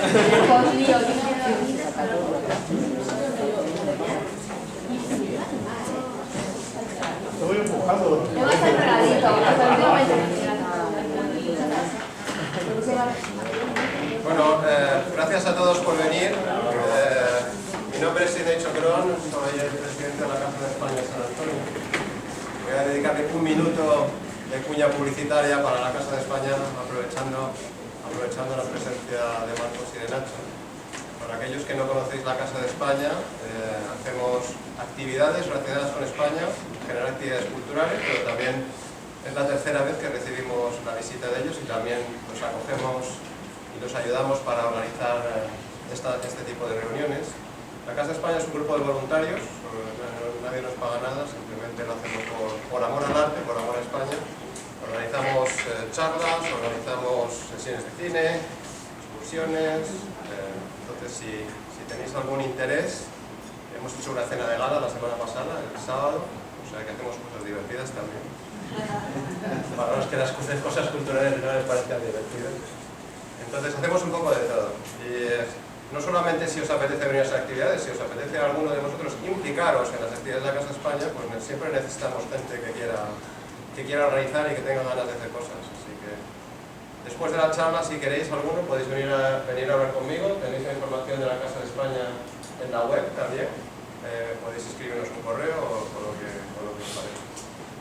Estoy empujando. Bueno, gracias a todos por venir. Mi nombre es Sidney Chocrón, soy el presidente de la Casa de España de San Antonio. Voy a dedicarle un minuto de cuña publicitaria para la Casa de España, aprovechando la presencia de Marcos y de Nacho. Para aquellos que no conocéis la Casa de España, hacemos actividades relacionadas con España, en general actividades culturales, pero también es la tercera vez que recibimos la visita de ellos y también los acogemos y los ayudamos para organizar este tipo de reuniones. La Casa de España es un grupo de voluntarios, nadie nos paga nada, simplemente lo hacemos por amor al arte, por amor a España. Organizamos charlas, organizamos sesiones de cine, excursiones. Entonces, si tenéis algún interés, hemos hecho una cena de gala la semana pasada, el sábado, o sea que hacemos cosas divertidas también. Para los que las cosas culturales no les parezcan divertidas. Entonces, hacemos un poco de todo. Y no solamente si os apetece venir a esas actividades, si os apetece a alguno de vosotros implicaros en las actividades de la Casa de España, pues siempre necesitamos gente que quiera organizar y que tenga ganas de hacer cosas. Así que después de la charla, si queréis alguno, podéis venir a hablar conmigo. Tenéis la información de la Casa de España en la web también. Podéis escribirnos un correo o con lo que os parezca.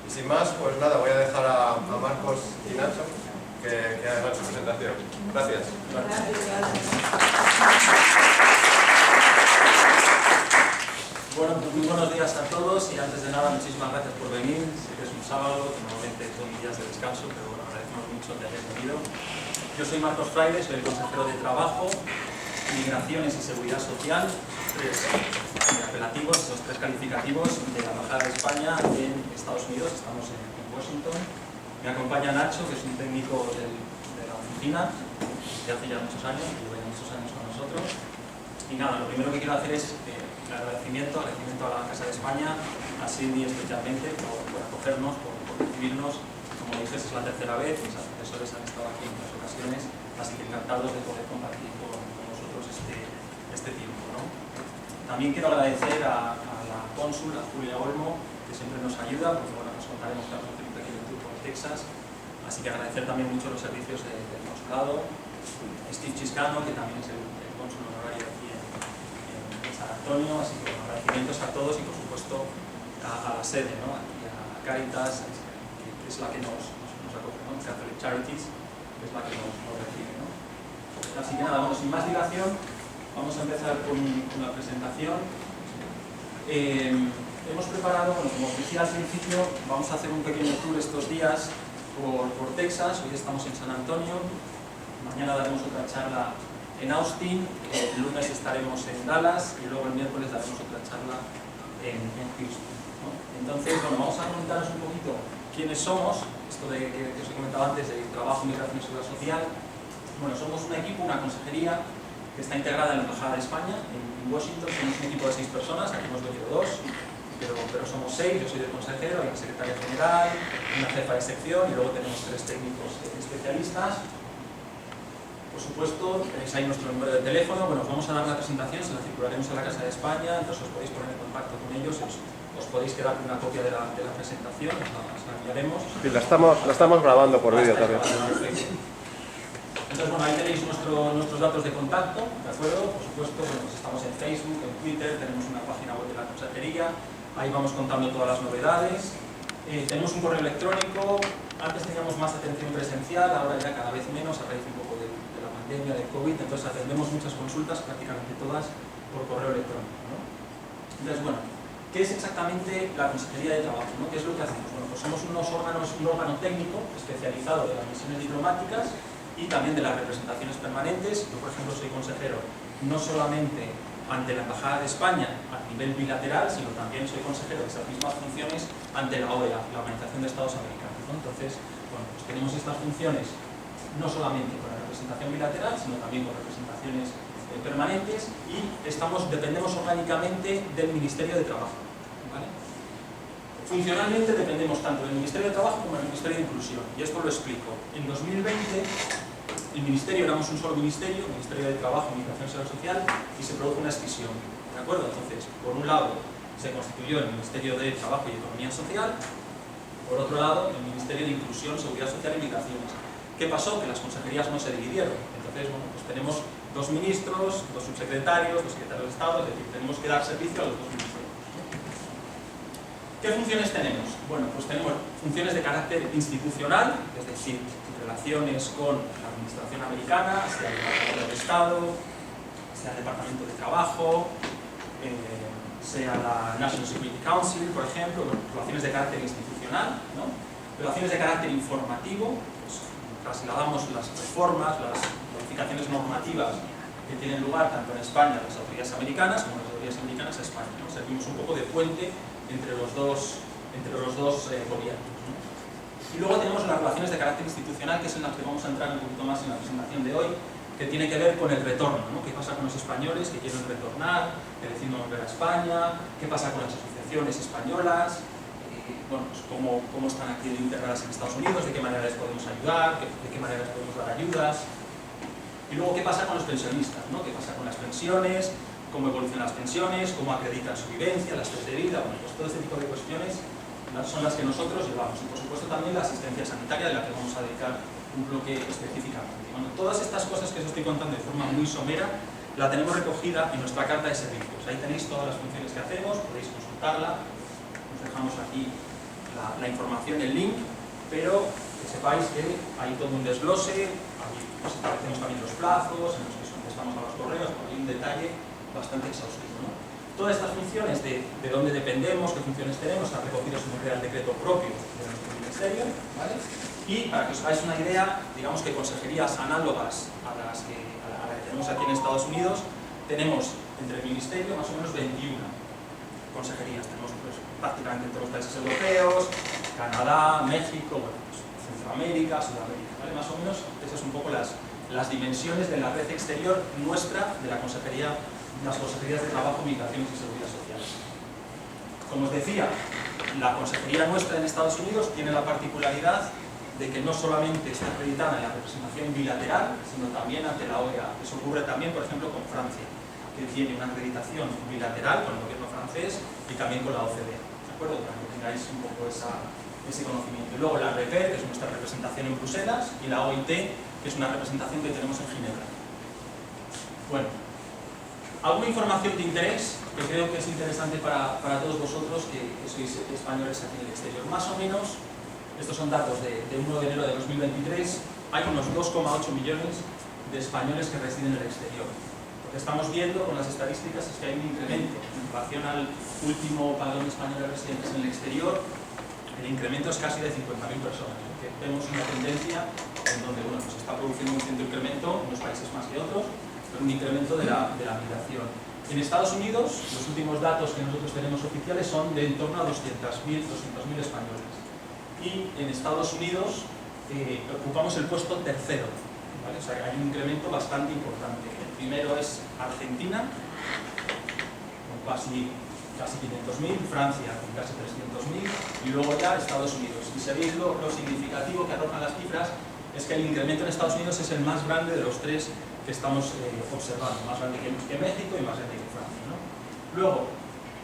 Y sin más, pues nada, voy a dejar a Marcos y Nacho que hagan su presentación. Gracias. Bueno, pues muy buenos días a todos y antes de nada muchísimas gracias por venir. Sé que es un sábado, que normalmente son días de descanso, pero bueno, agradecemos mucho que hayáis venido. Yo soy Marcos Fraile, soy el consejero de Trabajo, Migraciones y Seguridad Social, tres apelativos, esos tres calificativos de la Embajada de España en Estados Unidos. Estamos en Washington. Me acompaña Nacho, que es un técnico de la oficina de hace ya muchos años, que lleva ya muchos años con nosotros. Y nada, lo primero que quiero hacer es el agradecimiento a la Casa de España, a Cindy especialmente por acogernos, por recibirnos. Como dices, es la tercera vez, mis asesores han estado aquí en otras ocasiones, así que encantados de poder compartir con vosotros este tiempo, ¿no? También quiero agradecer a la cónsul, a Julia Olmo, que siempre nos ayuda, porque bueno, nos contaremos que hace un pequeño tour por Texas, así que agradecer también mucho los servicios del consulado, Steve Chiscano, que también es el cónsul honorario aquí en San Antonio, así que bueno, agradecimientos a todos y por supuesto a la sede, ¿no? Aquí a Caritas, que es la que nos acoge, ¿no? Catholic Charities, que es la que nos recibe, ¿no? Así que nada, bueno, sin más dilación, vamos a empezar con la presentación. Hemos preparado, bueno, como os decía al principio, vamos a hacer un pequeño tour estos días por Texas. Hoy estamos en San Antonio, mañana daremos otra charla en Austin, el lunes estaremos en Dallas y luego el miércoles daremos otra charla en Houston, ¿no? Entonces, bueno, vamos a comentaros un poquito quiénes somos, esto de que os he comentado antes, de Trabajo, Migración y Seguridad Social. Bueno, somos un equipo, una consejería que está integrada en la Embajada de España en Washington. Somos un equipo de 6 personas, aquí hemos venido 2, pero somos 6, yo soy el consejero, hay una secretaria general, una jefa de sección y luego tenemos 3 técnicos especialistas. Por supuesto, tenéis ahí nuestro número de teléfono. Bueno, os vamos a dar la presentación, se la circularemos a la Casa de España, entonces os podéis poner en contacto con ellos, os podéis quedar con una copia de la presentación, os la enviaremos. Sí, la estamos grabando por vídeo también. Entonces, bueno, ahí tenéis nuestros datos de contacto, ¿de acuerdo? Por supuesto, bueno, pues estamos en Facebook, en Twitter, tenemos una página web de la consejería, ahí vamos contando todas las novedades. Tenemos un correo electrónico, antes teníamos más atención presencial, ahora ya cada vez menos, a raíz un poco de la pandemia, del COVID, entonces atendemos muchas consultas, prácticamente todas, por correo electrónico, ¿no? Entonces, bueno, ¿qué es exactamente la Consejería de Trabajo, ¿no? ¿Qué es lo que hacemos? Bueno, pues somos un órgano técnico especializado de las misiones diplomáticas y también de las representaciones permanentes. Yo, por ejemplo, soy consejero no solamente ante la Embajada de España a nivel bilateral, sino también soy consejero de esas mismas funciones ante la OEA, la Organización de Estados Americanos, ¿no? Entonces, bueno, pues tenemos estas funciones no solamente con la representación bilateral, sino también con representaciones permanentes y dependemos orgánicamente del Ministerio de Trabajo, ¿vale? Funcionalmente dependemos tanto del Ministerio de Trabajo como del Ministerio de Inclusión, y esto lo explico. En 2020 el ministerio, éramos un solo ministerio, Ministerio de Trabajo, Migración y Seguridad Social, y se produjo una escisión, ¿de acuerdo? Entonces, por un lado, se constituyó el Ministerio de Trabajo y Economía Social, por otro lado, el Ministerio de Inclusión, Seguridad Social y Migraciones. ¿Qué pasó? Que las consejerías no se dividieron. Entonces, bueno, pues tenemos dos ministros, dos subsecretarios, dos secretarios de Estado, es decir, tenemos que dar servicio a los dos ministerios. ¿Qué funciones tenemos? Bueno, pues tenemos funciones de carácter institucional, es decir, relaciones con la administración americana, sea el Departamento de Estado, sea el Departamento de Trabajo, sea la National Security Council, por ejemplo, relaciones de carácter institucional, ¿no? Relaciones de carácter informativo, pues trasladamos las reformas, las modificaciones normativas que tienen lugar tanto en España, las autoridades americanas, como las autoridades americanas a España, ¿no? Servimos un poco de puente entre los dos gobiernos, ¿no? Y luego tenemos las relaciones de carácter institucional, que es en las que vamos a entrar un poquito más en la presentación de hoy, que tiene que ver con el retorno, ¿no? ¿Qué pasa con los españoles que quieren retornar, que deciden volver a España? ¿Qué pasa con las asociaciones españolas? Bueno, pues cómo están aquí integradas en Estados Unidos, de qué manera les podemos ayudar, de qué manera les podemos dar ayudas. Y luego, ¿qué pasa con los pensionistas, ¿no? ¿Qué pasa con las pensiones? ¿Cómo evolucionan las pensiones? ¿Cómo acreditan su vivencia? ¿Las test de vida? Bueno, pues todo este tipo de cuestiones son las que nosotros llevamos. Y por supuesto también la asistencia sanitaria, de la que vamos a dedicar un bloque específicamente. Bueno, todas estas cosas que os estoy contando de forma muy somera, la tenemos recogida en nuestra carta de servicios. Ahí tenéis todas las funciones que hacemos, podéis consultarla. Os dejamos aquí la información, el link, pero que sepáis que hay todo un desglose, ahí pues establecemos también los plazos, en los que contestamos a los correos, hay un detalle bastante exhaustivo, ¿no? Todas estas funciones de dónde dependemos, qué funciones tenemos, están recogidas en un Real Decreto propio de nuestro ministerio, ¿vale? Y para que os hagáis una idea, digamos que consejerías análogas a la que tenemos aquí en Estados Unidos, tenemos entre el ministerio más o menos 21 consejerías. Tenemos pues, prácticamente todos los países europeos, Canadá, México, bueno, pues, Centroamérica, Sudamérica, ¿vale? Más o menos esas son un poco las dimensiones de la red exterior nuestra de la consejería, las consejerías de Trabajo, Migraciones y Seguridad Social. Como os decía, la consejería nuestra en Estados Unidos tiene la particularidad de que no solamente está acreditada en la representación bilateral, sino también ante la OEA. Eso ocurre también, por ejemplo, con Francia, que tiene una acreditación bilateral con el gobierno francés y también con la OCDE, ¿de acuerdo? Para que tengáis un poco ese conocimiento. Y luego la REPER, que es nuestra representación en Bruselas, y la OIT, que es una representación que tenemos en Ginebra. Bueno, alguna información de interés que creo que es interesante para todos vosotros que sois españoles aquí en el exterior. Más o menos, estos son datos de 1 de enero de 2023, hay unos 2,8 millones de españoles que residen en el exterior. Lo que estamos viendo con las estadísticas es que hay un incremento en relación al último padrón español de residentes en el exterior. El incremento es casi de 50.000 personas, porque vemos una tendencia en donde bueno, pues está produciendo un cierto incremento, en unos países más que otros, pero un incremento de la migración. En Estados Unidos, los últimos datos que nosotros tenemos oficiales son de en torno a 200.000 españoles. Y en Estados Unidos ocupamos el puesto tercero, ¿vale? O sea, hay un incremento bastante importante. El primero es Argentina, con casi 500.000, Francia con casi 300.000 y luego ya Estados Unidos. Y si veis lo significativo que arrojan las cifras, es que el incremento en Estados Unidos es el más grande de los tres que estamos observando, más grande que México y más grande que Francia, ¿no? Luego,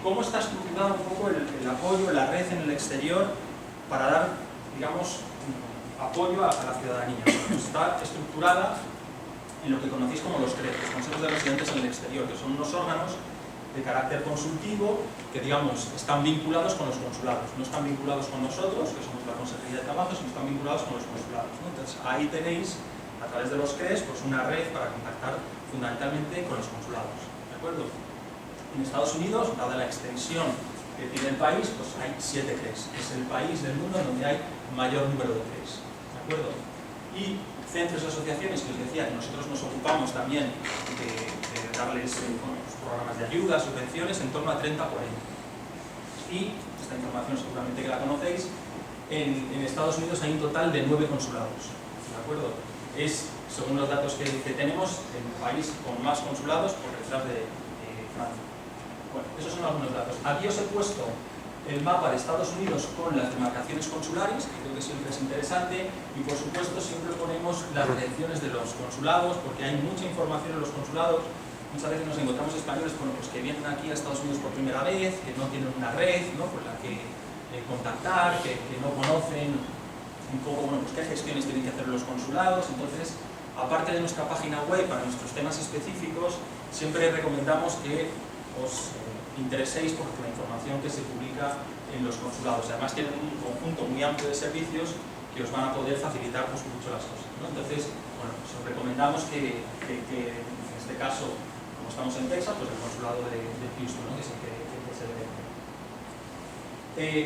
¿cómo está estructurado un poco el apoyo, la red en el exterior para dar, digamos, apoyo a la ciudadanía? Está estructurada en lo que conocéis como los CREF, los Consejos de Residentes en el Exterior, que son unos órganos de carácter consultivo que, digamos, están vinculados con los consulados. No están vinculados con nosotros, que somos la Consejería de Trabajo, sino están vinculados con los consulados, ¿no? Entonces, ahí tenéis, a través de los CRES, pues una red para contactar fundamentalmente con los consulados, ¿de acuerdo? En Estados Unidos, dada la extensión que tiene el país, pues hay 7 CRES. Es el país del mundo donde hay mayor número de CRES, ¿de acuerdo? Y centros y asociaciones, que os decía que nosotros nos ocupamos también de darles programas de ayuda, subvenciones, en torno a 30 o 40. Y esta información seguramente que la conocéis, en Estados Unidos hay un total de 9 consulados, ¿de acuerdo? Es, según los datos que tenemos, el país con más consulados por detrás de Francia. Bueno, esos son algunos datos. Aquí os he puesto el mapa de Estados Unidos con las demarcaciones consulares, que creo que siempre es interesante, y por supuesto siempre ponemos las direcciones de los consulados, porque hay mucha información en los consulados. Muchas veces nos encontramos españoles, bueno, pues que vienen aquí a Estados Unidos por primera vez, que no tienen una red, ¿no?, con la que contactar, que no conocen un poco, bueno, pues qué gestiones tienen que hacer los consulados. Entonces, aparte de nuestra página web para nuestros temas específicos, siempre recomendamos que os intereséis por la información que se publica en los consulados. Además tienen un conjunto muy amplio de servicios que os van a poder facilitar pues, mucho las cosas, ¿no? Entonces, bueno, pues os recomendamos que en este caso, como estamos en Texas, pues el consulado de Houston, ¿no?, que es el que se debe.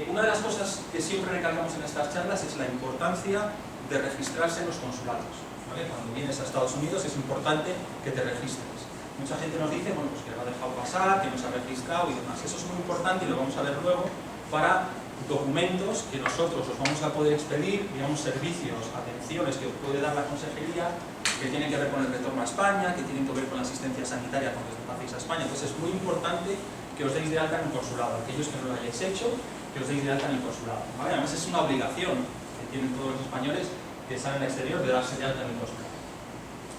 Una de las cosas que siempre recalcamos en estas charlas es la importancia de registrarse en los consulados, ¿vale? Cuando vienes a Estados Unidos es importante que te registres. Mucha gente nos dice, bueno, pues que lo ha dejado pasar, que no se ha registrado y demás. Eso es muy importante y lo vamos a ver luego para documentos que nosotros os vamos a poder expedir, digamos, servicios, atenciones que os puede dar la consejería, que tienen que ver con el retorno a España, que tienen que ver con la asistencia sanitaria cuando desplacéis a España. Entonces es muy importante que os deis de alta en el consulado. Aquellos que no lo hayáis hecho, que os deis de alta en el consulado, ¿vale? Además es una obligación que tienen todos los españoles que están en el exterior de darse de alta en el consulado.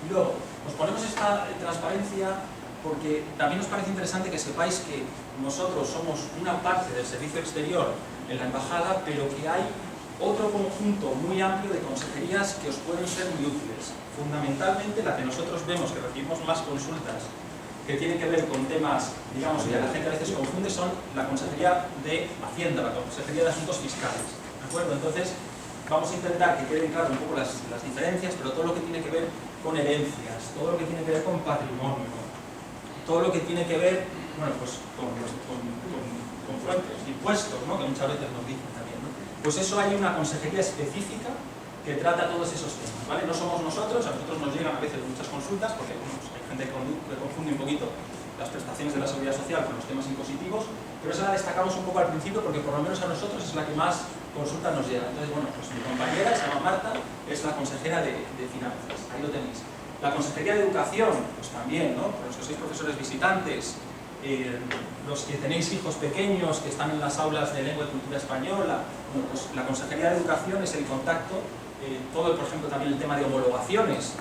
Y luego, os ponemos esta transparencia porque también nos parece interesante que sepáis que nosotros somos una parte del servicio exterior en la embajada, pero que hay otro conjunto muy amplio de consejerías que os pueden ser muy útiles. Fundamentalmente la que nosotros vemos que recibimos más consultas que tienen que ver con temas, digamos, que la gente a veces confunde, son la Consejería de Hacienda, la Consejería de Asuntos Fiscales, ¿de acuerdo? Entonces, vamos a intentar que queden claras un poco las diferencias, pero todo lo que tiene que ver con herencias, todo lo que tiene que ver con patrimonio, todo lo que tiene que ver, bueno, pues con fuentes, impuestos, ¿no?, que muchas veces nos dicen también, ¿no? Pues eso hay una consejería específica que trata todos esos temas, ¿vale? No somos nosotros, a nosotros nos llegan a veces muchas consultas, porque bueno, pues hay gente que confunde un poquito las prestaciones de la seguridad social con los temas impositivos, pero esa la destacamos un poco al principio porque por lo menos a nosotros es la que más consultas nos llega. Entonces, bueno, pues mi compañera, se llama Marta, es la consejera de finanzas, ahí lo tenéis. La consejería de educación, pues también, ¿no?, para los que sois profesores visitantes, los que tenéis hijos pequeños que están en las aulas de lengua y cultura española, bueno, pues la consejería de educación es el contacto, todo, por ejemplo, también el tema de homologaciones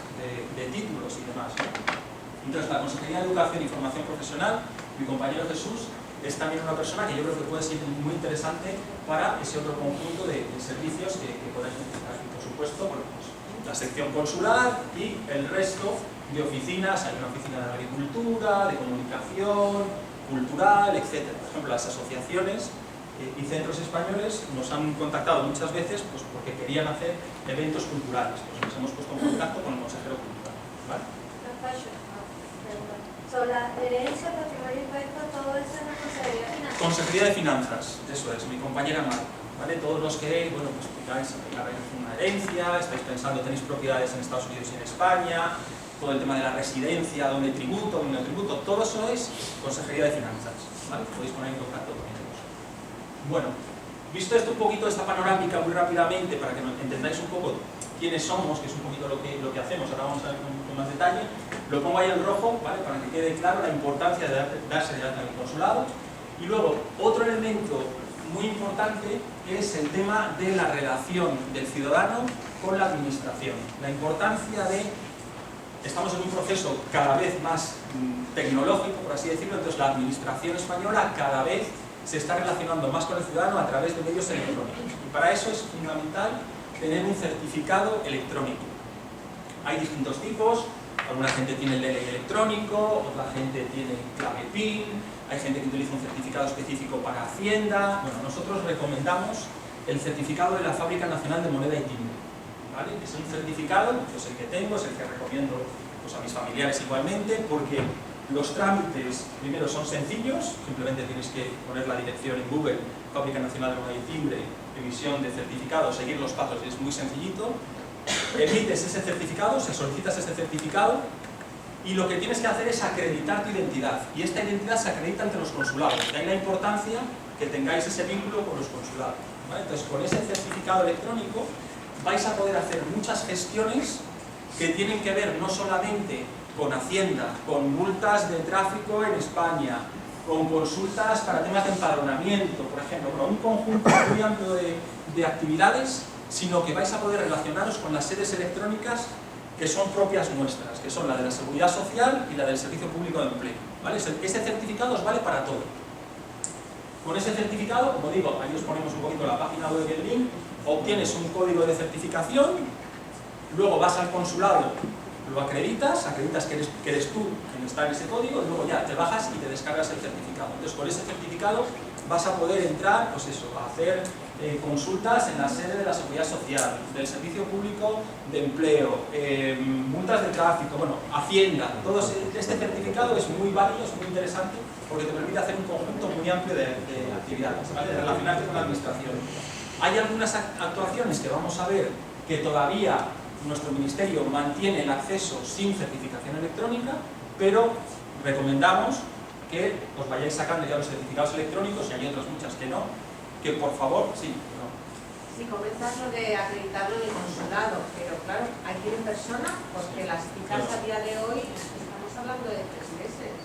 de títulos y demás, ¿no? Entonces, la consejería de educación y formación profesional, mi compañero Jesús, es también una persona que yo creo que puede ser muy interesante para ese otro conjunto de servicios que podéis necesitar. Y por supuesto, bueno, pues, la sección consular y el resto de oficinas. Hay una oficina de agricultura, de comunicación, cultural, etc. Por ejemplo, las asociaciones y centros españoles nos han contactado muchas veces pues, porque querían hacer eventos culturales. Pues nos hemos puesto en contacto con el consejero cultural, ¿vale? La herencia, patrimonio, impuesto, todo eso es la Consejería de Finanzas. Consejería de Finanzas, eso es, mi compañera Marta, ¿vale? Todos los que, bueno, pues tengáis una herencia, estáis pensando, tenéis propiedades en Estados Unidos y en España, todo el tema de la residencia, donde tributo, donde no tributo, todo eso es Consejería de Finanzas, ¿vale? Podéis poner en contacto con ellos. Bueno, visto esto un poquito, esta panorámica muy rápidamente, para que entendáis un poco quiénes somos, que es un poquito lo que hacemos, ahora vamos a ver con más detalle, lo pongo ahí en rojo, ¿vale?, para que quede claro la importancia de darse de alta en el consulado. Y luego, otro elemento muy importante es el tema de la relación del ciudadano con la administración. La importancia de... Estamos en un proceso cada vez más tecnológico, por así decirlo, entonces la administración española cada vez se está relacionando más con el ciudadano a través de medios electrónicos. Y para eso es fundamental tener un certificado electrónico. Hay distintos tipos, alguna gente tiene el DNI electrónico, otra gente tiene clave PIN, hay gente que utiliza un certificado específico para Hacienda. Bueno, nosotros recomendamos el certificado de la Fábrica Nacional de Moneda y Timbre, ¿vale? Es un certificado, pues el que tengo, es el que recomiendo pues, a mis familiares igualmente, porque los trámites, primero, son sencillos, simplemente tienes que poner la dirección en Google, Fábrica Nacional de Moneda y Timbre, emisión de certificado, seguir los pasos, y es muy sencillito. Emites ese certificado, se solicitas ese certificado, y lo que tienes que hacer es acreditar tu identidad, y esta identidad se acredita ante los consulados. De ahí la importancia que tengáis ese vínculo con los consulados, ¿vale? Entonces, con ese certificado electrónico vais a poder hacer muchas gestiones que tienen que ver no solamente con Hacienda, con multas de tráfico en España, con consultas para temas de empadronamiento, por ejemplo, con un conjunto muy amplio de actividades, sino que vais a poder relacionaros con las sedes electrónicas que son propias nuestras, que son la de la Seguridad Social y la del Servicio Público de Empleo, ¿vale? Ese certificado os vale para todo. Con ese certificado, como digo, ahí os ponemos un poquito la página web y el link, obtienes un código de certificación, luego vas al consulado, lo acreditas que eres tú quien está en ese código, y luego ya te bajas y te descargas el certificado. Entonces, con ese certificado vas a poder entrar, pues eso, a hacer consultas en la sede de la Seguridad Social, del Servicio Público de Empleo, multas de tráfico, bueno, Hacienda. Todo este certificado es muy válido, es muy interesante, porque te permite hacer un conjunto muy amplio de actividades, ¿vale? De relacionarte con la administración. Hay algunas actuaciones que vamos a ver que todavía nuestro ministerio mantiene el acceso sin certificación electrónica, pero recomendamos que os vayáis sacando ya los certificados electrónicos, y hay otras muchas que no, que por favor, sí, no. Sí, comentas lo de acreditarlo en el consulado, pero claro, hay que ir en persona, porque las citas a día de hoy estamos hablando de 3 meses.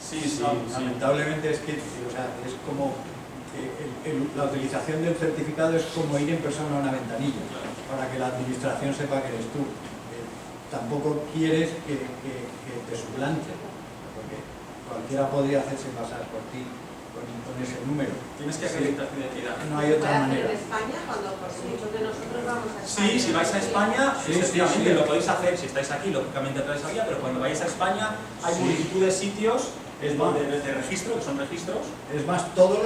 Sí, Lamentablemente es que, o sea, es como la utilización del certificado es como ir en persona a una ventanilla, para que la administración sepa que eres tú. Tampoco quieres que te suplante, porque cualquiera podría hacerse pasar por ti con ese número. Tienes que acreditar tu identidad. No hay otra manera. ¿En España, cuando por muchos de nosotros vamos a España? Sí, si vais a España, sí, efectivamente sí. Lo podéis hacer. Si estáis aquí, lógicamente a través de la vía, pero cuando vayáis a España hay multitud de sitios de registro, que son registros. Es más, todos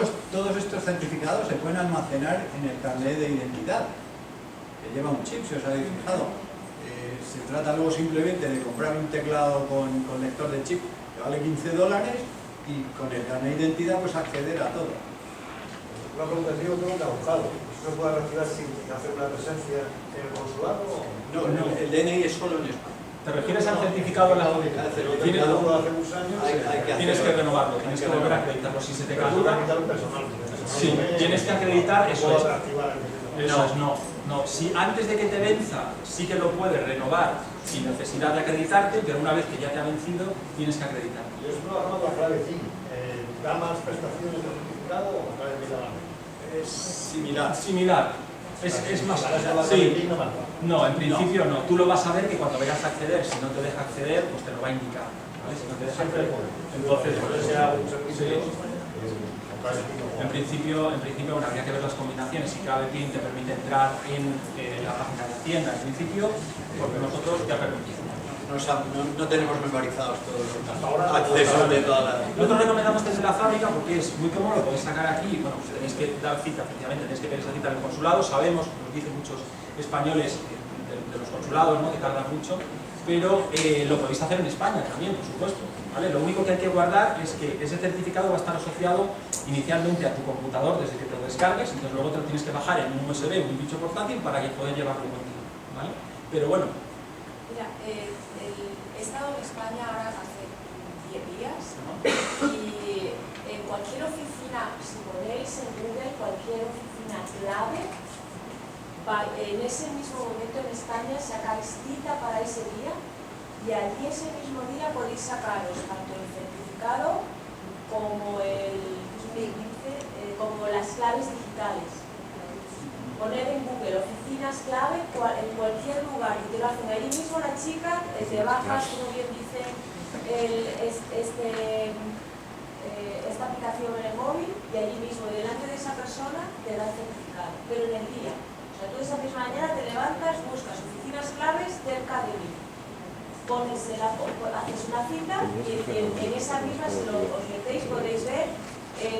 estos certificados se pueden almacenar en el carnet de identidad, que lleva un chip, si os habéis fijado. Se trata luego simplemente de comprar un teclado con lector de chip que vale $15, y con el carnet de identidad pues acceder a todo. Una pregunta, yo tengo un abogado. ¿Eso se puede reactivar sin hacer una presencia en el consulado? No, el DNI es solo en España. ¿Te refieres al certificado de la Hace unos años. Tienes que renovarlo, tienes que volver a acreditarlo. Si se te Pero caduca, personal. sí, tienes que acreditar, eso es. Eso es. No. Si antes de que te venza, sí que lo puedes renovar sin necesidad de acreditarte, pero una vez que ya te ha vencido, tienes que acreditar. Yo estoy trabajando a clave CIN. ¿Da más prestaciones de certificado o a clave CIN? Es similar. Similar. Es más. Sí. No, en principio no. Tú lo vas a ver que cuando vayas a acceder, si no te deja acceder, pues te lo va a indicar. ¿Vale? Si no te deja acceder. Entonces, en principio, bueno, habría que ver las combinaciones y cada VPN te permite entrar en la página de Hacienda, en principio, porque nosotros ya permitimos. No tenemos memorizados todos los accesos de todas las... Nosotros recomendamos desde la fábrica porque es muy cómodo, lo podéis sacar aquí, bueno, pues tenéis que dar cita, efectivamente, tenéis que pedir esa cita en el consulado, sabemos, nos dicen muchos españoles de los consulados, ¿no?, que tardan mucho, pero lo podéis hacer en España también, por supuesto, ¿vale? Lo único que hay que guardar es que ese certificado va a estar asociado inicialmente a tu computador desde que te lo descargues, entonces luego te lo tienes que bajar en un USB, un bicho portátil, para que puedas llevarlo contigo, ¿vale? Pero bueno. Mira, he estado en España ahora hace 10 días y en cualquier oficina, si ponéis en Google cualquier oficina clave, en ese mismo momento en España sacáis cita para ese día y allí ese mismo día podéis sacaros tanto el certificado como como las claves digitales. Poner en Google oficinas clave en cualquier lugar y te lo hacen ahí mismo la chica, te bajas, como bien dice, esta aplicación en el móvil y allí mismo delante de esa persona te da el certificado, pero en el día. O sea, tú esa misma mañana te levantas, buscas oficinas claves cerca de mí, haces una cita y en esa misma, si os metéis, podéis ver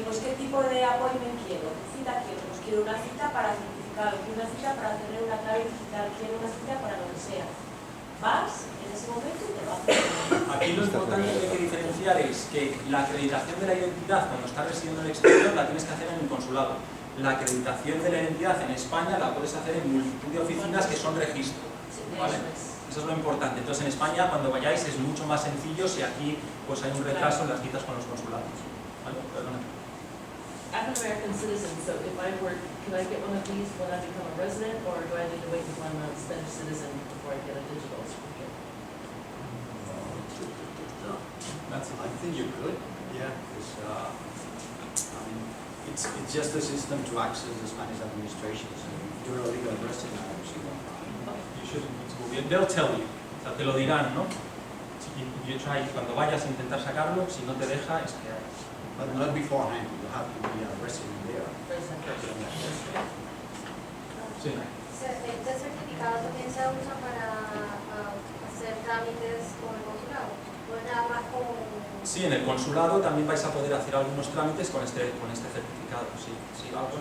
pues qué tipo de appointment quiero, qué cita quiero, pues quiero una cita para certificado, quiero una cita para tener una clave digital, quiero una cita para lo que sea. Vas en ese momento y te lo haces. Aquí lo importante que hay que diferenciar es que la acreditación de la identidad cuando estás residiendo en el exterior la tienes que hacer en el consulado. La acreditación de la identidad en España la puedes hacer en multitud de oficinas que son registro, ¿vale? Eso es lo importante. Entonces en España cuando vayáis es mucho más sencillo si aquí pues hay un retraso en las citas con los consulados. ¿Vale? Perdona. I'm an American citizen, so if I work, can I get one of these when I become a resident, or do I need to wait until I'm a Spanish citizen before I get a digital certificate? That's it. think you could, yeah, because I mean, it's just a system to access the Spanish administration. So if you're a legal resident, I don't see one problem. You should, it's good. They'll tell you, o sea, te lo dirán, ¿no? You try, cuando vayas a intentar sacarlo, si no te deja, es que hay. But not beforehand, you have to be a resident there. Sí. ¿Este certificado también se usa para hacer trámites con el consulado? ¿O es nada más con...? Sí, en el consulado también vais a poder hacer algunos trámites con este certificado, sí.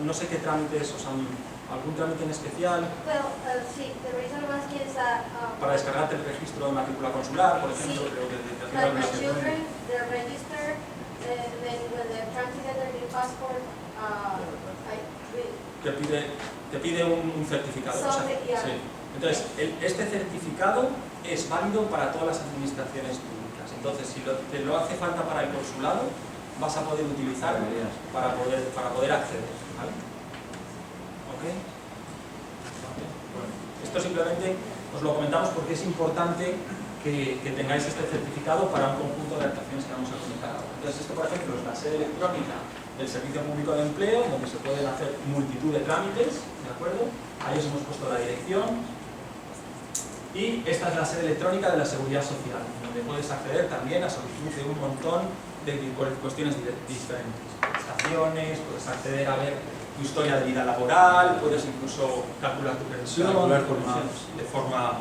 No sé qué trámites, o sea, algún trámite en especial. Well, sí, the reason I'm asking is that... Para descargarte el registro de matrícula consular, por ejemplo, sí, creo que like my children, they're registered, and then when they're trying to get their new passport, te pide un certificado. O sea, yeah. sí. Entonces, este certificado es válido para todas las administraciones públicas. Entonces, si te lo hace falta para el consulado, vas a poder utilizarlo para poder acceder. ¿Vale? ¿Ok? Bueno, esto simplemente os lo comentamos porque es importante que tengáis este certificado para un conjunto de actuaciones que vamos a comentar ahora. Entonces, esto, por ejemplo, es la sede electrónica del Servicio Público de Empleo, donde se pueden hacer multitud de trámites, ¿de acuerdo? Ahí os hemos puesto la dirección. Y esta es la sede electrónica de la Seguridad Social, donde puedes acceder también a solicitud de un montón de cuestiones diferentes. Prestaciones, puedes acceder a ver tu historia de vida laboral, puedes incluso calcular tu pensión de forma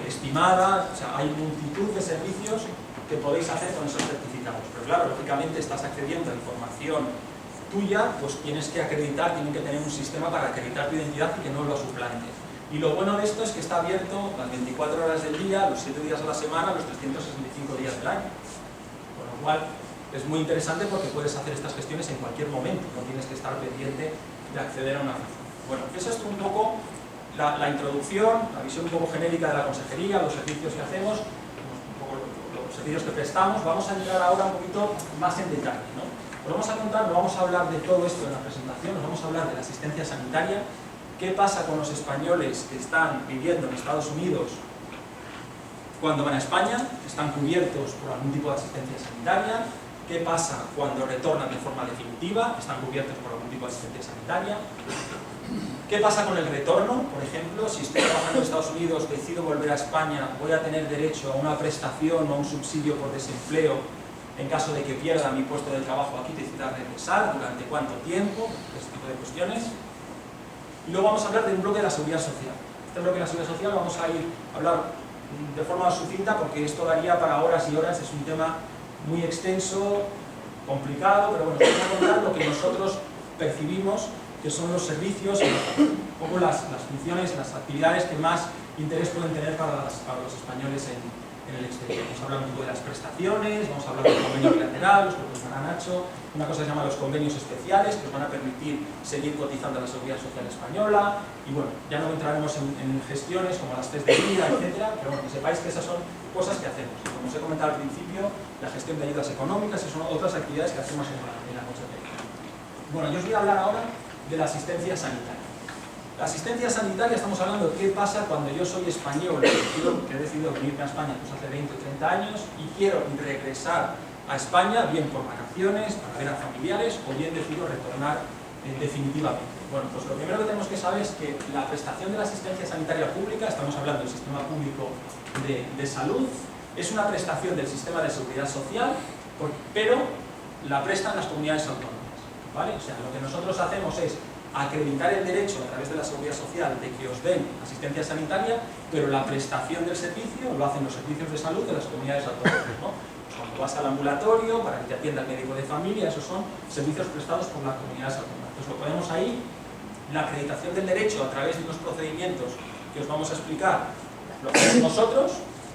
estimada. O sea, hay multitud de servicios que podéis hacer con esos certificados. Pero claro, lógicamente estás accediendo a información tuya, pues tienes que acreditar, tienen que tener un sistema para acreditar tu identidad y que no lo suplante. Y lo bueno de esto es que está abierto las 24 horas del día, los 7 días a la semana, los 365 días del año. Con lo cual es muy interesante porque puedes hacer estas gestiones en cualquier momento, no tienes que estar pendiente de acceder a una función. Bueno, eso es un poco la introducción, la visión un poco genérica de la consejería, los servicios que hacemos, un poco los servicios que prestamos. Vamos a entrar ahora un poquito más en detalle, ¿no? Os vamos a contar, no vamos a hablar de todo esto en la presentación, nos vamos a hablar de la asistencia sanitaria, qué pasa con los españoles que están viviendo en Estados Unidos cuando van a España, están cubiertos por algún tipo de asistencia sanitaria, qué pasa cuando retornan de forma definitiva, están cubiertos por algún tipo de asistencia sanitaria, qué pasa con el retorno, por ejemplo, si estoy trabajando en Estados Unidos, decido volver a España, voy a tener derecho a una prestación o a un subsidio por desempleo en caso de que pierda mi puesto de trabajo aquí, decida regresar, durante cuánto tiempo, este tipo de cuestiones. Y luego vamos a hablar de un bloque de la seguridad social. Este bloque de la seguridad social vamos a ir a hablar de forma sucinta porque esto daría para horas y horas, es un tema muy extenso, complicado, pero bueno, os voy a contar lo que nosotros percibimos que son los servicios, un poco las funciones, las actividades que más interés pueden tener para los españoles en el exterior. Vamos a hablar un poco de las prestaciones, vamos a hablar del convenio bilateral, los que preguntarán Nacho, una cosa que se llama los convenios especiales, que os van a permitir seguir cotizando a la Seguridad Social Española, y bueno, ya no entraremos en gestiones como las test de vida, etcétera, pero bueno, que sepáis que esas son cosas que hacemos. Como os he comentado al principio, la gestión de ayudas económicas y son otras actividades que hacemos en la consejería. Bueno, yo os voy a hablar ahora de la asistencia sanitaria. La asistencia sanitaria, estamos hablando de qué pasa cuando yo soy español, que he decidido venirme a España pues hace 20 o 30 años y quiero regresar a España, bien por vacaciones, para ver a familiares, o bien decido retornar definitivamente. Bueno, pues lo primero que tenemos que saber es que la prestación de la asistencia sanitaria pública, estamos hablando del sistema público de salud, es una prestación del sistema de seguridad social, pero la prestan las comunidades autónomas, ¿vale? O sea, lo que nosotros hacemos es acreditar el derecho a través de la seguridad social de que os den asistencia sanitaria, pero la prestación del servicio lo hacen los servicios de salud de las comunidades autónomas, ¿no? Pues cuando vas al ambulatorio para que te atienda el médico de familia, esos son servicios prestados por las comunidades autónomas. Entonces lo ponemos ahí, la acreditación del derecho a través de unos procedimientos que os vamos a explicar, lo hacemos nosotros,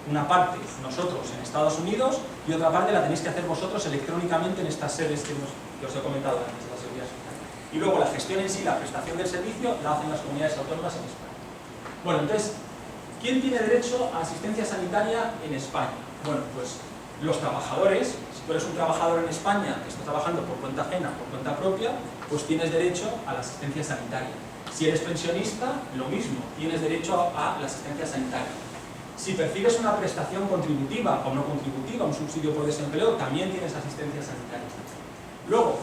una parte nosotros en Estados Unidos y otra parte la tenéis que hacer vosotros electrónicamente en estas sedes que os he comentado antes de la seguridad social. Y luego la gestión en sí, la prestación del servicio, la hacen las comunidades autónomas en España. Bueno, entonces, ¿quién tiene derecho a asistencia sanitaria en España? Bueno, pues los trabajadores. Si tú eres un trabajador en España que está trabajando por cuenta ajena, por cuenta propia, pues tienes derecho a la asistencia sanitaria. Si eres pensionista, lo mismo, tienes derecho a la asistencia sanitaria. Si percibes una prestación contributiva o no contributiva, un subsidio por desempleo, también tienes asistencia sanitaria. Luego,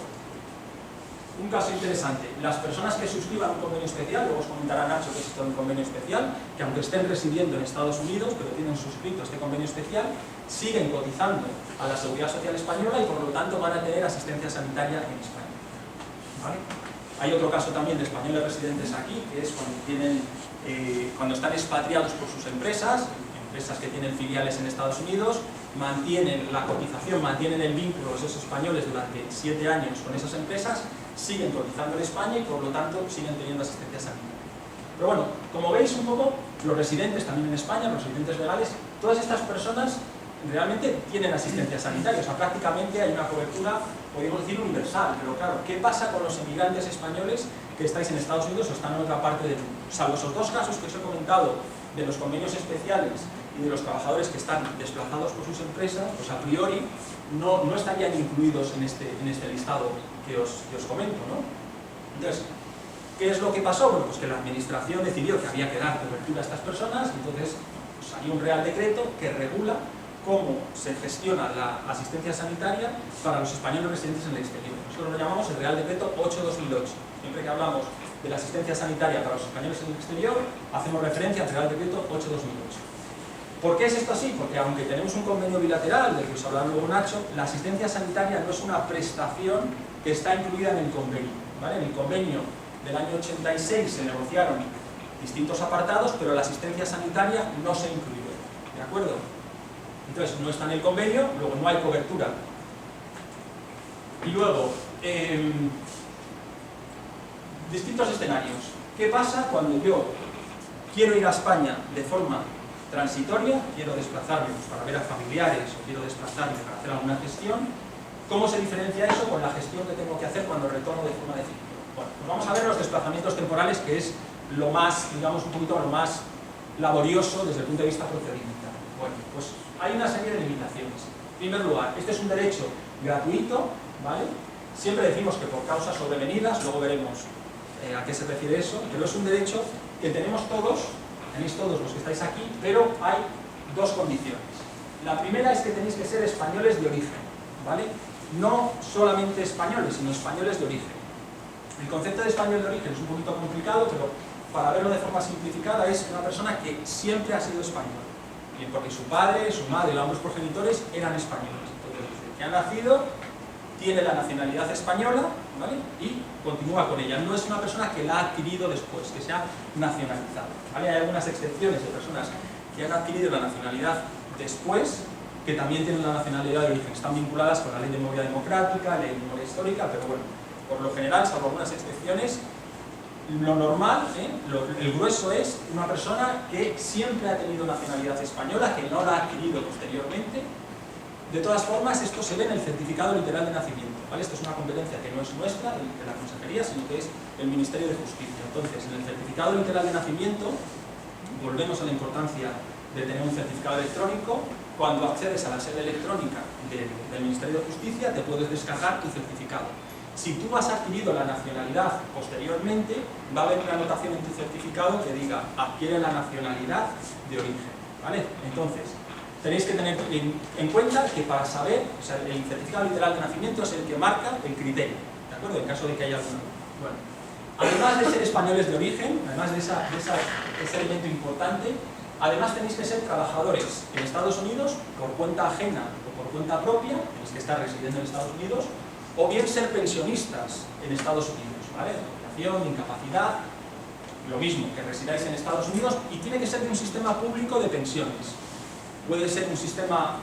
un caso interesante, las personas que suscriban un convenio especial, luego os comentará Nacho que existe un convenio especial, que aunque estén residiendo en Estados Unidos, pero tienen suscrito este convenio especial, siguen cotizando a la Seguridad Social Española y por lo tanto van a tener asistencia sanitaria en España. ¿Vale? Hay otro caso también de españoles residentes aquí, que es cuando están expatriados por sus empresas que tienen filiales en Estados Unidos, mantienen la cotización, mantienen el vínculo de esos españoles durante 7 años con esas empresas, siguen cotizando en España y por lo tanto siguen teniendo asistencia sanitaria. Pero bueno, como veis un poco, los residentes también en España, los residentes legales, todas estas personas realmente tienen asistencia sanitaria, o sea, prácticamente hay una cobertura, podríamos decir, universal. Pero claro, ¿qué pasa con los emigrantes españoles que estáis en Estados Unidos o están en otra parte del mundo? Salvo esos dos casos que os he comentado de los convenios especiales y de los trabajadores que están desplazados por sus empresas, pues a priori no estarían incluidos en este listado que os comento, ¿no? Entonces, ¿qué es lo que pasó? Bueno, pues que la administración decidió que había que dar cobertura a estas personas, y entonces salió un real decreto que regula cómo se gestiona la asistencia sanitaria para los españoles residentes en el exterior. Nosotros lo llamamos el Real Decreto 8/2008. Siempre que hablamos de la asistencia sanitaria para los españoles en el exterior, hacemos referencia al Real Decreto 8/2008. ¿Por qué es esto así? Porque aunque tenemos un convenio bilateral, del que os hablará luego Nacho, la asistencia sanitaria no es una prestación que está incluida en el convenio, ¿vale? En el convenio del año 86 se negociaron distintos apartados, pero la asistencia sanitaria no se incluyó, ¿de acuerdo? Entonces no está en el convenio, luego no hay cobertura. Y luego, distintos escenarios. ¿Qué pasa cuando yo quiero ir a España de forma transitoria, quiero desplazarme pues, para ver a familiares o quiero desplazarme para hacer alguna gestión? ¿Cómo se diferencia eso con la gestión que tengo que hacer cuando retorno de forma definitiva? Bueno, pues vamos a ver los desplazamientos temporales, que es lo más, digamos, un poquito lo más laborioso desde el punto de vista procedimental. Bueno, pues hay una serie de limitaciones. En primer lugar, este es un derecho gratuito, ¿vale? Siempre decimos que por causas sobrevenidas, luego veremos a qué se refiere eso, pero es un derecho que tenemos todos, tenéis todos los que estáis aquí, pero hay dos condiciones. La primera es que tenéis que ser españoles de origen, ¿vale? No solamente españoles, sino españoles de origen. El concepto de español de origen es un poquito complicado, pero para verlo de forma simplificada es una persona que siempre ha sido española. Bien, porque su padre, su madre o ambos progenitores eran españoles. Entonces, desde que ha nacido, tiene la nacionalidad española, ¿vale? Y continúa con ella. No es una persona que la ha adquirido después, que se ha nacionalizado, ¿vale? Hay algunas excepciones de personas que han adquirido la nacionalidad después, que también tienen la nacionalidad de origen. Están vinculadas con la ley de memoria democrática, ley de memoria histórica, pero bueno, por lo general, salvo algunas excepciones, lo normal, el grueso es una persona que siempre ha tenido nacionalidad española, que no la ha adquirido posteriormente. De todas formas, esto se ve en el certificado literal de nacimiento, ¿vale? Esto es una competencia que no es nuestra, de la Consejería, sino que es el Ministerio de Justicia. Entonces, en el certificado literal de nacimiento, volvemos a la importancia de tener un certificado electrónico. Cuando accedes a la sede electrónica del Ministerio de Justicia, te puedes descargar tu certificado. Si tú has adquirido la nacionalidad posteriormente, va a haber una anotación en tu certificado que diga adquiere la nacionalidad de origen, ¿vale? Entonces, tenéis que tener en cuenta que para saber, o sea, el certificado literal de nacimiento es el que marca el criterio, ¿de acuerdo? En caso de que haya alguna. Bueno, además de ser españoles de origen, además de ese elemento importante, además tenéis que ser trabajadores en Estados Unidos por cuenta ajena o por cuenta propia, tenéis que estar residiendo en Estados Unidos, o bien ser pensionistas en Estados Unidos, ¿vale? Jubilación, incapacidad, lo mismo, que residáis en Estados Unidos, y tiene que ser de un sistema público de pensiones. Puede ser un sistema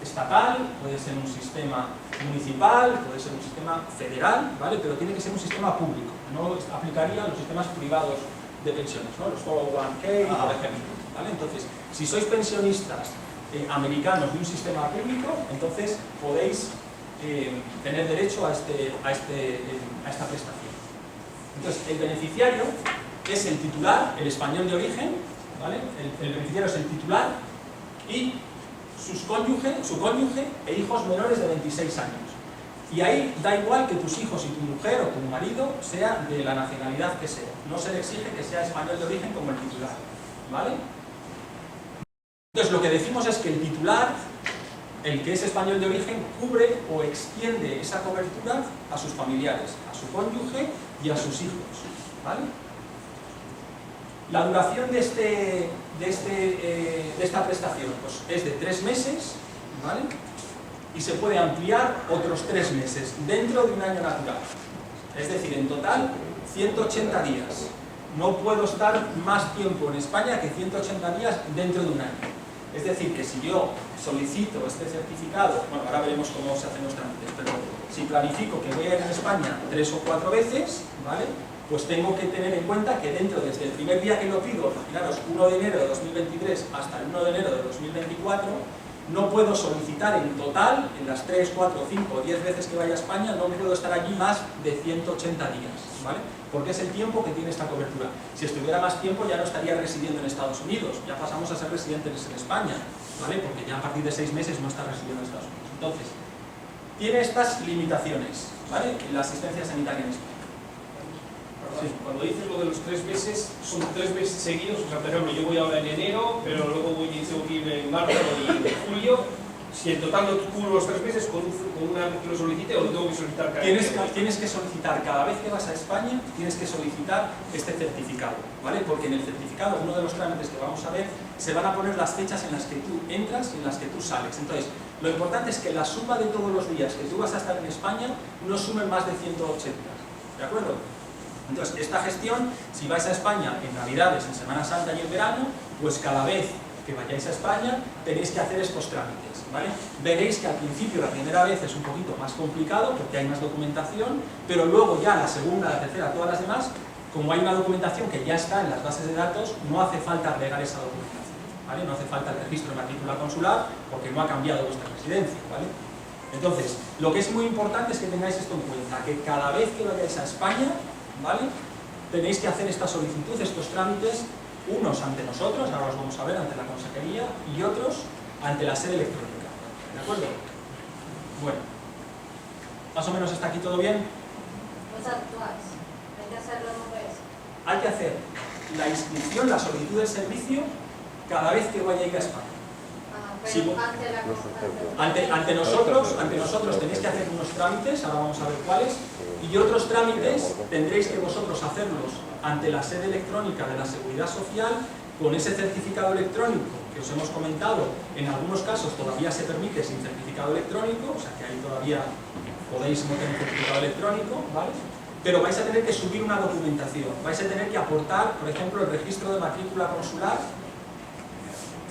estatal, puede ser un sistema municipal, puede ser un sistema federal, ¿vale? Pero tiene que ser un sistema público, no aplicaría a los sistemas privados de pensiones, ¿no? Los 401k, por ejemplo, ¿vale? Entonces, si sois pensionistas americanos de un sistema público, entonces podéis tener derecho a esta prestación. Entonces, el beneficiario es el titular, el español de origen, ¿vale? El beneficiario es el titular y su cónyuge e hijos menores de 26 años. Y ahí da igual que tus hijos y tu mujer o tu marido sea de la nacionalidad que sea. No se le exige que sea español de origen como el titular, ¿vale? Entonces lo que decimos es que el titular, el que es español de origen, cubre o extiende esa cobertura a sus familiares, a su cónyuge y a sus hijos, ¿vale? La duración de esta prestación pues, es de 3 meses, ¿vale? Y se puede ampliar otros 3 meses dentro de un año natural. Es decir, en total 180 días. No puedo estar más tiempo en España que 180 días dentro de un año. Es decir, que si yo solicito este certificado, bueno, ahora veremos cómo se hacen los trámites, pero si planifico que voy a ir a España 3 o 4 veces, ¿vale? Pues tengo que tener en cuenta que desde el primer día que lo pido, imaginaros, 1 de enero de 2023 hasta el 1 de enero de 2024, no puedo solicitar en total, en las 3, 4, 5 o 10 veces que vaya a España, no puedo estar allí más de 180 días, ¿vale? Porque es el tiempo que tiene esta cobertura. Si estuviera más tiempo ya no estaría residiendo en Estados Unidos, ya pasamos a ser residentes en España, ¿vale? Porque ya a partir de 6 meses no está residiendo en Estados Unidos. Entonces, tiene estas limitaciones, ¿vale? En la asistencia sanitaria en España. Sí. Cuando dices lo de los 3 meses, son 3 meses seguidos, o sea, por ejemplo, yo voy ahora en enero, pero luego tengo que ir en marzo y en julio. Si en total no cubro los 3 meses con una vez que lo solicite, o lo tengo que solicitar cada vez. Tienes que solicitar cada vez que vas a España, tienes que solicitar este certificado, ¿vale? Porque en el certificado, uno de los trámites que vamos a ver, se van a poner las fechas en las que tú entras y en las que tú sales. Entonces, lo importante es que la suma de todos los días que tú vas a estar en España no sumen más de 180, ¿de acuerdo? Entonces, esta gestión, si vais a España en Navidades, en Semana Santa y en verano, pues cada vez que vayáis a España tenéis que hacer estos trámites, ¿vale? Veréis que al principio, la primera vez, es un poquito más complicado porque hay más documentación, pero luego ya la segunda, la tercera, todas las demás, como hay una documentación que ya está en las bases de datos, no hace falta agregar esa documentación, ¿vale? No hace falta el registro de matrícula consular porque no ha cambiado vuestra residencia, ¿vale? Entonces, lo que es muy importante es que tengáis esto en cuenta, que cada vez que vayáis a España, ¿vale? Tenéis que hacer esta solicitud, estos trámites, unos ante nosotros, ahora los vamos a ver, ante la consejería, y otros ante la sede electrónica, ¿de acuerdo? Bueno, más o menos hasta aquí todo bien. Los actuales, hay que hacerlo 2 veces. Hay que hacer la inscripción, la solicitud del servicio, cada vez que vaya a ir a España. Pero Sí. Ante nosotros tenéis que hacer unos trámites, ahora vamos a ver cuáles, y otros trámites tendréis que vosotros hacerlos ante la sede electrónica de la Seguridad Social con ese certificado electrónico que os hemos comentado. En algunos casos todavía se permite sin certificado electrónico, o sea que ahí todavía podéis no tener certificado electrónico, ¿vale? Pero vais a tener que subir una documentación, vais a tener que aportar, por ejemplo, el registro de matrícula consular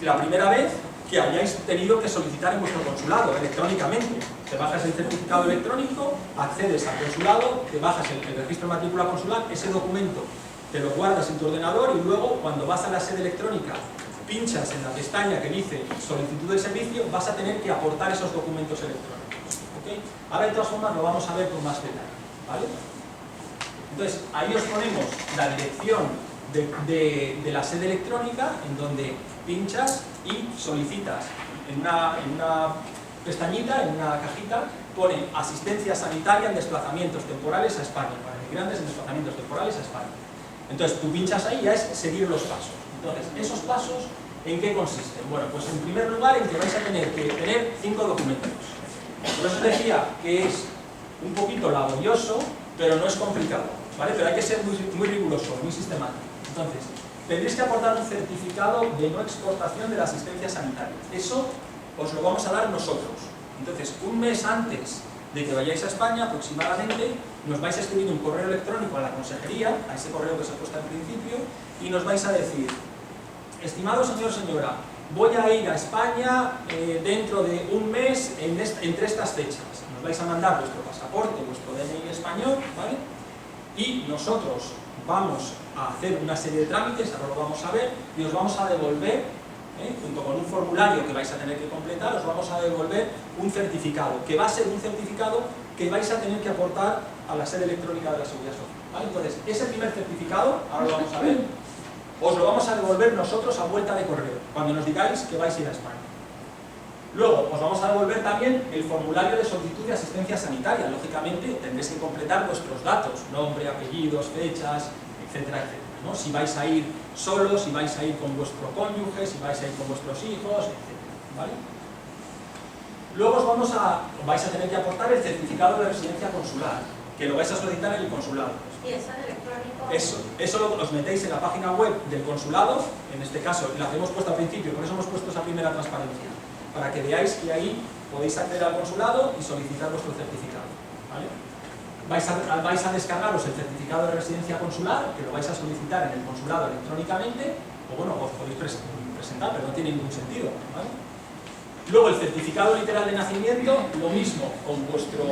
la primera vez que hayáis tenido que solicitar en vuestro consulado electrónicamente. Te bajas el certificado electrónico, accedes al consulado, te bajas el registro de matrícula consular, ese documento te lo guardas en tu ordenador y luego cuando vas a la sede electrónica pinchas en la pestaña que dice solicitud de servicio, vas a tener que aportar esos documentos electrónicos, ¿okay? Ahora de todas formas lo vamos a ver con más detalle, ¿vale? Entonces ahí os ponemos la dirección de la sede electrónica en donde pinchas y solicitas en una pestañita, en una cajita, pone asistencia sanitaria en desplazamientos temporales a España, para inmigrantes en desplazamientos temporales a España. Entonces tú pinchas ahí y ya es seguir los pasos. Entonces, ¿esos pasos en qué consisten? Bueno, pues en primer lugar en que vais a tener que tener 5 documentos. Yo os decía que es un poquito laborioso, pero no es complicado, ¿vale? Pero hay que ser muy riguroso, muy sistemático. Entonces, tendréis que aportar un certificado de no exportación de la asistencia sanitaria. Eso os lo vamos a dar nosotros. Entonces, un mes antes de que vayáis a España, aproximadamente, nos vais a escribir un correo electrónico a la consejería, a ese correo que os he puesto al principio, y nos vais a decir: estimado señor, señora, voy a ir a España dentro de un mes entre estas fechas. Nos vais a mandar vuestro pasaporte, vuestro DNI español, ¿vale? Y nosotros vamos a hacer una serie de trámites, ahora lo vamos a ver, y os vamos a devolver, junto con un formulario que vais a tener que completar, os vamos a devolver un certificado, que va a ser un certificado que vais a tener que aportar a la sede electrónica de la Seguridad Social, ¿vale? Entonces, ese primer certificado, ahora lo vamos a ver, os lo vamos a devolver nosotros a vuelta de correo, cuando nos digáis que vais a ir a España. Luego, os vamos a devolver también el formulario de solicitud de asistencia sanitaria. Lógicamente, tendréis que completar vuestros datos, nombre, apellidos, fechas, etcétera, etcétera, ¿no? Si vais a ir solos, si vais a ir con vuestro cónyuge, si vais a ir con vuestros hijos, etc. ¿Vale? Luego vais a tener que aportar el certificado de residencia consular, que lo vais a solicitar en el consulado. ¿Y eso en electrónico? Eso os metéis en la página web del consulado, en este caso, la que hemos puesto al principio, por eso hemos puesto esa primera transparencia, para que veáis que ahí podéis acceder al consulado y solicitar vuestro certificado. ¿Vale? Vais a descargaros el certificado de residencia consular, que lo vais a solicitar en el consulado electrónicamente, o bueno, os podéis presentar, pero no tiene ningún sentido. ¿Vale? Luego el certificado literal de nacimiento, lo mismo, con vuestro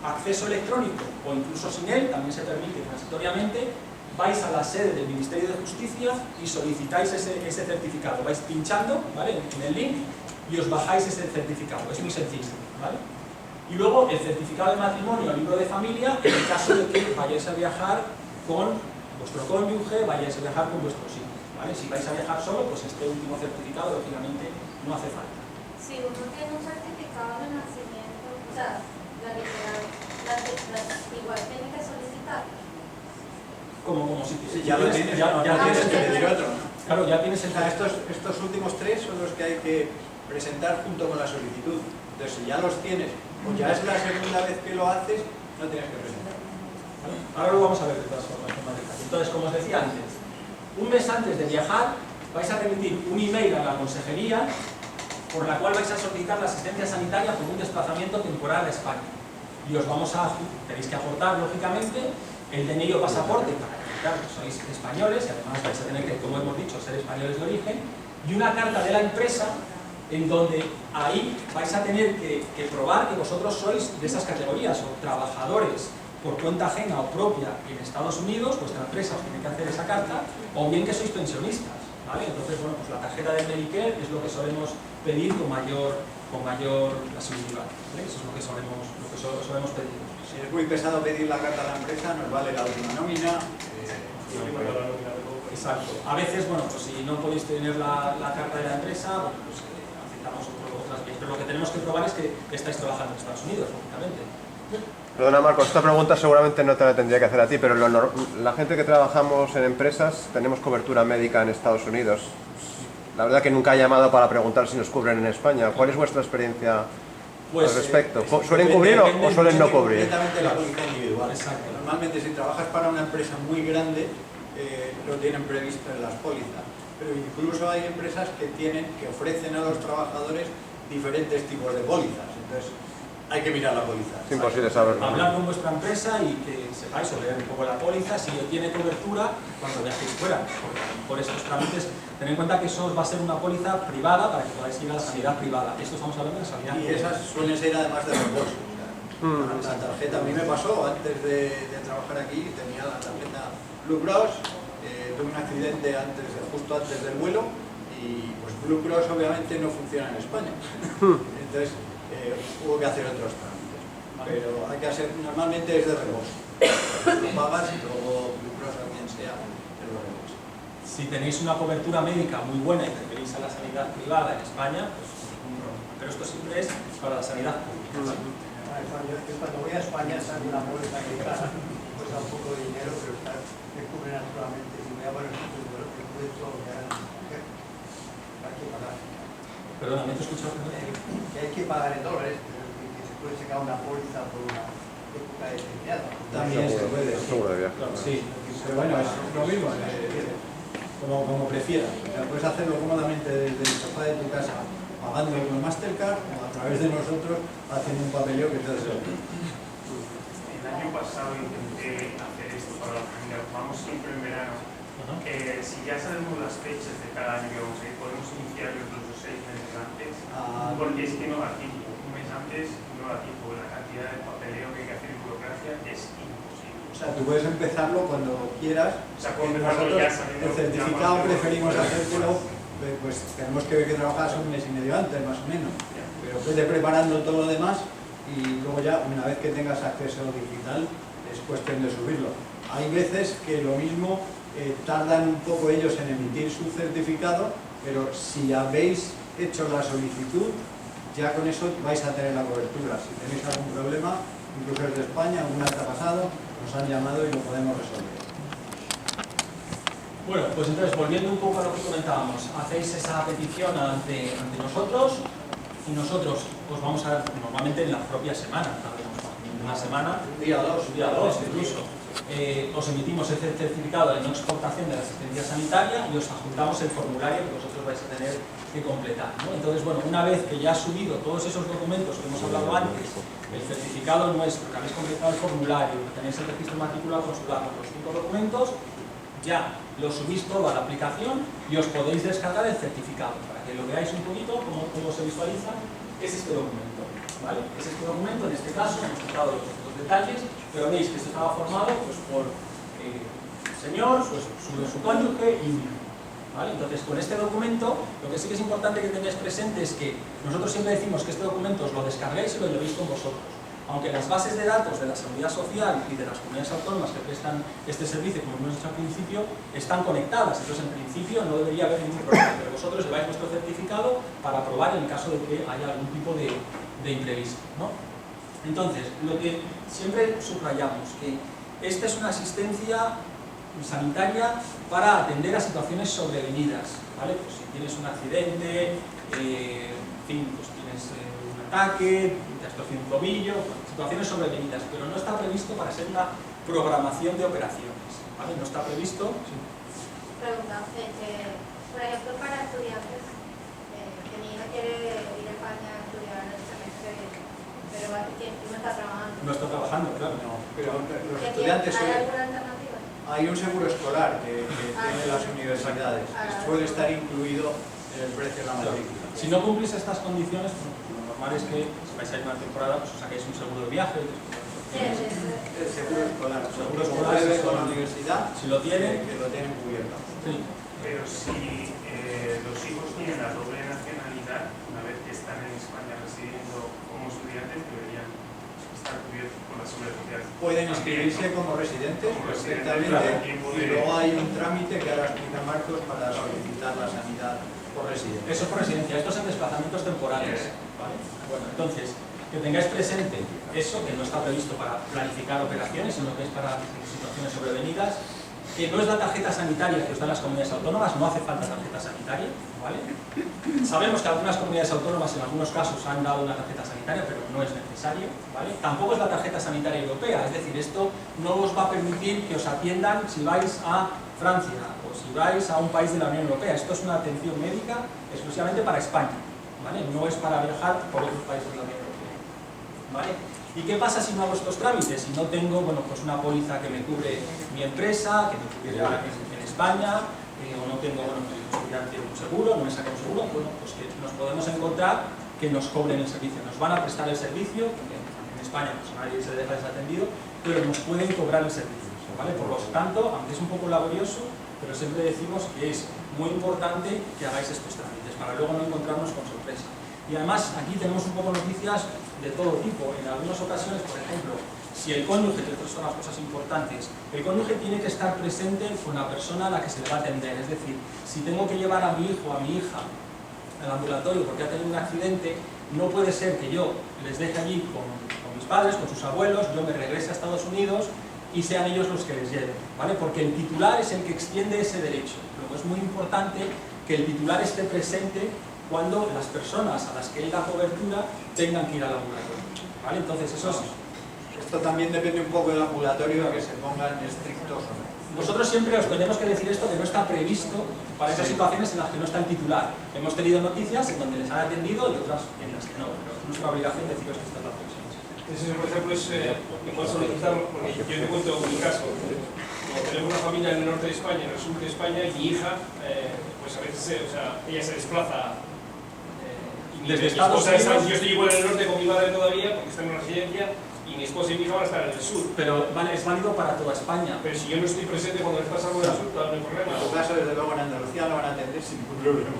acceso electrónico o incluso sin él, también se permite transitoriamente, vais a la sede del Ministerio de Justicia y solicitáis ese certificado. Vais pinchando, ¿vale?, en el link y os bajáis ese certificado. Es muy sencillo, ¿vale? Y luego el certificado de matrimonio al libro de familia en el caso de que vayáis a viajar con vuestro cónyuge, vayáis a viajar con vuestros hijos, ¿vale? Si vais a viajar solo, pues este último certificado lógicamente no hace falta. Si uno tiene un certificado de nacimiento, o sea, igual tiene que solicitar. Como si ya lo tienes, ya tienes que pedir otro, ¿no? Claro, ya tienes el... Estos últimos tres son los que hay que presentar junto con la solicitud. Entonces, si ya los tienes, o ya es la segunda vez que lo haces, no tienes que presentar. ¿Vale? Ahora lo vamos a ver de todas formas. Entonces, como os decía antes, un mes antes de viajar vais a remitir un email a la consejería por la cual vais a solicitar la asistencia sanitaria por un desplazamiento temporal a España. Y os tenéis que aportar, lógicamente, el DNI o pasaporte para indicar que sois españoles y además vais a tener que, como hemos dicho, ser españoles de origen, y una carta de la empresa en donde ahí vais a tener que probar que vosotros sois de esas categorías o trabajadores por cuenta ajena o propia en Estados Unidos, vuestra empresa os tiene que hacer esa carta, o bien que sois pensionistas, ¿vale? Entonces, bueno, pues la tarjeta del Medicare es lo que solemos pedir con mayor asiduidad, ¿vale? Eso es lo que solemos pedir. Si es muy pesado pedir la carta a la empresa, nos vale la última nómina. Exacto. A veces, bueno, pues si no podéis tener la carta de la empresa, bueno, pues aceptamos otras vías. Pero lo que tenemos que probar es que estáis trabajando en Estados Unidos, lógicamente. Perdona, Marcos, esta pregunta seguramente no te la tendría que hacer a ti, pero la gente que trabajamos en empresas tenemos cobertura médica en Estados Unidos. La verdad que nunca he llamado para preguntar si nos cubren en España. ¿Cuál es vuestra experiencia al respecto? ¿Suelen cubrir o suelen no cubrir? Completamente la póliza individual. Exacto. Normalmente, si trabajas para una empresa muy grande, lo tienen previsto en las pólizas. Pero incluso hay empresas que ofrecen a los trabajadores diferentes tipos de pólizas. Entonces, hay que mirar la póliza. Es imposible saberlo. Hablar con vuestra empresa y que sepáis o leer un poco la póliza, si tiene cobertura cuando viajéis fuera. Por estos trámites, ten en cuenta que eso va a ser una póliza privada para que podáis ir a la sanidad privada. Esto estamos hablando de sanidad Y pública. esas suelen ser además de reembolso. La tarjeta, a mí me pasó antes de trabajar aquí, tenía la tarjeta Blue Cross, tuve un accidente justo antes del vuelo y pues Blue Cross obviamente no funciona en España. Entonces hubo que hacer otros trámites. Pero hay que hacer, normalmente es de reembolso. Lo pagas y luego Blue Cross o quien sea, te lo reembolsa. Si tenéis una cobertura médica muy buena y preferís a la sanidad privada en España, pues ningún problema. Pero esto siempre es para la sanidad pública. Yo cuando voy a España saco una póliza americana, cuesta un poco de dinero, pero me cubre naturalmente. Si me llaman el puesto, hay que pagar. Perdona, ¿me he escuchado? Que hay que pagar en dólares, pero que se puede sacar una póliza por una época determinada. También se puede. Seguro de viaje. Sí, pero bueno, es lo mismo, como prefieras. O sea, puedes hacerlo cómodamente desde el sofá de tu casa, pagando con Mastercard o a través de nosotros haciendo un papeleo que te hace. El año pasado intenté hacer esto para la familia, vamos siempre en verano. Si ya sabemos las fechas de cada año que vamos a ir, podemos iniciarlo incluso 6 meses antes, porque es que no da tiempo. Un mes antes no da tiempo, la cantidad de papeleo que hay que hacer en burocracia es imposible. O sea, tú puedes empezarlo cuando quieras. O sea, puedo empezarlo Nosotros ya sabiendo el certificado preferimos hacértelo, pues tenemos que ver que trabajas un mes y medio antes, más o menos. Pero vete preparando todo lo demás y luego ya, una vez que tengas acceso digital, es cuestión de subirlo. Hay veces que lo mismo tardan un poco ellos en emitir su certificado, pero si habéis hecho la solicitud, ya con eso vais a tener la cobertura. Si tenéis algún problema, incluso desde España, alguna vez ha pasado, nos han llamado y lo podemos resolver. Bueno, pues entonces, volviendo un poco a lo que comentábamos, hacéis esa petición ante nosotros y nosotros os vamos a dar normalmente en la propia semana, una semana, Día 2 incluso, os emitimos ese certificado de no exportación de la asistencia sanitaria y os adjuntamos el formulario que vosotros vais a tener que completar, ¿no? Entonces, bueno, una vez que ya has subido todos esos documentos que hemos hablado antes, el certificado nuestro, que habéis completado el formulario, que tenéis el registro matricular consular con los 5 documentos, ya lo subís todo a la aplicación y os podéis descargar el certificado para que lo veáis un poquito cómo se visualiza. Es este documento, ¿vale? Es este documento, en este caso hemos quitado los detalles, pero veis que esto estaba formado pues, por señor, pues, su cónyuge y mi, ¿vale? Entonces, con este documento, lo que sí que es importante que tengáis presente es que nosotros siempre decimos que este documento os lo descarguéis y lo llevéis con vosotros. Aunque las bases de datos de la Seguridad Social y de las comunidades autónomas que prestan este servicio, como hemos dicho al principio, están conectadas, entonces en principio no debería haber ningún problema, pero vosotros lleváis vuestro certificado para probar en el caso de que haya algún tipo de imprevisto, ¿no? Entonces, lo que siempre subrayamos, que esta es una asistencia sanitaria para atender a situaciones sobrevenidas, ¿vale? Pues si tienes un accidente, en fin, pues tienes un ataque, te has torcido un tobillo, situaciones sobrevenidas, pero no está previsto para ser una programación de operaciones, ¿vale? No está previsto. Sí. Pregunta, por ejemplo, para estudiantes, que mi hija quiere ir a España a estudiar el semestre, pero no está trabajando. No está trabajando, claro. No, pero los estudiantes... ¿Hay alguna alternativa? Hay un seguro escolar que tienen las universidades, suele estar incluido en el precio de la matrícula. Si no cumplís estas condiciones, lo normal es que si vais a ir una temporada, pues os saquéis un seguro de viaje. El seguro escolar, seguro escolar con la universidad, si lo tienen, que lo tienen cubierto. Sí. Pero si los hijos tienen la doble nacionalidad, una vez que están en España residiendo como estudiantes, deberían estar cubiertos por la seguridad social. Pueden inscribirse como residentes perfectamente, y luego hay un trámite que ahora explica Marcos para solicitar la sanidad por residencia. Eso es por residencia, estos son desplazamientos temporales, ¿vale? Bueno, entonces, que tengáis presente eso, que no está previsto para planificar operaciones, sino que es para situaciones sobrevenidas, que no es la tarjeta sanitaria que os dan las comunidades autónomas, no hace falta tarjeta sanitaria, ¿vale? Sabemos que algunas comunidades autónomas en algunos casos han dado una tarjeta sanitaria, pero no es necesario, ¿vale? Tampoco es la tarjeta sanitaria europea, es decir, esto no os va a permitir que os atiendan si vais a Francia o si vais a un país de la Unión Europea. Esto es una atención médica exclusivamente para España, ¿vale? No es para viajar por otros países de la Unión Europea, ¿vale? ¿Y qué pasa si no hago estos trámites? Si no tengo, bueno, pues una póliza que me cubre mi empresa, que me cubre en España, o no tengo, bueno, un seguro, no me saca un seguro, bueno, pues que nos podemos encontrar que nos cobren el servicio. Nos van a prestar el servicio, porque en España pues nadie se deja desatendido, pero nos pueden cobrar el servicio, ¿vale? Por lo tanto, aunque es un poco laborioso, pero siempre decimos que es muy importante que hagáis estos trámites, para luego no encontrarnos con sorpresa. Y además, aquí tenemos un poco noticias de todo tipo. En algunas ocasiones, por ejemplo, si el cónyuge, que estas son las cosas importantes, el cónyuge tiene que estar presente con la persona a la que se le va a atender. Es decir, si tengo que llevar a mi hijo o a mi hija al ambulatorio porque ha tenido un accidente, no puede ser que yo les deje allí con mis padres, con sus abuelos, yo me regrese a Estados Unidos y sean ellos los que les lleven, ¿vale? Porque el titular es el que extiende ese derecho. Luego es muy importante que el titular esté presente cuando las personas a las que él da cobertura tengan que ir al ambulatorio, ¿vale? Entonces eso es... Esto también depende un poco del ambulatorio, que se pongan estrictos o no. Nosotros siempre os tenemos que decir esto, que no está previsto para esas situaciones en las que no está el titular. Hemos tenido noticias en donde les han atendido y otras en las que no, pero es nuestra obligación deciros que esta es la próxima. Eso, por ejemplo, es que puedo solicitar, porque yo te cuento mi caso. Como tenemos una familia en el norte de España, en el sur de España, y mi hija, pues a veces, o sea, ella se desplaza. Desde Estados Unidos. Yo estoy igual en el norte con mi madre todavía, porque está en una residencia, y mi esposa y mi hija van a estar en el sur. Pero vale, es válido para toda España. Pero si yo no estoy presente cuando les pasa algo en el sur, no hay problema. En tu caso, desde luego, en Andalucía lo van a atender sin ningún problema.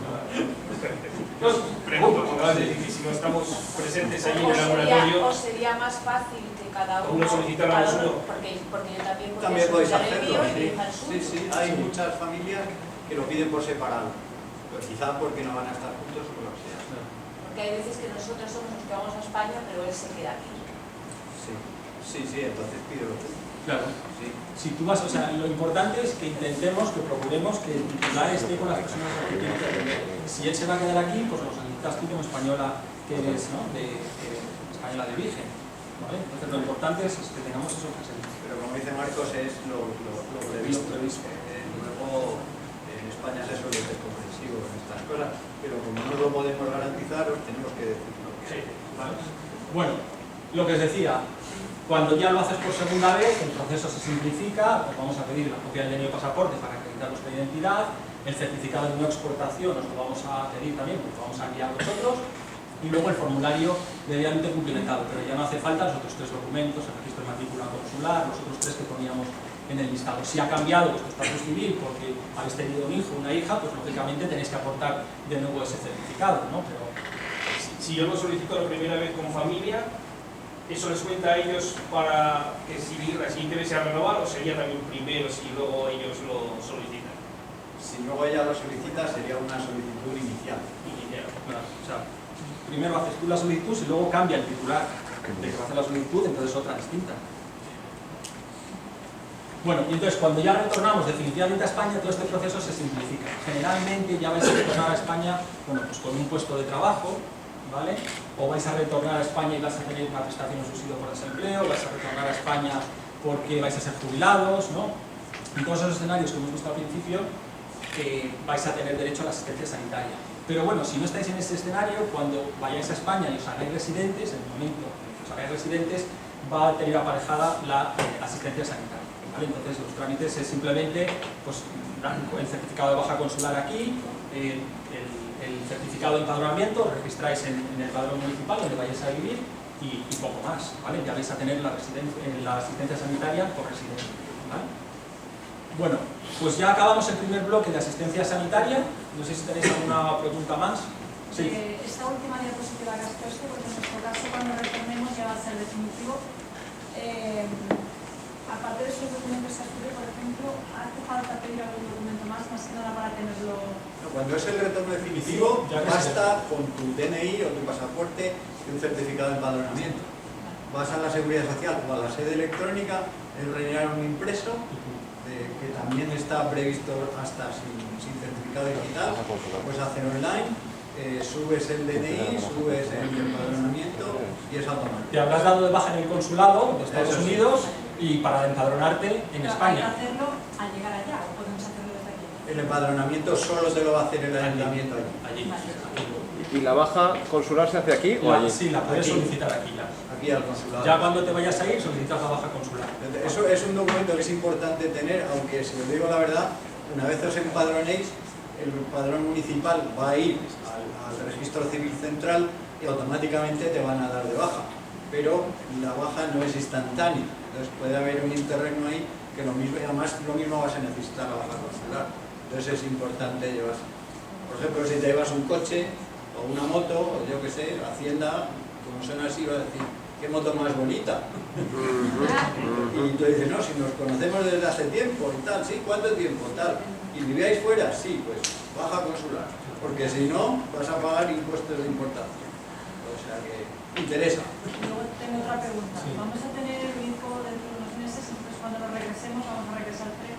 No, pregunto, como vas a decir, que si no estamos presentes ahí en el laboratorio... ¿O sería más fácil que cada uno... solicitáramos uno? Porque yo También podéis hacerlo, sí. Sí, hay muchas familias que lo piden por separado, pero quizá porque no van a estar juntos o lo que sea. Porque hay veces que nosotros somos los que vamos a España, pero él se queda aquí. Sí, entonces pido. Claro, sí. Si tú vas, o sea, lo importante es que intentemos, que procuremos que el titular esté con las personas que tiene que atender. Si él se va a quedar aquí, pues lo solicitas tú como española que eres, ¿no? Española de origen, ¿vale? Entonces lo importante es que tengamos eso presente. Pero como dice Marcos, es lo previsto. Luego en España se suele ser comprensivo en estas cosas, pero como no lo podemos garantizar, os tenemos que decir lo que Sí, vale. Bueno, lo que os decía, cuando ya lo haces por segunda vez, el proceso se simplifica, os vamos a pedir la copia del DNI o pasaporte para acreditar vuestra identidad, el certificado de no exportación os lo vamos a pedir también, pues lo vamos a enviar a vosotros, y luego el formulario debidamente cumplimentado, pero ya no hace falta los otros 3 documentos, el registro de matrícula consular, los otros 3 que poníamos en el listado. Si ha cambiado vuestro estatus civil porque habéis tenido un hijo o una hija, pues lógicamente tenéis que aportar de nuevo ese certificado, ¿no? Pero si yo lo solicito la primera vez con familia, ¿eso les cuenta a ellos para que si la siguiente vez sea renovar o sería también primero si luego ellos lo solicitan? Si luego ella lo solicita, sería una solicitud inicial. Claro, o sea, primero haces tú la solicitud y luego cambia el titular de que va a hacer la solicitud, entonces otra distinta. Bueno, y entonces cuando ya retornamos definitivamente a España, todo este proceso se simplifica. Generalmente ya vais a retornar a España, bueno, pues con un puesto de trabajo, ¿vale? O vais a retornar a España y vais a tener una prestación o subsidio por desempleo, vais a retornar a España porque vais a ser jubilados, ¿no? En todos esos escenarios que hemos visto al principio, vais a tener derecho a la asistencia sanitaria. Pero bueno, si no estáis en ese escenario, cuando vayáis a España y os hagáis residentes, en el momento que os hagáis residentes, va a tener aparejada la asistencia sanitaria, ¿vale? Entonces los trámites es simplemente pues, el certificado de baja consular aquí, el certificado de empadronamiento, registráis en el padrón municipal donde vayáis a vivir y poco más, ¿vale? Ya vais a tener la asistencia sanitaria por residencia, ¿vale? Bueno, pues ya acabamos el primer bloque de asistencia sanitaria. No sé si tenéis alguna pregunta más. Sí. Esta última diapositiva que has puesto, porque en nuestro caso cuando retornemos ya va a ser definitivo. Aparte de esos documentos que has pedido, por ejemplo, ¿hace falta pedir algún documento más que nada para tenerlo? Cuando es el retorno definitivo, basta con tu DNI o tu pasaporte y un certificado de empadronamiento. Vas a la Seguridad Social o a la sede electrónica, es rellenar un impreso, que también está previsto hasta sin certificado digital, lo puedes hacer online, subes el DNI, subes el empadronamiento y es automático. Te habrás dado de baja en el consulado de Estados Unidos y para empadronarte en España. ¿Hay que hacerlo al llegar allá o podemos hacerlo desde aquí? El empadronamiento solo te lo va a hacer el ayuntamiento allí. ¿Y la baja consular se hace aquí o allí? Sí, la puedes solicitar aquí ya. Aquí al consulado. Ya cuando te vayas a ir, solicitas la baja consular. Eso es un documento que es importante tener, aunque si os digo la verdad, una vez os empadronéis, el padrón municipal va a ir al registro civil central y automáticamente te van a dar de baja. Pero la baja no es instantánea, entonces puede haber un interregno ahí que lo mismo, y además lo mismo vas a necesitar la baja consular. Entonces es importante llevar, por ejemplo, si te llevas un coche o una moto, o yo que sé, la Hacienda, como suena así, va a decir, ¿qué moto más bonita? Y tú dices, no, si nos conocemos desde hace tiempo y tal, sí, ¿cuánto tiempo? Tal. ¿Y vivíais fuera? Sí, pues baja consular, porque si no, vas a pagar impuestos de importación. O sea que interesa. Luego tengo otra pregunta. Sí. Vamos a tener el hijo dentro de unos meses, entonces cuando nos regresemos vamos a regresar 3.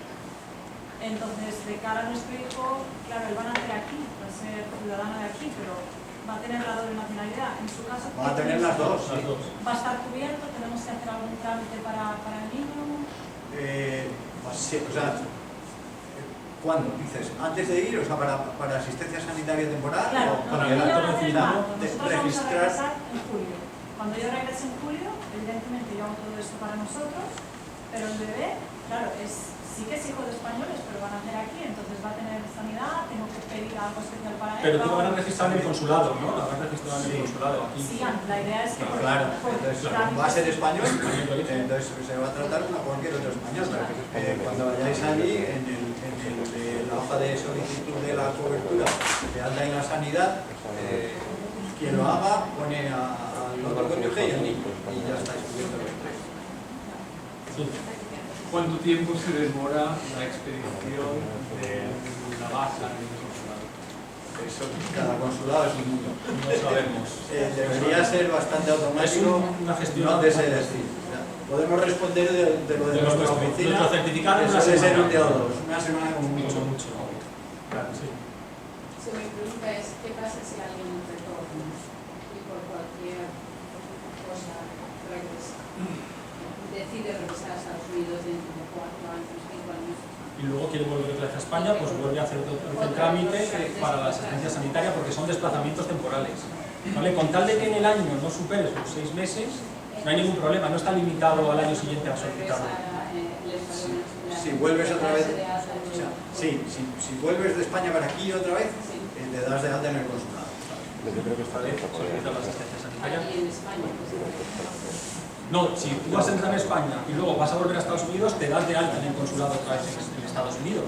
Entonces, de cara a nuestro hijo, claro, él va a nacer aquí, va a ser ciudadano de aquí, pero va a tener la doble nacionalidad. En su caso, Va a tener las dos. Las dos. ¿Va a estar cubierto? ¿Tenemos que hacer algún trámite para el niño? Sí, o sea, ¿cuándo? Dices, ¿antes de ir? O sea, para asistencia sanitaria temporal. Claro, o para el nosotros acto vamos a hacer definitivo, marzo, nosotros vamos a registrar. regresar en julio. Cuando yo regrese en julio, evidentemente yo hago todo esto para nosotros, pero el bebé, claro, sí que es hijo de españoles, pero van a nacer aquí, entonces va a tener sanidad, tengo que pedir algo especial para él. Pero tú lo van a registrar en el consulado, ¿no? La van a registrar en el consulado aquí. Sí, la idea es que... Claro, entonces va a ser español, Claro. entonces se va a tratar como cualquier otro español. Cuando vayáis allí, en la hoja de solicitud de la cobertura de alta en la sanidad, quien lo haga pone al otro cónyuge y al niño, y ya estáis cubiertos los 3. Sí. ¿Cuánto tiempo se demora la expedición de la baja en el consulado? Eso, cada consulado es un mundo. No sabemos. Debería ser bastante automático, Es una gestión no te sé automática. decir. podemos responder de lo de nuestra oficina. Nuestro certificado en Eso una debe ser semana. un día o dos, una semana como mucho. Mucho, ¿no? Claro, sí. Si mi pregunta es, ¿qué pasa si alguien retorna y por cualquier cosa regresa? Decide regresar a Estados Unidos dentro de 4 años, 5 años. Y luego quiere volver otra vez a España, pues vuelve a hacer el trámite para la asistencia sanitaria porque son desplazamientos temporales. ¿Vale? Con tal de que en el año no superes los 6 meses, no hay ningún problema, no está limitado al año siguiente a solicitarlo. Si vuelves otra vez, o sea, sí, si vuelves de España para aquí otra vez, te das de alta en el consulado. Yo creo que está bien. Solicitar la asistencia sanitaria. Aquí en España. No, si tú vas a entrar en España y luego vas a volver a Estados Unidos, te das de alta en el consulado otra vez en Estados Unidos.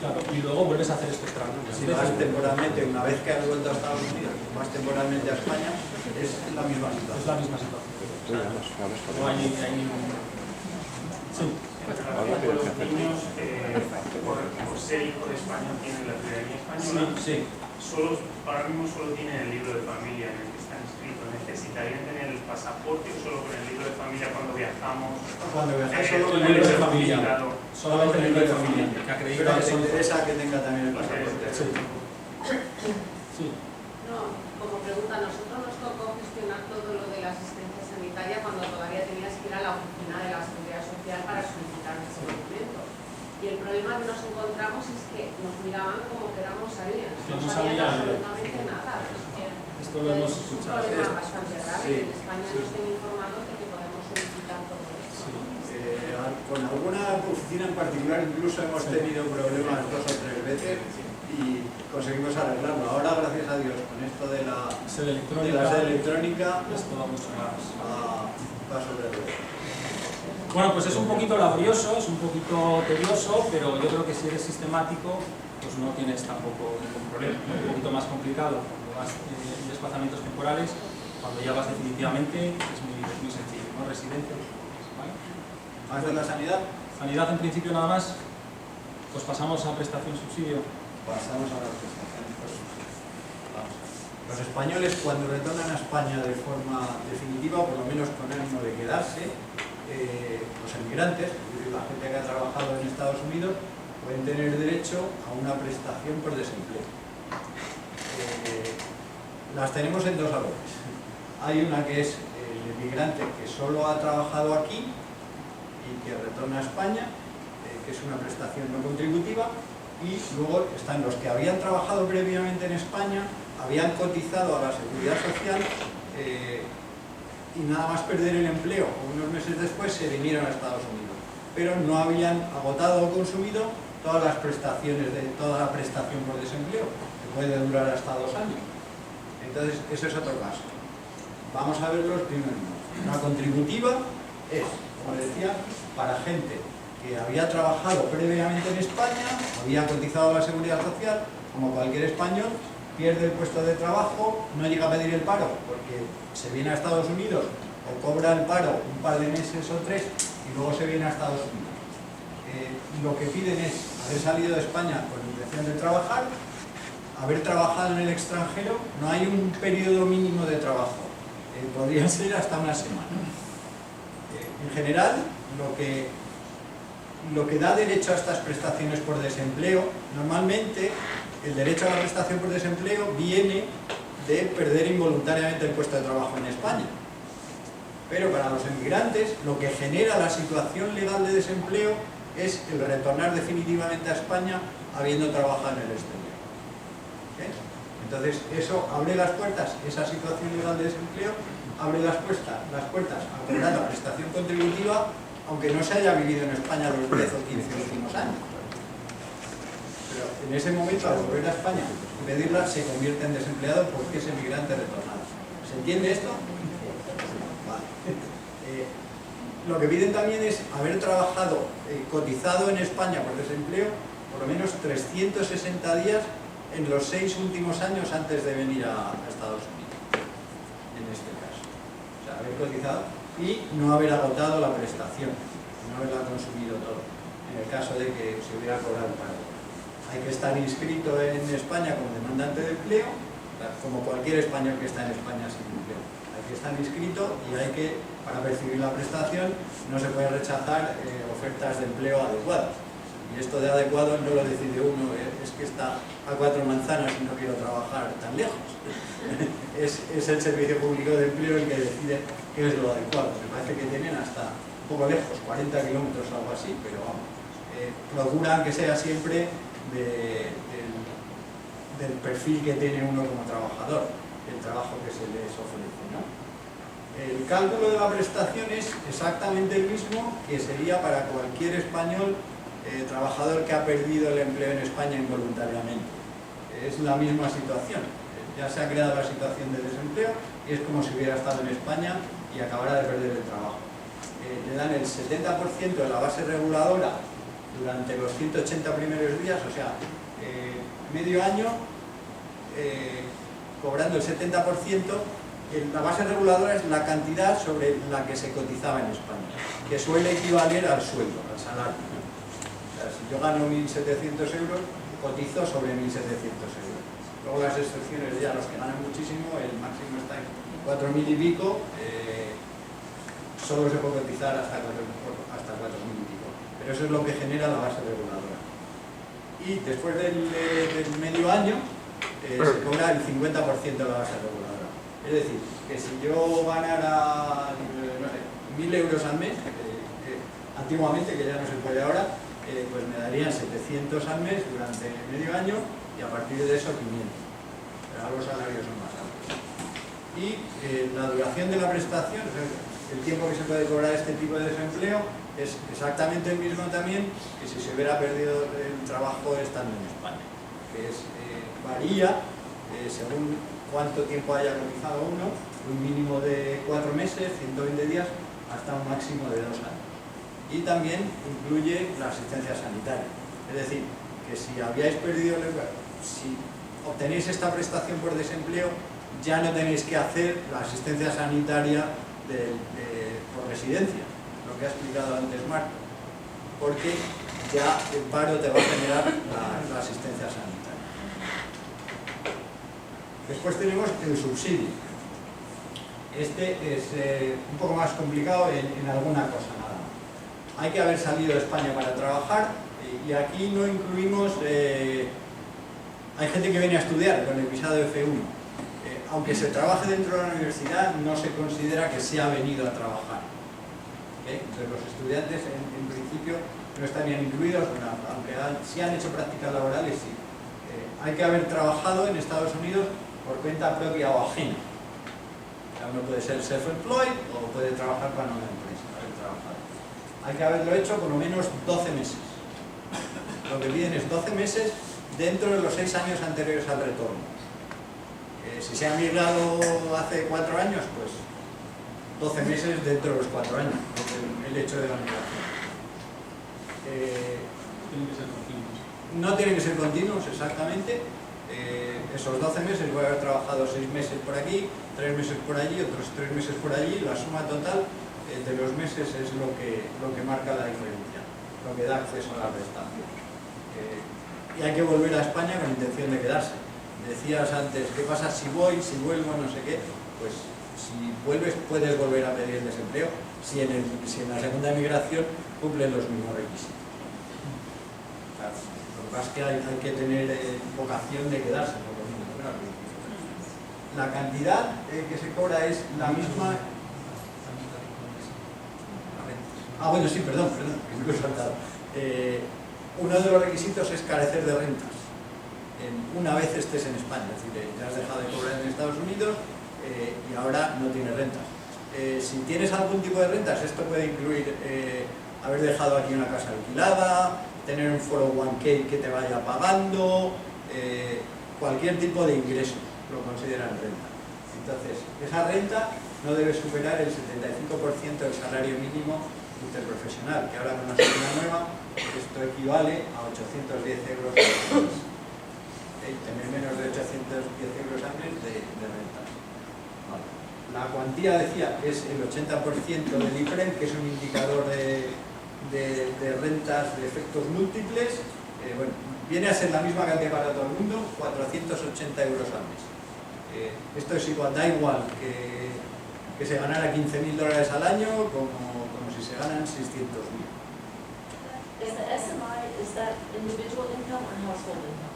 Claro, y luego vuelves a hacer estos trámites. Si vas temporalmente, una vez que has vuelto a Estados Unidos, vas temporalmente a España, es la misma situación. Es la misma situación. No hay ningún... Sí. Los niños, por ser hijo de España, tienen la ciudadanía española. Sí. Ahora mismo solo tienen el libro de familia en el que están inscritos. ¿Necesitarían tener el pasaporte o solo con el libro de familia cuando viajamos? Cuando viajas solo con el libro libro de de familia. familia. Solamente el libro de familia. Que acredita Pero que te son... interesa que tenga también el pasaporte. Sí. Sí. No, como pregunta, a nosotros nos tocó gestionar todo lo de la asistencia sanitaria cuando todavía tenías que ir a la oficina de la Seguridad Social para solicitar ese documento. Y el problema que nos encontramos es que nos miraban como que éramos aliens, Que no no sabían sabían. absolutamente nada. Esto lo hemos Es un escuchado. problema bastante grave. Sí. En España nos estén informados de que podemos solicitar todo esto. Con alguna oficina en particular incluso hemos tenido problemas 2 o 3 veces y conseguimos arreglarlo. Ahora, gracias a Dios, con esto de la sede electrónica, esto va mucho más paso de ruedas. Bueno, pues es un poquito laborioso, es un poquito tedioso, pero yo creo que si eres sistemático, pues no tienes tampoco ningún problema. Un poquito más complicado cuando vas en desplazamientos temporales, cuando ya vas definitivamente, es muy sencillo, ¿no? Residente. ¿Vale? ¿Más de la sanidad? Sanidad en principio nada más, pues pasamos a prestación subsidio. Pasamos a las prestaciones por subsidio. Los españoles, cuando retornan a España de forma definitiva, por lo menos con ánimo de quedarse, los emigrantes, es decir, la gente que ha trabajado en Estados Unidos, pueden tener derecho a una prestación por desempleo. Las tenemos en 2 valores. Hay una que es el emigrante que solo ha trabajado aquí y que retorna a España, que es una prestación no contributiva, y luego están los que habían trabajado previamente en España, habían cotizado a la Seguridad Social y nada más perder el empleo unos meses después se vinieron a Estados Unidos, pero no habían agotado o consumido todas las prestaciones de toda la prestación por desempleo, que puede durar hasta 2 años. Entonces, eso es otro caso. Vamos a ver los primeros. Una contributiva es, como decía, para gente que había trabajado previamente en España, había cotizado a la Seguridad Social, como cualquier español, pierde el puesto de trabajo, no llega a pedir el paro porque se viene a Estados Unidos o cobra el paro un par de meses o 3 y luego se viene a Estados Unidos. Lo que piden es haber salido de España con intención de trabajar, haber trabajado en el extranjero, no hay un periodo mínimo de trabajo, podrían ser hasta una semana. En general, lo que da derecho a estas prestaciones por desempleo, normalmente el derecho a la prestación por desempleo viene de perder involuntariamente el puesto de trabajo en España. Pero para los emigrantes, lo que genera la situación legal de desempleo es el retornar definitivamente a España habiendo trabajado en el exterior. Entonces, eso abre las puertas, esa situación legal de desempleo, abre las puertas a cobrar la prestación contributiva, aunque no se haya vivido en España los 10 o 15 últimos años. Pero en ese momento, al volver a España y pedirla, se convierte en desempleado porque es emigrante retornado. ¿Se entiende esto? Vale. Lo que piden también es haber trabajado, cotizado en España por desempleo, por lo menos 360 días en los 6 últimos años antes de venir a Estados Unidos, en este caso. O sea, haber cotizado y no haber agotado la prestación, no haberla consumido todo, en el caso de que se hubiera cobrado el paro. Hay que estar inscrito en España como demandante de empleo, como cualquier español que está en España sin empleo. Hay que que están inscritos y hay que, para percibir la prestación, no se pueden rechazar ofertas de empleo adecuadas. Y esto de adecuado no lo decide uno, es que está a 4 manzanas y no quiero trabajar tan lejos. Es el Servicio Público de Empleo el que decide qué es lo adecuado. Me parece que tienen hasta un poco lejos, 40 kilómetros o algo así, pero vamos, procuran que sea siempre del perfil que tiene uno como trabajador, el trabajo que se les ofrece, ¿no? El cálculo de la prestación es exactamente el mismo que sería para cualquier español trabajador que ha perdido el empleo en España involuntariamente. Es la misma situación. Ya se ha creado la situación de desempleo y es como si hubiera estado en España y acabara de perder el trabajo. Le dan el 70% de la base reguladora durante los 180 primeros días, o sea, medio año, cobrando el 70%. La base reguladora es la cantidad sobre la que se cotizaba en España, que suele equivaler al sueldo, al salario. Si yo gano 1.700 euros, cotizo sobre 1.700 euros. Luego las excepciones ya, los que ganan muchísimo, el máximo está en 4.000 y pico, solo se puede cotizar hasta 4.000 y pico. Pero eso es lo que genera la base reguladora. Y después del medio año, se cobra el 50% de la base reguladora. Es decir, que si yo ganara, no sé, 1.000 euros al mes, antiguamente, que ya no se puede ahora, pues me darían 700 al mes durante medio año y a partir de eso 500. Pero ahora los salarios son más altos. Y la duración de la prestación, o sea, el tiempo que se puede cobrar este tipo de desempleo, es exactamente el mismo también que si se hubiera perdido el trabajo estando en España. Que es, varía según cuánto tiempo haya cotizado uno, un mínimo de 4 meses, 120 días, hasta un máximo de 2 años. Y también incluye la asistencia sanitaria. Es decir, que si habíais perdido si obtenéis esta prestación por desempleo, ya no tenéis que hacer la asistencia sanitaria por residencia, lo que ha explicado antes Marco, porque ya el paro te va a generar la asistencia sanitaria. Después tenemos el subsidio. Este es un poco más complicado en alguna cosa nada más. Hay que haber salido de España para trabajar y aquí no incluimos... hay gente que viene a estudiar con el visado F1. Aunque se trabaje dentro de la universidad, no se considera que se ha venido a trabajar. Entonces los estudiantes en principio no estarían incluidos, aunque sí han hecho prácticas laborales, sí. Hay que haber trabajado en Estados Unidos por cuenta propia o ajena. Uno puede ser self-employed o puede trabajar para una empresa. Hay que haberlo hecho por lo menos 12 meses. Lo que piden es 12 meses dentro de los 6 años anteriores al retorno. Si se ha migrado hace 4 años, pues 12 meses dentro de los 4 años, el hecho de la migración. Tienen que ser continuos. No tienen que ser continuos, exactamente. Esos 12 meses voy a haber trabajado 6 meses por aquí, 3 meses por allí, otros 3 meses por allí. La suma total de los meses es lo que marca la diferencia, lo que da acceso a la prestación. Y hay que volver a España con intención de quedarse. Decías antes, ¿qué pasa si voy, si vuelvo, no sé qué? Pues si vuelves puedes volver a pedir el desempleo si en la segunda emigración cumplen los mismos requisitos. Claro, lo que pasa es que hay que tener vocación de quedarse, por lo menos. La cantidad que se cobra es la misma. Bueno, sí, perdón, que me lo he saltado. Uno de los requisitos es carecer de rentas. Una vez estés en España, es decir, ya has dejado de cobrar en Estados Unidos y ahora no tienes rentas. Si tienes algún tipo de rentas, esto puede incluir haber dejado aquí una casa alquilada, tener un 401k que te vaya pagando, cualquier tipo de ingreso lo consideran renta. Entonces, esa renta no debe superar el 75% del salario mínimo interprofesional, que ahora con una nómina nueva, esto equivale a 810 euros al mes. Tener menos de 810 euros al mes de rentas. Vale. La cuantía, decía, es el 80% del IPREM, que es un indicador de rentas de efectos múltiples. Bueno, viene a ser la misma cantidad para todo el mundo, 480 euros al mes. Esto es igual, da igual que que se ganara $15.000 al año como si se ganan 600.000. Is the SMI, is that individual income or household income?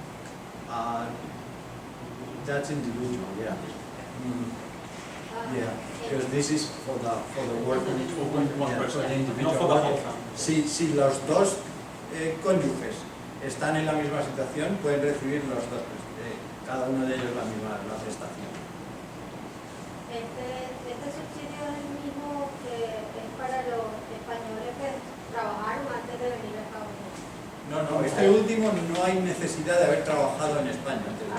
That's individual, yeah. Yeah, because this is for the working One yeah, person, for the individual. no for the whole family. Si los dos cónyuges están en la misma situación, pueden recibir cada uno de ellos la prestación. Este subsidio es el mismo que es para los españoles que trabajaron antes de venir a Estados Unidos. No, este último no hay necesidad de haber trabajado en España. Entonces,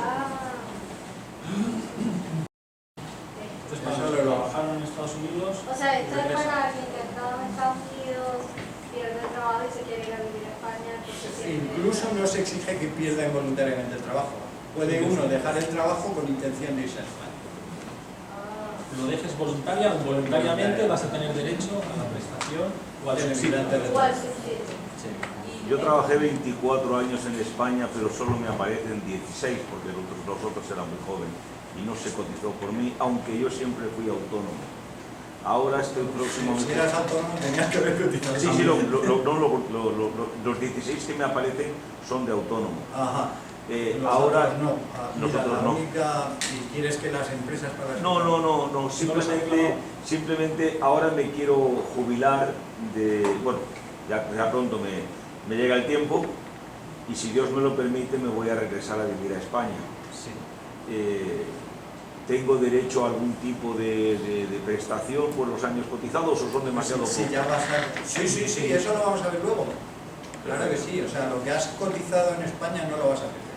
para los que trabajaron en Estados Unidos... O sea, esto es para alguien que ha estado en Estados Unidos, pierde el trabajo y se quiere ir a vivir a España. Incluso no se exige que pierda involuntariamente el trabajo. Puede uno dejar el trabajo con intención de irse a España. Lo dejes voluntaria o voluntariamente, vas a tener derecho a la prestación o al subsidio. Yo trabajé 24 años en España, pero solo me aparecen 16, porque los otros eran muy jóvenes y no se cotizó por mí, aunque yo siempre fui autónomo. Ahora estoy próximo... Si eras autónomo tenías que haber cotizado. Sí, los 16 que me aparecen son de autónomo. Ajá. Ahora no. Nosotros la no. única, ¿y quieres que las empresas pagan? No, simplemente ahora me quiero jubilar bueno, ya pronto me llega el tiempo y si Dios me lo permite me voy a regresar a vivir a España. Sí. ¿Tengo derecho a algún tipo de prestación por los años cotizados o son demasiado pocos? Sí, eso lo vamos a ver luego. Claro que sí, o sea, lo que has cotizado en España no lo vas a perder.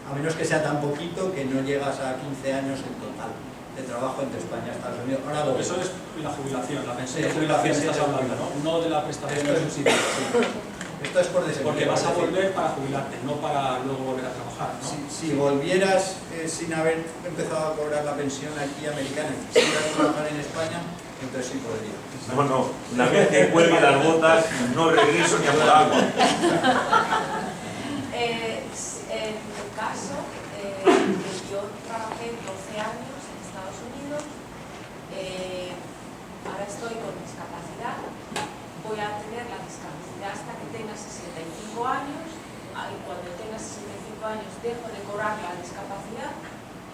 A menos que sea tan poquito que no llegas a 15 años en total de trabajo entre España y Estados Unidos. Ahora Eso es la jubilación, la pensión Sí, de jubilación sí, estás sí, hablando, ¿no? No de la prestación del subsidio. Esto es por desempleo. Porque vas a volver para jubilarte, no para luego volver a trabajar, ¿no? Si volvieras sin haber empezado a cobrar la pensión aquí americana y quisieras trabajar en España, entonces sí podría. No, una vez que cuelgue las botas, no regreso ni a por agua. En mi caso, yo trabajé 12 años en Estados Unidos, ahora estoy con discapacidad, voy a tener la discapacidad hasta que tenga 65 años, y cuando tenga 65 años dejo de cobrar la discapacidad,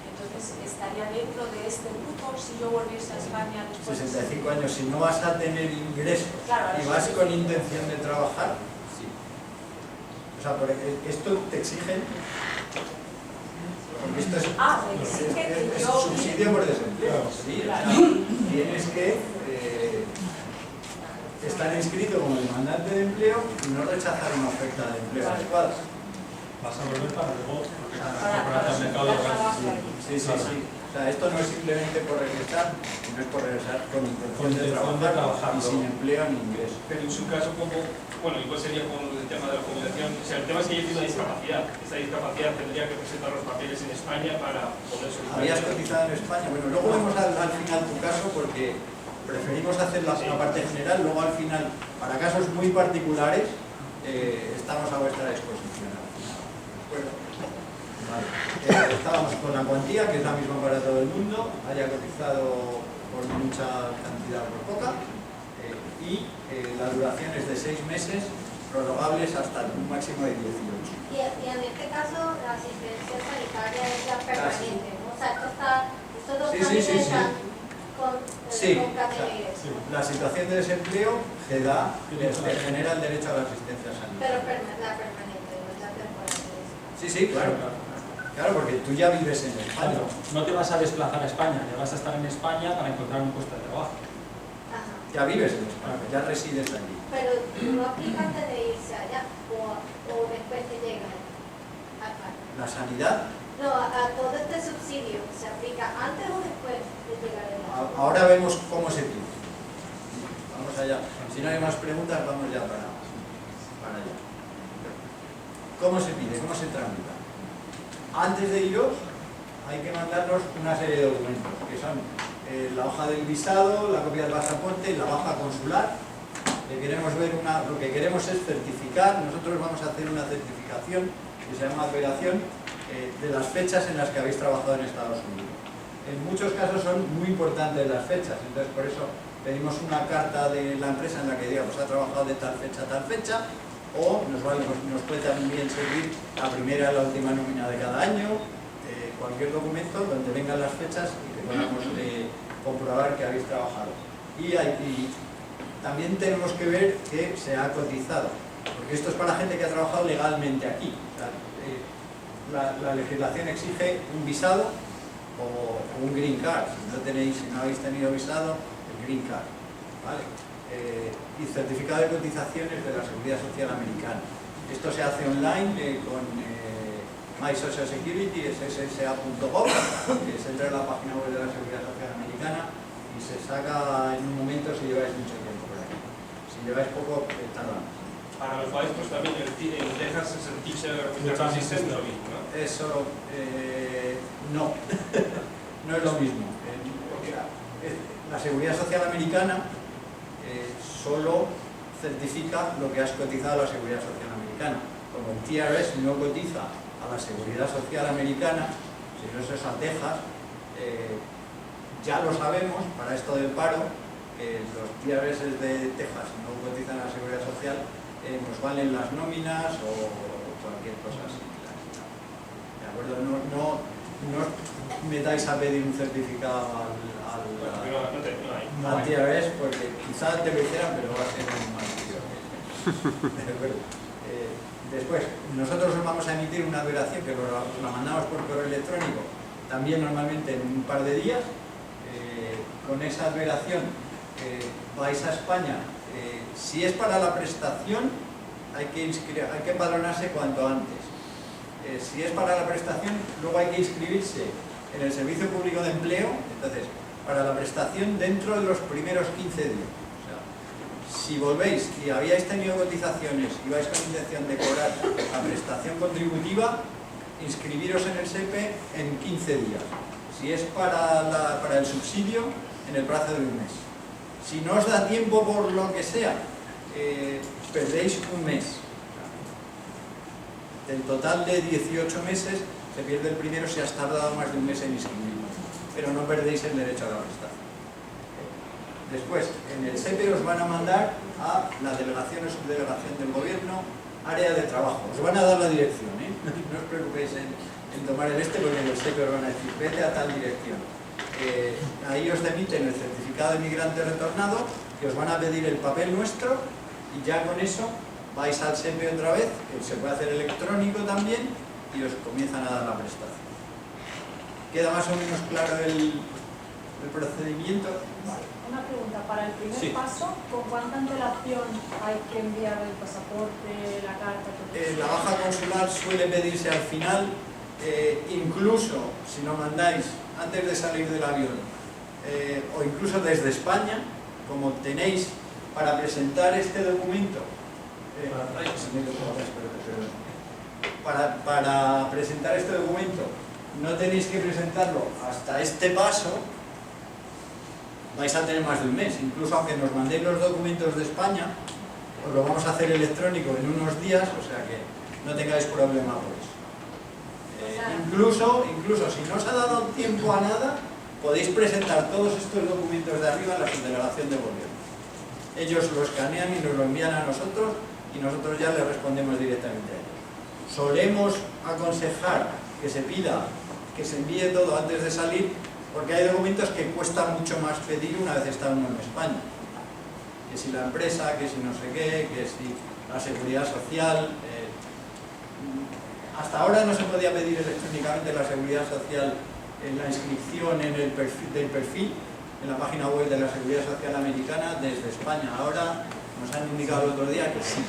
entonces estaría dentro de este grupo si yo volviese a España después 65 años, si no vas a tener ingresos claro, y vas con intención de trabajar, sí. O sea, esto te exigen, porque esto es, me exige que es yo subsidio por desempleo, sí, claro. o sea, tienes que estar inscrito como demandante de empleo y no rechazar una oferta de empleo adecuada. Vas a volver para luego para el mercado laboral. Sí. O sea, esto no es simplemente por regresar, sino es por regresar con intención de trabajar y sin empleo ni ingreso. Pero en su caso, bueno, igual sería como el tema de la jubilación. O sea, el tema es que yo tengo una discapacidad. Esta discapacidad tendría que presentar los papeles en España para poder solicitar. ¿Habías cotizado en España? Bueno, luego vemos al final tu caso porque preferimos hacer la parte general, luego al final, para casos muy particulares, estamos a vuestra disposición. Bueno, vale. Estábamos con la cuantía, que es la misma para todo el mundo, haya cotizado por mucha cantidad o por poca, y la duración es de 6 meses, prorrogables hasta un máximo de 18. Y en este caso, la asistencia sanitaria es la permanente, ¿no? O sea, estos dos trámites están concatenados. La situación de desempleo te genera el derecho a la asistencia sanitaria. Pero la permanente, no es la temporal. Sí, claro. Claro, porque tú ya vives en España. No te vas a desplazar a España, ya vas a estar en España para encontrar un puesto de trabajo. Ajá. Ya vives en España, ya resides allí. Pero no aplica antes de irse allá o después que llegan a España. La sanidad. No, a todo este subsidio, ¿se aplica antes o después de llegar allá? Ahora vemos cómo se pide. Vamos allá. Si no hay más preguntas, vamos ya para allá. ¿Cómo se pide? ¿Cómo se tramita? Antes de iros, hay que mandarnos una serie de documentos, que son la hoja del visado, la copia del pasaporte y la baja consular. Queremos ver lo que queremos es certificar, nosotros vamos a hacer una certificación que se llama apelación de las fechas en las que habéis trabajado en Estados Unidos. en muchos casos son muy importantes las fechas, entonces por eso pedimos una carta de la empresa en la que diga, pues ha trabajado de tal fecha a tal fecha, o nos puede también servir la primera y la última nómina de cada año, cualquier documento donde vengan las fechas y que podamos comprobar que habéis trabajado. Y también tenemos que ver que se ha cotizado, porque esto es para gente que ha trabajado legalmente aquí. O sea, la legislación exige un visado o un green card. Si no habéis tenido visado, el green card, ¿vale? Y certificado de cotizaciones de la Seguridad Social Americana. Esto se hace online con My Social Security, es ssa.gov, que se entra en la página web de la Seguridad Social Americana y se saca en un momento si lleváis mucho tiempo por aquí. Si lleváis poco, tarda más. Para los maestros también, en Texas es el Teacher Return System, lo mismo, ¿no? Eso, no, no es lo mismo. La Seguridad Social Americana solo certifica lo que has cotizado a la Seguridad Social Americana. Como el TRS no cotiza a la Seguridad Social Americana, si no es a Texas, ya lo sabemos, para esto del paro, los TRS de Texas no cotizan a la Seguridad Social, nos valen las nóminas o cualquier cosa así. ¿De acuerdo? No metáis a pedir un certificado al TRS porque quizás te lo hicieran, pero va a ser un mal tío. ¿De acuerdo? Después, nosotros os vamos a emitir una duración que os la mandamos por correo electrónico, también normalmente en un par de días. Con esa duración vais a España. Si es para la prestación, hay que empadronarse cuanto antes. Si es para la prestación, luego hay que inscribirse en el Servicio Público de Empleo. Entonces, para la prestación dentro de los primeros 15 días. O sea, si volvéis y habíais tenido cotizaciones y vais con intención de cobrar la prestación contributiva, inscribiros en el SEPE en 15 días. Si es para el subsidio, en el plazo de un mes. Si no os da tiempo por lo que sea, perdéis un mes. Del total de 18 meses, se pierde el primero si has tardado más de un mes en inscribirlo, pero no perdéis el derecho a la prestación. Después, en el SEPE os van a mandar a la delegación o subdelegación del gobierno, área de trabajo. Os van a dar la dirección, ¿eh? No os preocupéis en tomar el porque en el SEPE os van a decir, vete a tal dirección. Ahí os emiten el certificado de migrante retornado, que os van a pedir el papel nuestro, y ya con eso vais al SEPE otra vez, que se puede hacer electrónico también, y os comienzan a dar la prestación. ¿Queda más o menos claro el procedimiento? Vale. Una pregunta, para el primer paso, ¿con cuánta antelación hay que enviar el pasaporte, la carta? La baja consular suele pedirse al final, incluso si lo mandáis antes de salir del avión, o incluso desde España, como tenéis para presentar este documento, para presentar este documento no tenéis que presentarlo hasta este paso, vais a tener más de un mes. Incluso aunque nos mandéis los documentos de España, os lo vamos a hacer electrónico en unos días, o sea que no tengáis problema por eso. Incluso si no os ha dado tiempo a nada, podéis presentar todos estos documentos de arriba en la subdelegación de gobierno. Ellos lo escanean y nos lo envían a nosotros y nosotros ya les respondemos directamente a ellos. Solemos aconsejar que se pida, que se envíe todo antes de salir, porque hay documentos que cuesta mucho más pedir una vez está uno en España. Que si la empresa, que si no sé qué, que si la seguridad social. Hasta ahora no se podía pedir electrónicamente la seguridad social en la inscripción en el perfil en la página web de la Seguridad Social Americana desde España. Ahora nos han indicado el otro día que sí,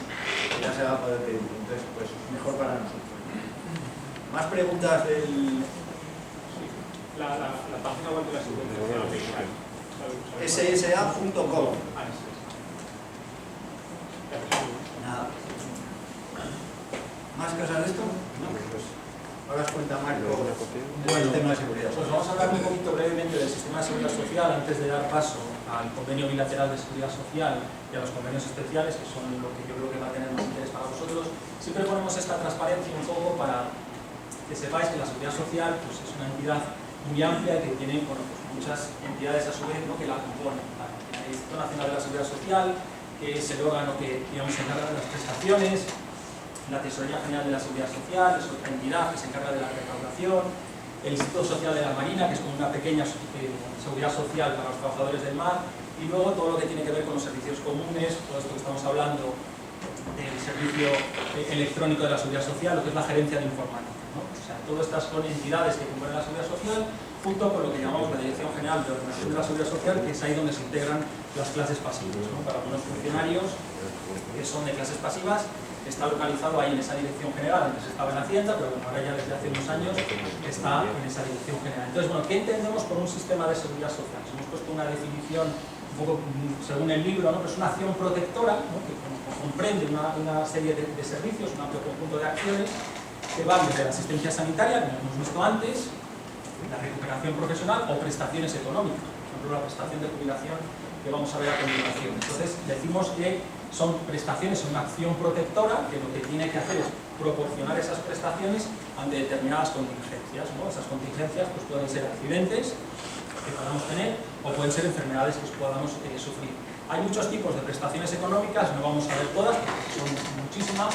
que ya se va a poder pedir. Entonces, pues mejor para nosotros. ¿Más preguntas del...? La página web de la Seguridad Social Americana. ssa.com. Nada. ¿Más cosas de esto? No, pues ahora os cuenta Marco el tema de seguridad. Pues vamos a hablar un poquito brevemente del sistema de seguridad social antes de dar paso al convenio bilateral de seguridad social y a los convenios especiales, que son lo que yo creo que va a tener más interés para vosotros. Siempre ponemos esta transparencia un poco para que sepáis que la seguridad social pues, es una entidad muy amplia que tiene bueno, pues muchas entidades a su vez, ¿no?, que la componen. El Instituto Nacional de la Seguridad Social, que es el órgano que digamos, se encarga de las prestaciones, la Tesorería General de la Seguridad Social, es otra entidad que se encarga de la recaudación, el Instituto Social de la Marina, que es como una pequeña seguridad social para los trabajadores del mar, y luego todo lo que tiene que ver con los servicios comunes, todo esto que estamos hablando del servicio electrónico de la Seguridad Social, lo que es la gerencia de informática, ¿no? O sea, todas estas son entidades que componen la Seguridad Social, junto con lo que llamamos la Dirección General de Ordenación de la Seguridad Social, que es ahí donde se integran las clases pasivas, ¿no? Para algunos funcionarios que son de clases pasivas, está localizado ahí en esa dirección general. Antes estaba en Hacienda, pero bueno, ahora ya desde hace unos años está en esa dirección general. Entonces, bueno, ¿qué entendemos por un sistema de seguridad social? Hemos puesto una definición un poco según el libro, ¿no? Pero es una acción protectora, ¿no?, que comprende una serie de servicios, un amplio conjunto de acciones que van desde la asistencia sanitaria, como hemos visto antes, la recuperación profesional o prestaciones económicas, por ejemplo la prestación de jubilación que vamos a ver a continuación. Entonces decimos que son prestaciones, son una acción protectora que lo que tiene que hacer es proporcionar esas prestaciones ante determinadas contingencias, ¿no? Esas contingencias pues, pueden ser accidentes que podamos tener o pueden ser enfermedades que podamos sufrir. Hay muchos tipos de prestaciones económicas, no vamos a ver todas porque son muchísimas.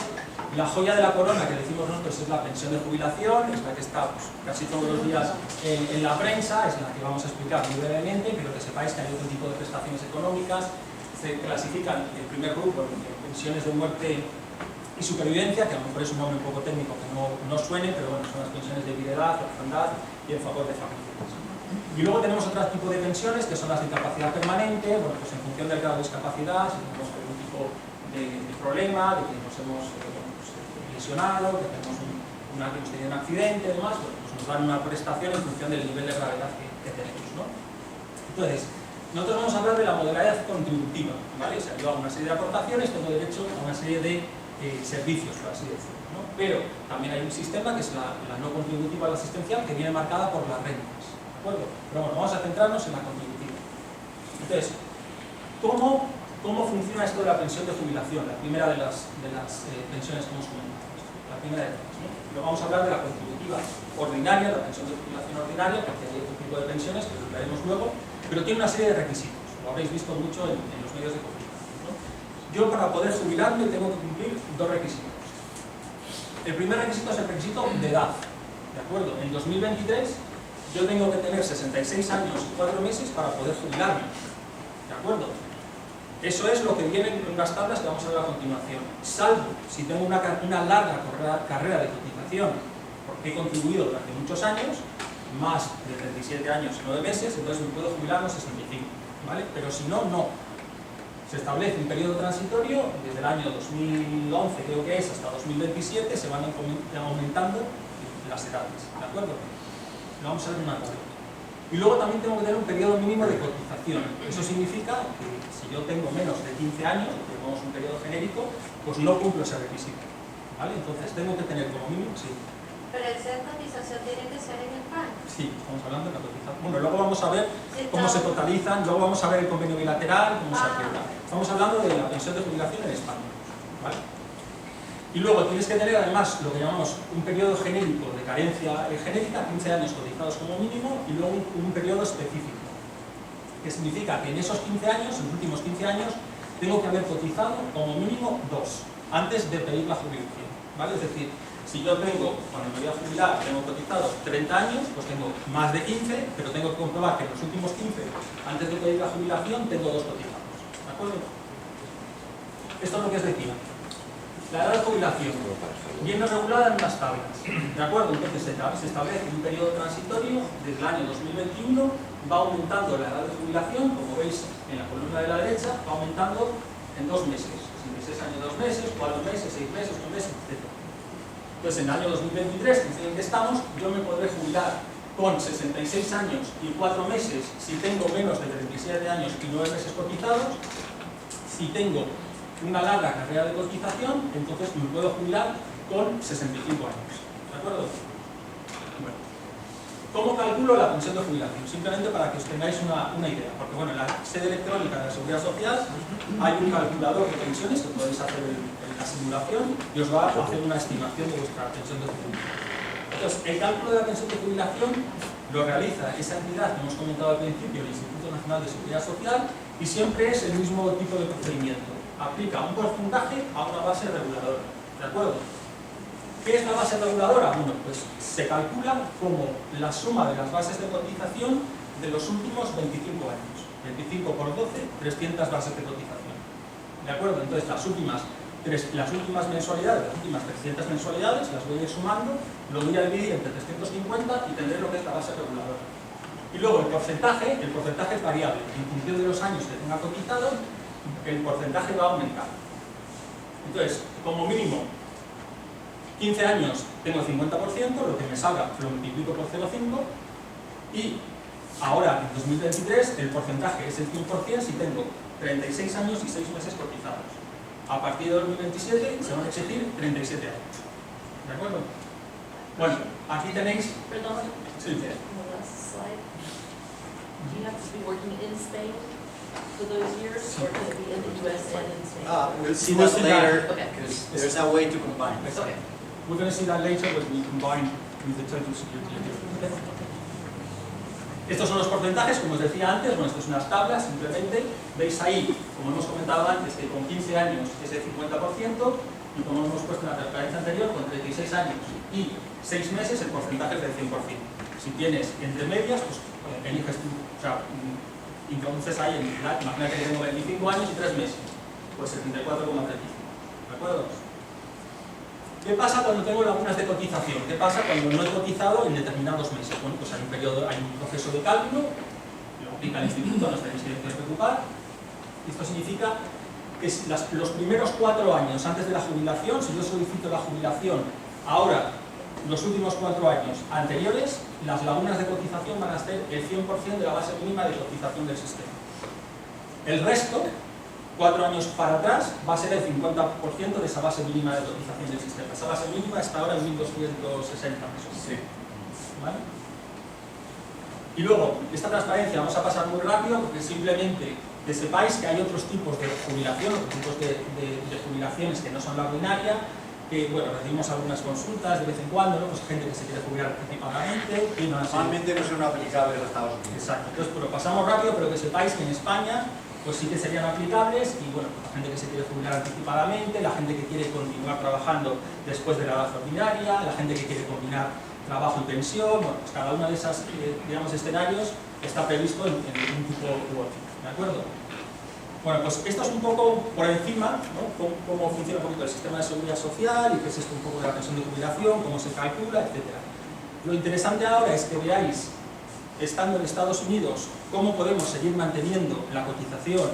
La joya de la corona que decimos nosotros es la pensión de jubilación, es la que está pues, casi todos los días en la prensa, es la que vamos a explicar muy brevemente, pero que sepáis que hay otro tipo de prestaciones económicas. Se clasifican el primer grupo en pensiones de muerte y supervivencia, que a lo mejor es un nombre un poco técnico que no suene, pero bueno, son las pensiones de viudedad, orfandad y en favor de familias. Y luego tenemos otro tipo de pensiones que son las de incapacidad permanente, bueno, pues en función del grado de discapacidad, si tenemos algún tipo de problema, de que nos hemos lesionado, que tenemos hemos tenido un accidente y demás, bueno, pues nos dan una prestación en función del nivel de gravedad que tenemos, ¿no? Entonces, nosotros vamos a hablar de la modalidad contributiva, ¿vale? O sea, yo hago una serie de aportaciones, tengo derecho a una serie de servicios, por así decirlo, ¿no? Pero también hay un sistema que es la no contributiva, la asistencial, que viene marcada por las rentas, ¿de acuerdo? Pero bueno, vamos a centrarnos en la contributiva. Entonces, ¿cómo funciona esto de la pensión de jubilación? La primera de las pensiones que hemos comentado. La primera de todas, ¿no? Luego vamos a hablar de la contributiva ordinaria, la pensión de jubilación ordinaria, porque hay otro tipo de pensiones que lo veremos luego, pero tiene una serie de requisitos, lo habréis visto mucho en los medios de comunicación, ¿no? Yo para poder jubilarme tengo que cumplir dos requisitos. El primer requisito es el requisito de edad, ¿de acuerdo? En 2023 yo tengo que tener 66 años y 4 meses para poder jubilarme, ¿de acuerdo? Eso es lo que viene en unas tablas que vamos a ver a continuación. Salvo si tengo una larga carrera de cotización, porque he contribuido durante muchos años, más de 37 años y 9 meses, entonces me puedo jubilar a los 65, ¿vale? Pero si no, no. Se establece un periodo transitorio, desde el año 2011 creo que es, hasta 2027, se van aumentando las edades, ¿de acuerdo? Lo vamos a ver en una tabla. Y luego también tengo que tener un periodo mínimo de cotización. Eso significa que si yo tengo menos de 15 años, tenemos un periodo genérico, pues no cumplo ese requisito, ¿vale? Entonces tengo que tener como mínimo, sí. Pero el ser cotización tiene que ser en España. Sí, estamos hablando de la cotización. Bueno, luego vamos a ver cómo se totalizan, luego vamos a ver el convenio bilateral, cómo se arregla. Estamos hablando de la pensión de jubilación en España, ¿vale? Y luego tienes que tener además lo que llamamos un periodo genérico de carencia genérica, 15 años cotizados como mínimo, y luego un periodo específico, que significa que en esos 15 años, en los últimos 15 años, tengo que haber cotizado como mínimo 2, antes de pedir la jubilación, ¿vale? Es decir, si yo tengo, cuando me voy a jubilar, tengo cotizados 30 años, pues tengo más de 15, pero tengo que comprobar que en los últimos 15, antes de pedir la jubilación, tengo 2 cotizados, ¿de acuerdo? Esto es lo que os decía. La edad de jubilación viene regulada en unas tablas, ¿de acuerdo? Entonces se establece un periodo transitorio desde el año 2021, va aumentando la edad de jubilación, como veis en la columna de la derecha, va aumentando en 2 meses, 66 años 2 meses, 4 meses, 6 meses, 1 mes, etc. Entonces en el año 2023, en el que estamos, yo me podré jubilar con 66 años y 4 meses si tengo menos de 37 años y 9 meses cotizados. Si tengo una larga carrera de cotización, entonces me puedo jubilar con 65 años, ¿de acuerdo? Bueno, ¿cómo calculo la pensión de jubilación? Simplemente para que os tengáis una idea, porque bueno, en la sede electrónica de la Seguridad Social hay un calculador de pensiones que podéis hacer la simulación y os va a hacer una estimación de vuestra pensión de jubilación. Entonces, el cálculo de la pensión de jubilación lo realiza esa entidad que hemos comentado al principio, el Instituto Nacional de Seguridad Social, y siempre es el mismo tipo de procedimiento. Aplica un porcentaje a una base reguladora, ¿de acuerdo? ¿Qué es la base reguladora? Bueno, pues se calcula como la suma de las bases de cotización de los últimos 25 años. 25 por 12, 300 bases de cotización. ¿De acuerdo? Entonces las últimas mensualidades, las últimas 300 mensualidades, las voy a ir sumando, lo voy a dividir entre 350 y tendré lo que es la base reguladora. Y luego el porcentaje es variable. En función de los años que tenga cotizado, el porcentaje va a aumentar. Entonces, como mínimo, 15 años tengo el 50%, lo que me salga lo multiplico por 0,5 y ahora en 2023 el porcentaje es el 100% si tengo 36 años y 6 meses cotizados. A partir de 2027 se van a exigir 37 años. ¿De acuerdo? Bueno, aquí tenéis... Perdón, Sí. the last slide. Do you have to be working in Spain for those years, or can it be in the US and in Spain? We'll see We'll that see that. later, Okay. because there's a way to combine. Okay. We're going to see that later when we combine with the total security level. Estos son los porcentajes, como os decía antes, bueno, esto es unas tablas, simplemente veis ahí, como hemos comentado antes, que con 15 años es el 50% y como hemos puesto en la transparencia anterior, con 36 años y 6 meses el porcentaje es del 100%. Si tienes entre medias, pues eliges tú, o sea, introduces ahí en la, imagínate que tengo 25 años y 3 meses, pues 74,35. ¿De acuerdo? ¿Qué pasa cuando tengo lagunas de cotización? ¿Qué pasa cuando no he cotizado en determinados meses? Bueno, pues hay un proceso de cálculo, lo aplica el instituto, no os tenéis que preocupar. Esto significa que los primeros 4 años antes de la jubilación, si yo solicito la jubilación ahora, los últimos 4 años anteriores, las lagunas de cotización van a ser el 100% de la base mínima de cotización del sistema. El resto, 4 años para atrás, va a ser el 50% de esa base mínima de cotización del sistema. Esa base mínima está ahora en 1.260 pesos. Sí. ¿Vale? Y luego, esta transparencia vamos a pasar muy rápido porque simplemente que sepáis que hay otros tipos de jubilación, otros tipos de jubilaciones que no son la ordinaria, que bueno, recibimos algunas consultas de vez en cuando, ¿no? Pues gente que se quiere jubilar anticipadamente, que no Normalmente no son aplicables a Estados Unidos. Exacto, entonces pero pasamos rápido, pero que sepáis que en España pues sí que serían aplicables y bueno, la gente que se quiere jubilar anticipadamente, la gente que quiere continuar trabajando después de la edad ordinaria, la gente que quiere combinar trabajo y pensión, bueno, pues cada uno de esos digamos, escenarios está previsto en un tipo u otro, ¿de acuerdo? Bueno, pues esto es un poco por encima, ¿no? Cómo funciona un poquito el sistema de seguridad social y qué es esto un poco de la pensión de jubilación, cómo se calcula, etc. Lo interesante ahora es que veáis, estando en Estados Unidos, cómo podemos seguir manteniendo la cotización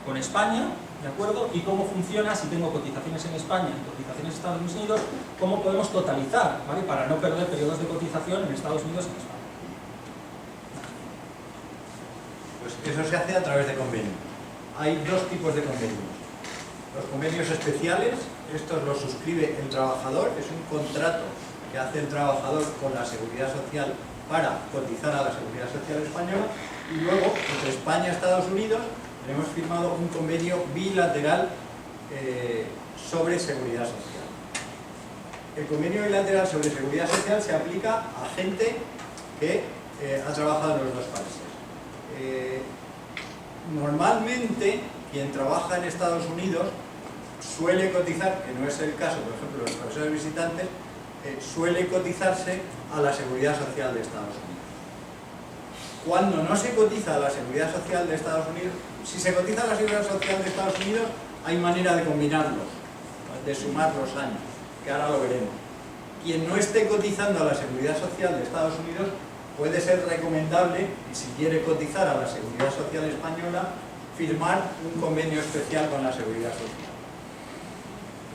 con España, ¿de acuerdo? Y cómo funciona si tengo cotizaciones en España y cotizaciones en Estados Unidos, cómo podemos totalizar, ¿vale? Para no perder periodos de cotización en Estados Unidos y en España. Pues eso se hace a través de convenios. Hay 2 tipos de convenios. Los convenios especiales, estos los suscribe el trabajador, es un contrato que hace el trabajador con la Seguridad Social para cotizar a la Seguridad Social española, y luego entre España y Estados Unidos hemos firmado un convenio bilateral sobre seguridad social. El convenio bilateral sobre seguridad social se aplica a gente que ha trabajado en los 2 países. Normalmente quien trabaja en Estados Unidos suele cotizar, que no es el caso, por ejemplo, de los profesores visitantes, suele cotizarse a la Seguridad Social de Estados Unidos. Cuando no se cotiza a la Seguridad Social de Estados Unidos, si se cotiza a la Seguridad Social de Estados Unidos, hay manera de combinarlos, de sumar los años, que ahora lo veremos. Quien no esté cotizando a la Seguridad Social de Estados Unidos, puede ser recomendable, y si quiere cotizar a la Seguridad Social española, firmar un convenio especial con la Seguridad Social.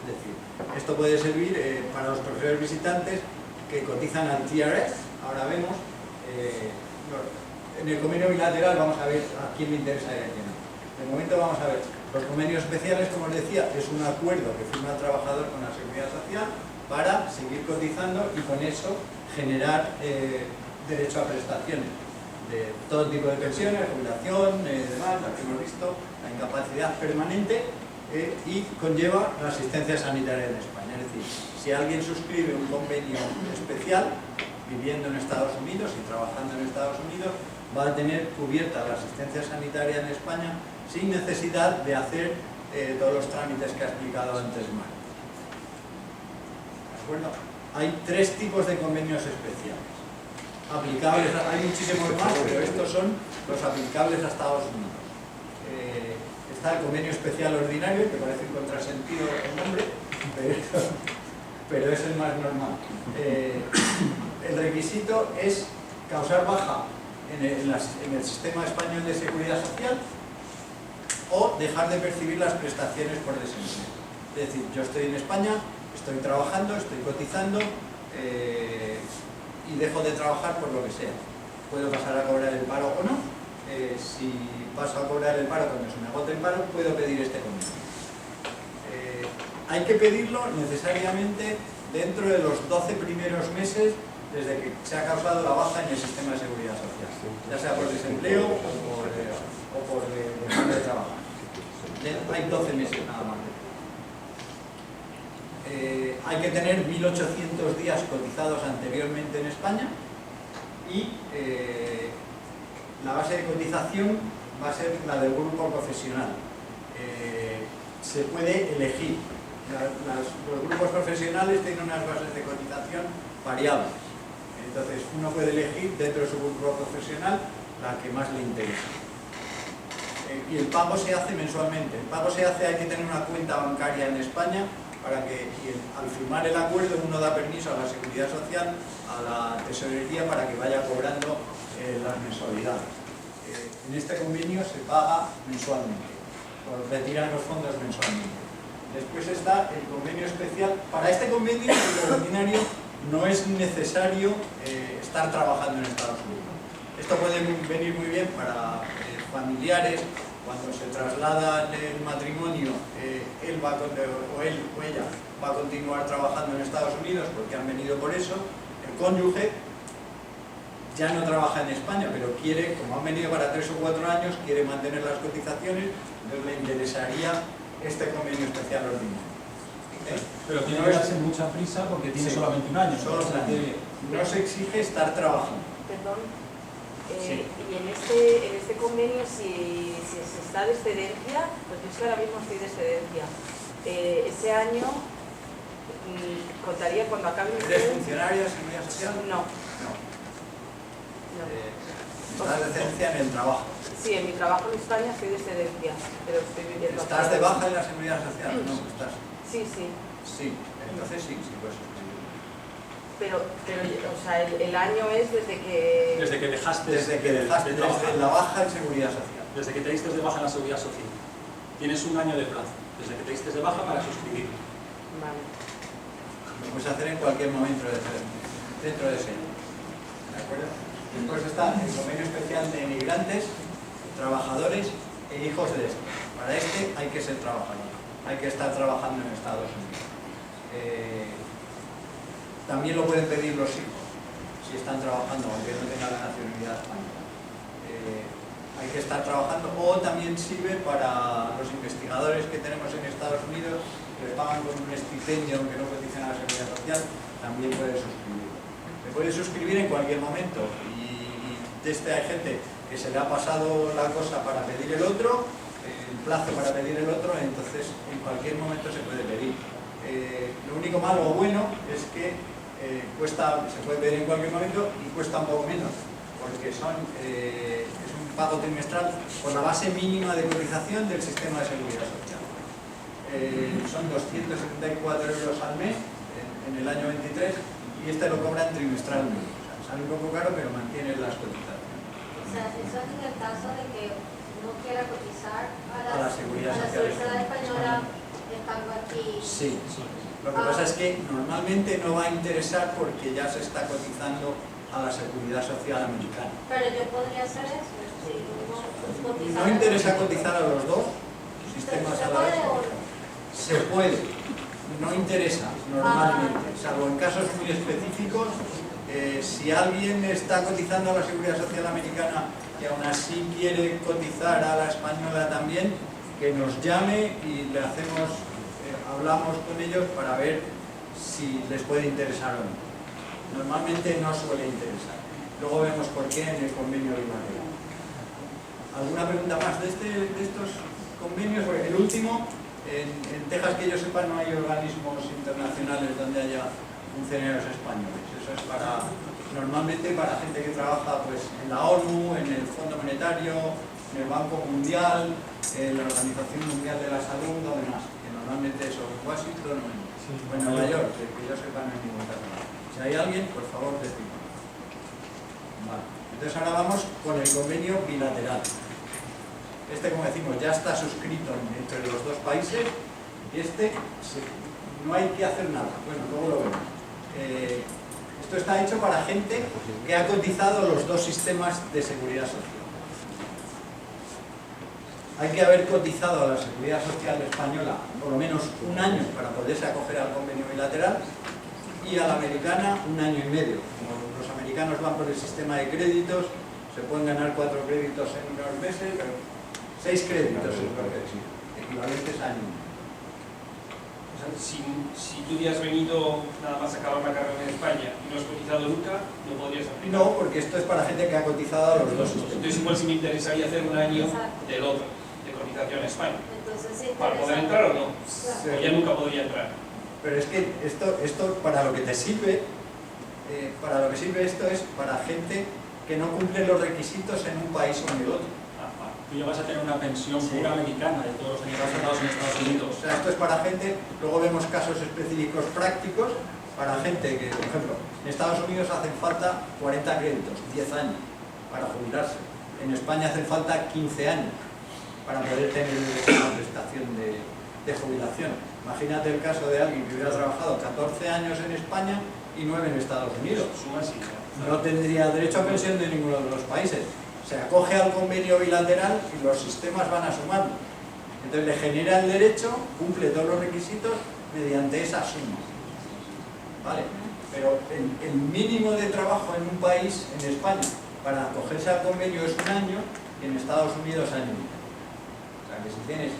Es decir, esto puede servir para los profesores visitantes que cotizan al TRS, ahora vemos, en el convenio bilateral vamos a ver a quién le interesa y a quién no. De momento vamos a ver, los convenios especiales, como os decía, es un acuerdo que firma el trabajador con la Seguridad Social para seguir cotizando y con eso generar derecho a prestaciones de todo tipo de pensiones, jubilación, demás, la que hemos visto, la incapacidad permanente y conlleva la asistencia sanitaria en España. Es decir, si alguien suscribe un convenio especial, viviendo en Estados Unidos y trabajando en Estados Unidos va a tener cubierta la asistencia sanitaria en España sin necesidad de hacer todos los trámites que ha explicado antes Marc. ¿De acuerdo? Hay 3 tipos de convenios especiales. Aplicables, hay muchísimos más, pero estos son los aplicables a Estados Unidos. Está el convenio especial ordinario, que parece un contrasentido el nombre, pero es el más normal. El requisito es causar baja en el sistema español de seguridad social o dejar de percibir las prestaciones por desempleo. Es decir, yo estoy en España, estoy trabajando, estoy cotizando y dejo de trabajar por lo que sea. Puedo pasar a cobrar el paro o no. Si paso a cobrar el paro cuando se me agote el paro, puedo pedir este convenio. Hay que pedirlo necesariamente dentro de los 12 primeros meses desde que se ha causado la baja en el sistema de seguridad social, ya sea por desempleo o por dejar de trabajar. Hay 12 meses nada más. Hay que tener 1.800 días cotizados anteriormente en España y la base de cotización va a ser la del grupo profesional. Se puede elegir. Los grupos profesionales tienen unas bases de cotización variables. Entonces uno puede elegir dentro de su grupo profesional la que más le interesa. Y el pago se hace mensualmente. El pago se hace, hay que tener una cuenta bancaria en España para que al firmar el acuerdo uno da permiso a la Seguridad Social, a la Tesorería para que vaya cobrando las mensualidades. En este convenio se paga mensualmente, retiran los fondos mensualmente. Después está el convenio especial. Para este convenio, el ordinario, no es necesario estar trabajando en Estados Unidos. Esto puede venir muy bien para familiares. Cuando se traslada el matrimonio, él o ella va a continuar trabajando en Estados Unidos porque han venido por eso. El cónyuge ya no trabaja en España, pero quiere, como han venido para 3 o 4 años, quiere mantener las cotizaciones, entonces le interesaría este convenio especial ordinario. Pero tiene que darse mucha prisa porque tiene solamente un año. Solo un año. No se exige estar trabajando. Perdón. Sí. Y en este convenio, si se está de excedencia, pues yo es que ahora mismo estoy de excedencia. Ese año contaría cuando acabe mi ¿Eres funcionaria de Seguridad Social? No. Estás de excedencia en el trabajo. Sí, en mi trabajo en España estoy de excedencia, pero estoy viviendo. ¿Estás de baja en la Seguridad Social? No, estás. Sí, sí. Sí, entonces sí, pues. Pero o sea, el año es desde que... Desde que dejaste desde la baja en Seguridad Social. Desde que te diste de baja en la Seguridad Social. Tienes un año de plazo. Desde que te diste de baja para suscribir. Vale. Lo puedes hacer en cualquier momento dentro de ese año. ¿De acuerdo? Después está el convenio especial de emigrantes, trabajadores e hijos de estos. Para este hay que ser trabajador. Hay que estar trabajando en Estados Unidos. También lo pueden pedir los hijos, si están trabajando, aunque no tengan la nacionalidad española. Hay que estar trabajando, o también sirve para los investigadores que tenemos en Estados Unidos, que les pagan con un estipendio aunque no cotizan a la Seguridad Social, también puede suscribir. Se puede suscribir en cualquier momento, y hay gente que se le ha pasado la cosa para pedir el otro, el plazo para pedir el otro, entonces en cualquier momento se puede pedir. Lo único malo o bueno es que se puede pedir en cualquier momento y cuesta un poco menos, porque es un pago trimestral por la base mínima de cotización del sistema de seguridad social. Son 274 euros al mes en el año 23 y este lo cobran trimestralmente. O sea, sale un poco caro, pero mantiene las cotizaciones. O sea, eso es en el caso de que uno quiera cotizar a la seguridad sociedad española estando aquí. Sí. Lo que pasa es que normalmente no va a interesar porque ya se está cotizando a la seguridad social americana. Pero yo podría hacer eso, si uno cotiza. ¿No interesa cotizar a los dos sistemas a la vez? Se puede, no interesa normalmente, salvo en casos muy específicos. Si alguien está cotizando a la seguridad social americana y aún así quiere cotizar a la española también, que nos llame y le hablamos con ellos para ver si les puede interesar o no. normalmente no suele interesar. Luego vemos por qué en el convenio bilateral. ¿Alguna pregunta más de estos convenios? Porque el último, en Texas, que yo sepa, no hay organismos internacionales donde haya funcionarios españoles. Eso es normalmente para gente que trabaja pues, en la ONU, en el Fondo Monetario, en el Banco Mundial, en la Organización Mundial de la Salud o demás. Que normalmente eso en Washington o en Nueva York, que yo sepa no hay ningún caso. Si hay alguien, por favor, decimos. Vale. Entonces ahora vamos con el convenio bilateral. Este, como decimos, ya está suscrito entre los dos países y no hay que hacer nada. Bueno, luego lo vemos. Esto está hecho para gente que ha cotizado los dos sistemas de seguridad social. Hay que haber cotizado a la Seguridad Social española por lo menos un año para poderse acoger al convenio bilateral y a la americana un año y medio. Como los americanos van por el sistema de créditos, se pueden ganar 4 créditos en unos meses, pero 6 créditos equivalentes a año. O sea, si tú hubieras venido nada más a acabar una carrera en España y no has cotizado nunca, no podrías aplicar. No, porque esto es para gente que ha cotizado a los dos sistemas. Entonces igual si me interesaría hacer un año del otro, de cotización en España. ¿Para poder entrar o no? Sí. O ya nunca podría entrar. Pero es que esto para lo que te sirve, para lo que sirve esto es para gente que no cumple los requisitos en un país o en el otro. Tú ya vas a tener una pensión pura americana de todos los años gastados en Estados Unidos. O sea, esto es para gente, luego vemos casos específicos prácticos, para gente que, por ejemplo, en Estados Unidos hacen falta 40 créditos, 10 años, para jubilarse. En España hacen falta 15 años para poder tener una prestación de jubilación. Imagínate el caso de alguien que hubiera trabajado 14 años en España y 9 en Estados Unidos. No tendría derecho a pensión de ninguno de los países. Se acoge al convenio bilateral y los sistemas van a sumarlo. Entonces le genera el derecho, cumple todos los requisitos mediante esa suma. ¿Vale? Pero el mínimo de trabajo en un país, en España, para acogerse al convenio es un año y en Estados Unidos año y medio. O sea que si tienes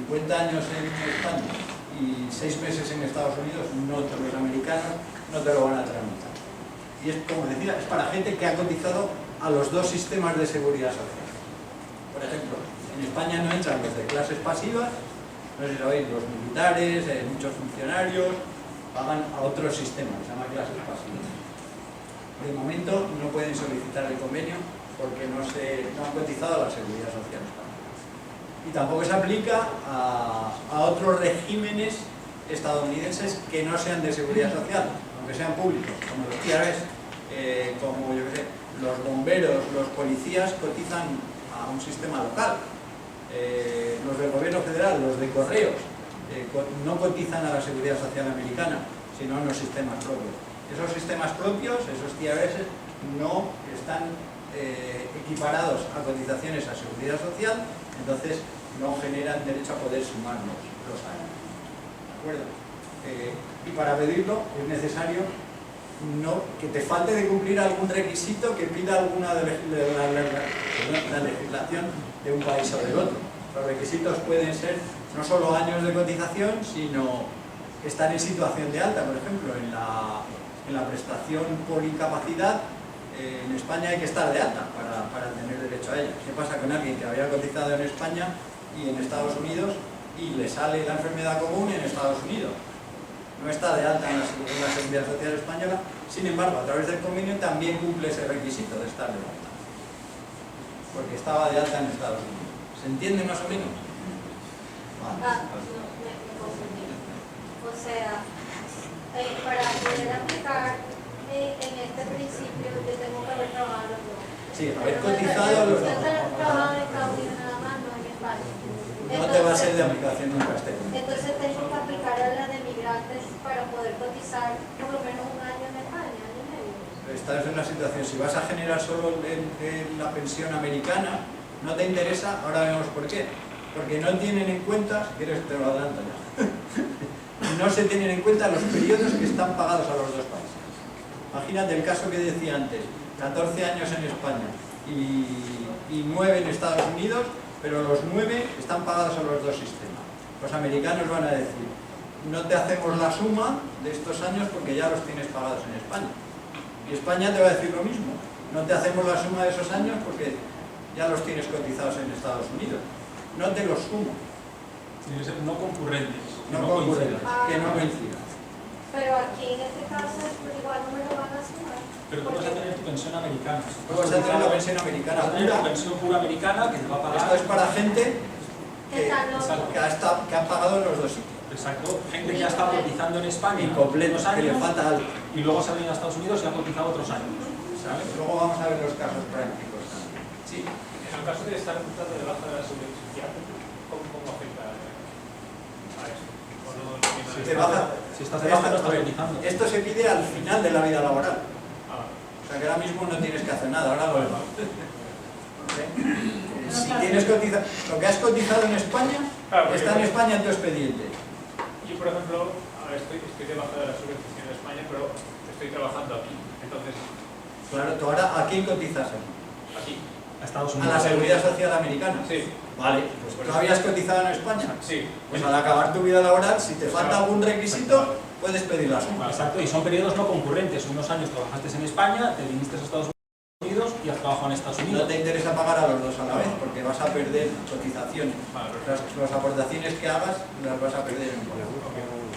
50 años en España y 6 meses en Estados Unidos, los americanos no te lo van a tramitar. Y es, como decía, es para gente que ha cotizado a los dos sistemas de seguridad social. Por ejemplo, en España no entran los de clases pasivas, no sé si sabéis, los militares, muchos funcionarios, pagan a otros sistemas, se llama clases pasivas. De momento no pueden solicitar el convenio porque no han cotizado a la seguridad social española. Y tampoco se aplica a otros regímenes estadounidenses que no sean de seguridad social, aunque sean públicos, como los TRS, como yo qué sé, los bomberos, los policías cotizan a un sistema local. Los del gobierno federal, los de correos, no cotizan a la seguridad social americana, sino a los sistemas propios. Esos sistemas propios, esos TRS, no están equiparados a cotizaciones a seguridad social, entonces no generan derecho a poder sumar los años. ¿De acuerdo? Y para pedirlo es necesario que te falte de cumplir algún requisito que pida alguna de la legislación de un país o del otro. Los requisitos pueden ser no solo años de cotización, sino estar en situación de alta. Por ejemplo, en la prestación por incapacidad, en España hay que estar de alta para tener derecho a ella. ¿Qué pasa con alguien que había cotizado en España y en Estados Unidos y le sale la enfermedad común en Estados Unidos? No está de alta en la Seguridad Social Española, sin embargo, a través del convenio también cumple ese requisito de estar de alta, porque estaba de alta en Estados Unidos. ¿Se entiende más o menos? Vale. No, me confundí. O sea, para poder aplicar en este principio, yo tengo que haber trabajado los dos. Sí, haber cotizado los dos. Trabajado en Estados Unidos nada más, no en España. No te va a ser de aplicación nunca este convenio. Entonces tengo que aplicar a la de migrantes para poder cotizar por lo menos un año en España, año y medio. Estás en una situación, si vas a generar solo la pensión americana, no te interesa, ahora vemos por qué. Porque no tienen en cuenta, si quieres te lo adelanto ya, no se tienen en cuenta los periodos que están pagados a los dos países. Imagínate el caso que decía antes, 14 años en España y 9 en Estados Unidos, pero los 9 están pagados a los dos sistemas. Los americanos van a decir, no te hacemos la suma de estos años porque ya los tienes pagados en España. Y España te va a decir lo mismo. No te hacemos la suma de esos años porque ya los tienes cotizados en Estados Unidos. No te los sumo. Tiene que ser no concurrentes. No concurrentes, que no coincidan. Pero aquí en este caso igual no me lo van a sumar. Pero tú vas a tener tu pensión americana. Tú vas a tener la pensión americana Vas a tener tu pura. pensión pura americana que te va a pagar. Esto es para gente Exacto. que ha pagado en los dos sitios. Exacto. Gente que ya está cotizando en España Incompleto, unos que le años falta algo. y luego se ha venido a Estados Unidos y ha cotizado otros años. ¿Sabes? Luego vamos a ver los casos prácticos también. Sí. En el caso de estar dado de baja de la seguridad social, ¿cómo afecta a eso? ¿O no tiene Si te baja, Si estás de baja, no estás a ver, cotizando. esto se pide al final de la vida laboral. Ah, O sea que ahora mismo no tienes que hacer nada, ahora lo vemos. Si tienes lo que has cotizado en España, claro, está en España en tu expediente. yo, por ejemplo, ahora estoy de baja de la seguridad social en España, pero estoy trabajando aquí. Entonces, Claro, tú ahora ¿a quién cotizas? aquí. A Estados A Unidos. la Seguridad Social Americana. Sí. Vale, pues tú habías cotizado en España. Sí. Pues al acabar tu vida laboral, si te falta algún requisito, puedes pedir la suma. Exacto, y son periodos no concurrentes. Unos años trabajaste en España, te viniste a Estados Unidos y has trabajado en Estados No Unidos. te interesa pagar a los dos a la vez, porque vas a perder cotizaciones. Las aportaciones que hagas las vas a perder en un momento.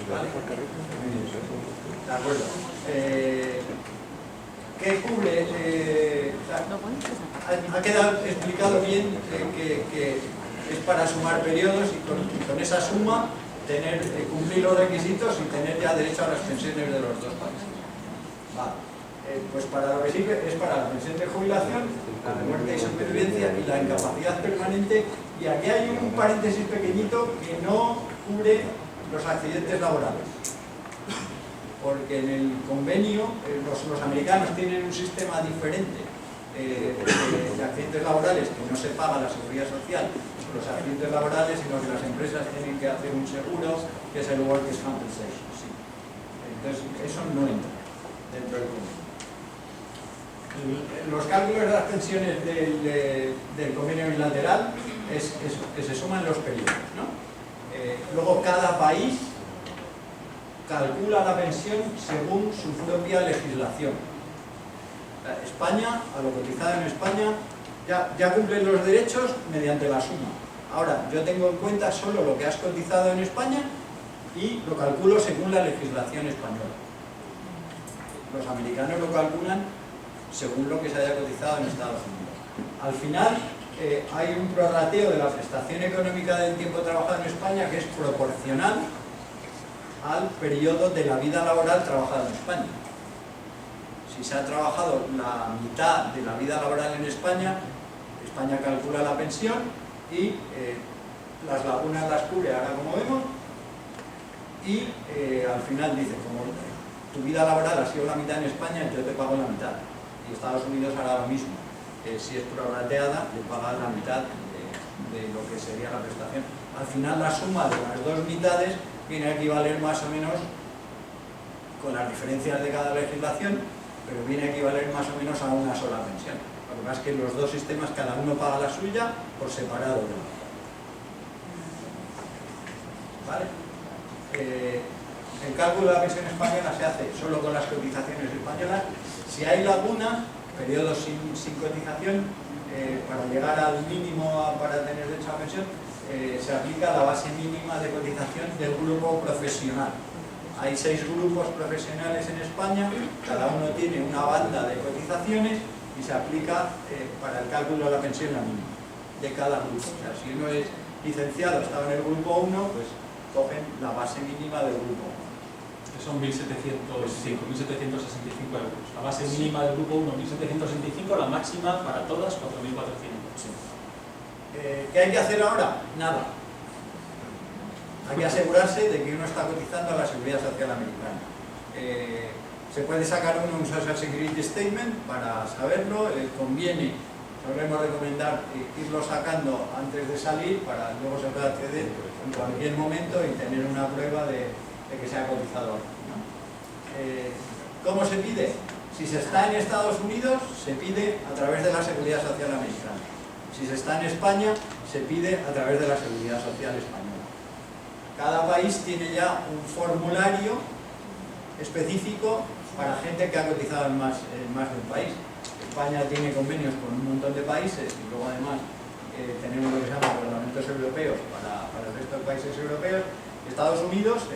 ¿Vale? De acuerdo. ¿Qué cubre? Ha quedado explicado bien que es para sumar periodos y con esa suma cumplir los requisitos y tener ya derecho a las pensiones de los dos países. Vale. Pues para lo que sirve es para la pensión de jubilación, la muerte y supervivencia y la incapacidad permanente. Y aquí hay un paréntesis pequeñito que no cubre los accidentes laborales. Porque en el convenio los americanos tienen un sistema diferente de accidentes laborales que no se paga la seguridad social por los accidentes laborales, sino que las empresas tienen que hacer un seguro que es el Workers' Compensation. Sí. Entonces eso no entra dentro del convenio. Los cálculos de las pensiones del convenio bilateral es que se suman los periodos, ¿no? Luego cada país calcula la pensión según su propia legislación. España, a lo cotizado en España, ya cumplen los derechos mediante la suma. Ahora, yo tengo en cuenta solo lo que has cotizado en España y lo calculo según la legislación española. Los americanos lo calculan según lo que se haya cotizado en Estados Unidos. Al final, hay un prorrateo de la prestación económica del tiempo trabajado en España que es proporcional al periodo de la vida laboral trabajada en España. Si se ha trabajado la mitad de la vida laboral en España, España calcula la pensión y las lagunas las cubre ahora como vemos y al final dice, como tu vida laboral ha sido la mitad en España, yo te pago la mitad. Y Estados Unidos hará lo mismo. Si es prorrateada, le paga la mitad de lo que sería la prestación. Al final la suma de las dos mitades viene a equivaler más o menos, con las diferencias de cada legislación, pero viene a equivaler más o menos a una sola pensión. Lo que pasa es que los dos sistemas, cada uno paga la suya por separado. ¿Vale? El cálculo de la pensión española se hace solo con las cotizaciones españolas. Si hay lagunas, periodos sin cotización, para llegar al mínimo para tener derecho a la pensión, se aplica la base mínima de cotización del grupo profesional. Hay 6 grupos profesionales en España, cada uno tiene una banda de cotizaciones y se aplica para el cálculo de la pensión la mínima de cada grupo. O sea, si uno es licenciado, estaba en el grupo 1, pues cogen la base mínima del grupo 1. Son 1.765 euros. La base mínima del grupo 1, 1.765, la máxima para todas, 4.400. Sí. ¿Qué hay que hacer ahora? Nada. Hay que asegurarse de que uno está cotizando a la Seguridad Social Americana. Se puede sacar uno un Social Security Statement para saberlo, conviene, solemos recomendar irlo sacando antes de salir para luego se pueda acceder en cualquier momento y tener una prueba de que se ha cotizado, ¿no? ¿Cómo se pide? Si se está en Estados Unidos, se pide a través de la Seguridad Social Americana. Si se está en España, se pide a través de la Seguridad Social Española. Cada país tiene ya un formulario específico para gente que ha cotizado en más de un país. España tiene convenios con un montón de países y luego además tenemos lo que se llama reglamentos europeos para el resto de países europeos. Estados Unidos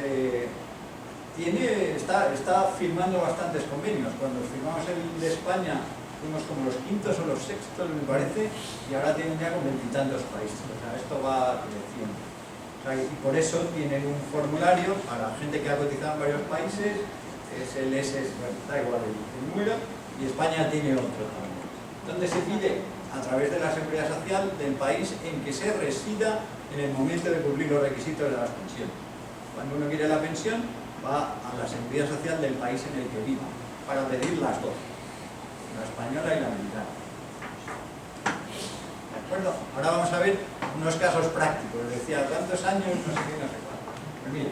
está firmando bastantes convenios. Cuando firmamos el de España fuimos como los quintos o los sextos, me parece, y ahora tienen ya como 20 y tantos países. O sea, esto va creciendo. O sea, y por eso tienen un formulario para gente que ha cotizado en varios países, bueno, da igual el número, y España tiene otro también, donde se pide a través de la Seguridad Social del país en que se resida en el momento de cumplir los requisitos de las pensiones. Cuando uno quiere la pensión, va a la Seguridad Social del país en el que viva, para pedir las dos, la española y la americana. ¿De acuerdo? Ahora vamos a ver unos casos prácticos. Decía, ¿cuántos años? No sé qué, no sé cuánto. Pues mire,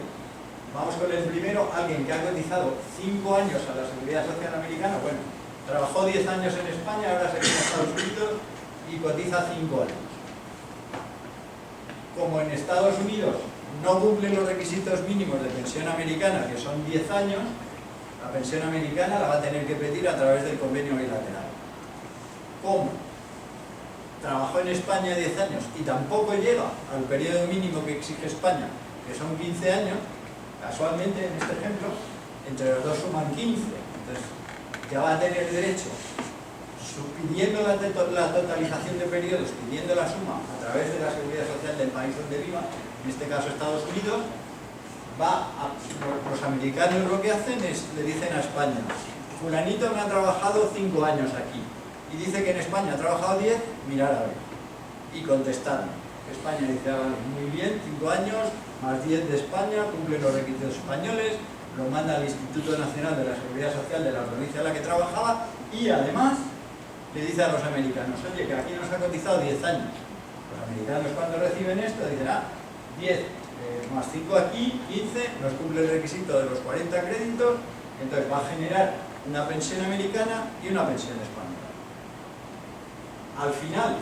vamos con el primero, alguien que ha cotizado 5 años a la Seguridad Social americana. Bueno, trabajó 10 años en España, ahora se viene a Estados Unidos y cotiza 5 años. Como en Estados Unidos no cumplen los requisitos mínimos de pensión americana, que son 10 años, la pensión americana la va a tener que pedir a través del convenio bilateral. ¿Cómo? Trabajó en España 10 años y tampoco llega al periodo mínimo que exige España, que son 15 años, casualmente en este ejemplo, entre los dos suman 15, entonces ya va a tener derecho, pidiendo la totalización de periodos, pidiendo la suma a través de la Seguridad Social del país donde viva, en este caso Estados Unidos, los americanos lo que hacen es, le dicen a España, fulanito me ha trabajado 5 años aquí, y dice que en España ha trabajado 10, mirar a ver, y contestarme. España dice, vale, muy bien, 5 años, más 10 de España, cumple los requisitos españoles, lo manda al Instituto Nacional de la Seguridad Social de la provincia en la que trabajaba, y además le dice a los americanos, oye, que aquí nos ha cotizado 10 años. Los americanos cuando reciben esto dicen, 10 más 5 aquí, 15, nos cumple el requisito de los 40 créditos, entonces va a generar una pensión americana y una pensión española. Al final,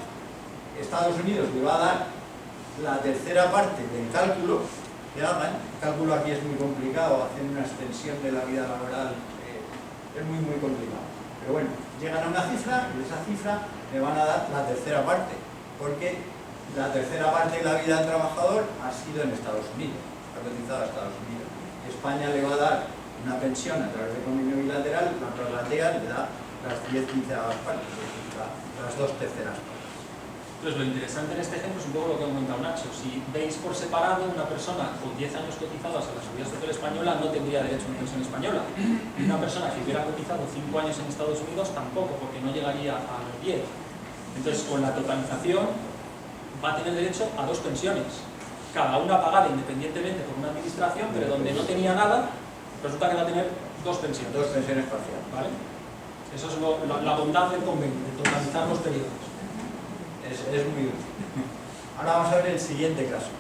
Estados Unidos le va a dar la tercera parte del cálculo que hagan. El cálculo aquí es muy complicado, hacer una extensión de la vida laboral es muy complicado. Pero bueno, llegan a una cifra y de esa cifra le van a dar la tercera parte, porque la tercera parte de la vida del trabajador ha sido en Estados Unidos, ha cotizado a Estados Unidos. Y España le va a dar una pensión a través de convenio bilateral, la prorratea le da las 10/15 partes, las 2/3 partes. Entonces, lo interesante en este ejemplo es un poco lo que ha comentado Nacho. Si veis por separado, una persona con 10 años cotizados a la Seguridad Social Española no tendría derecho a una pensión española. Y una persona que hubiera cotizado 5 años en Estados Unidos tampoco, porque no llegaría a los 10. Entonces, con la totalización va a tener derecho a 2 pensiones. Cada una pagada independientemente por una administración, pero donde no tenía nada, resulta que va a tener 2 pensiones. 2 pensiones parciales. ¿Vale? Eso es la bondad del convenio, de totalizar los periodos. Es muy útil. Ahora vamos a ver el siguiente caso.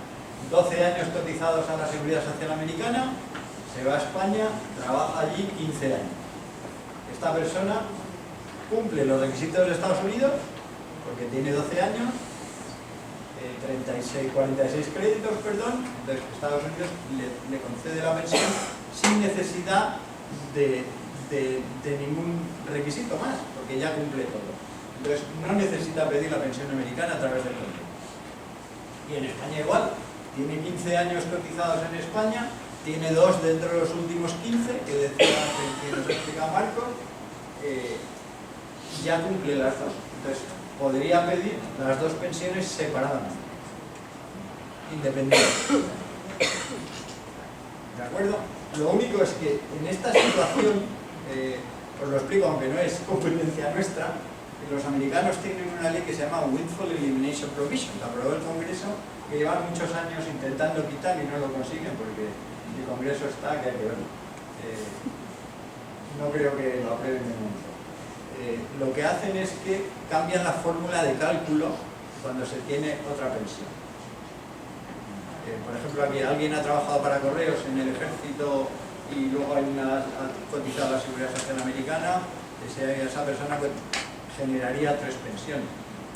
12 años cotizados a la Seguridad Social Americana, se va a España, trabaja allí 15 años. Esta persona cumple los requisitos de Estados Unidos, porque tiene 12 años, 46 créditos, perdón, entonces Estados Unidos le concede la pensión sin necesidad de ningún requisito más, porque ya cumple todo. Entonces no necesita pedir la pensión americana a través del convenio. Y en España igual, tiene 15 años cotizados en España, tiene 2 dentro de los últimos 15, que decía que nos explica Marcos, ya cumple las 2. Entonces podría pedir las 2 pensiones separadamente, independientes. ¿De acuerdo? Lo único es que en esta situación, os lo explico aunque no es competencia nuestra, los americanos tienen una ley que se llama Windfall Elimination Provision, la aprobó el Congreso, que llevan muchos años intentando quitar y no lo consiguen porque el Congreso está que hay que verlo. No creo que lo aprueben de momento. Lo que hacen es que cambian la fórmula de cálculo cuando se tiene otra pensión. Por ejemplo, aquí alguien ha trabajado para correos en el ejército y luego ha cotizado a la Seguridad Social Americana, esa persona generaría 3 pensiones.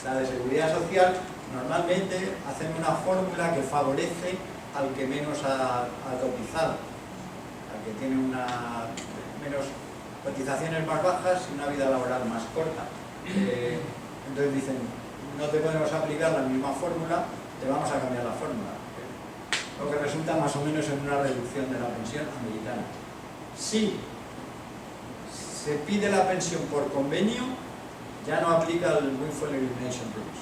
La de Seguridad Social, normalmente hacen una fórmula que favorece al que menos ha cotizado, al que tiene una menos cotizaciones más bajas y una vida laboral más corta. Entonces dicen, no te podemos aplicar la misma fórmula, te vamos a cambiar la fórmula. Lo que resulta más o menos en una reducción de la pensión americana. Si se pide la pensión por convenio, ya no aplica el Windfall Elimination Rules.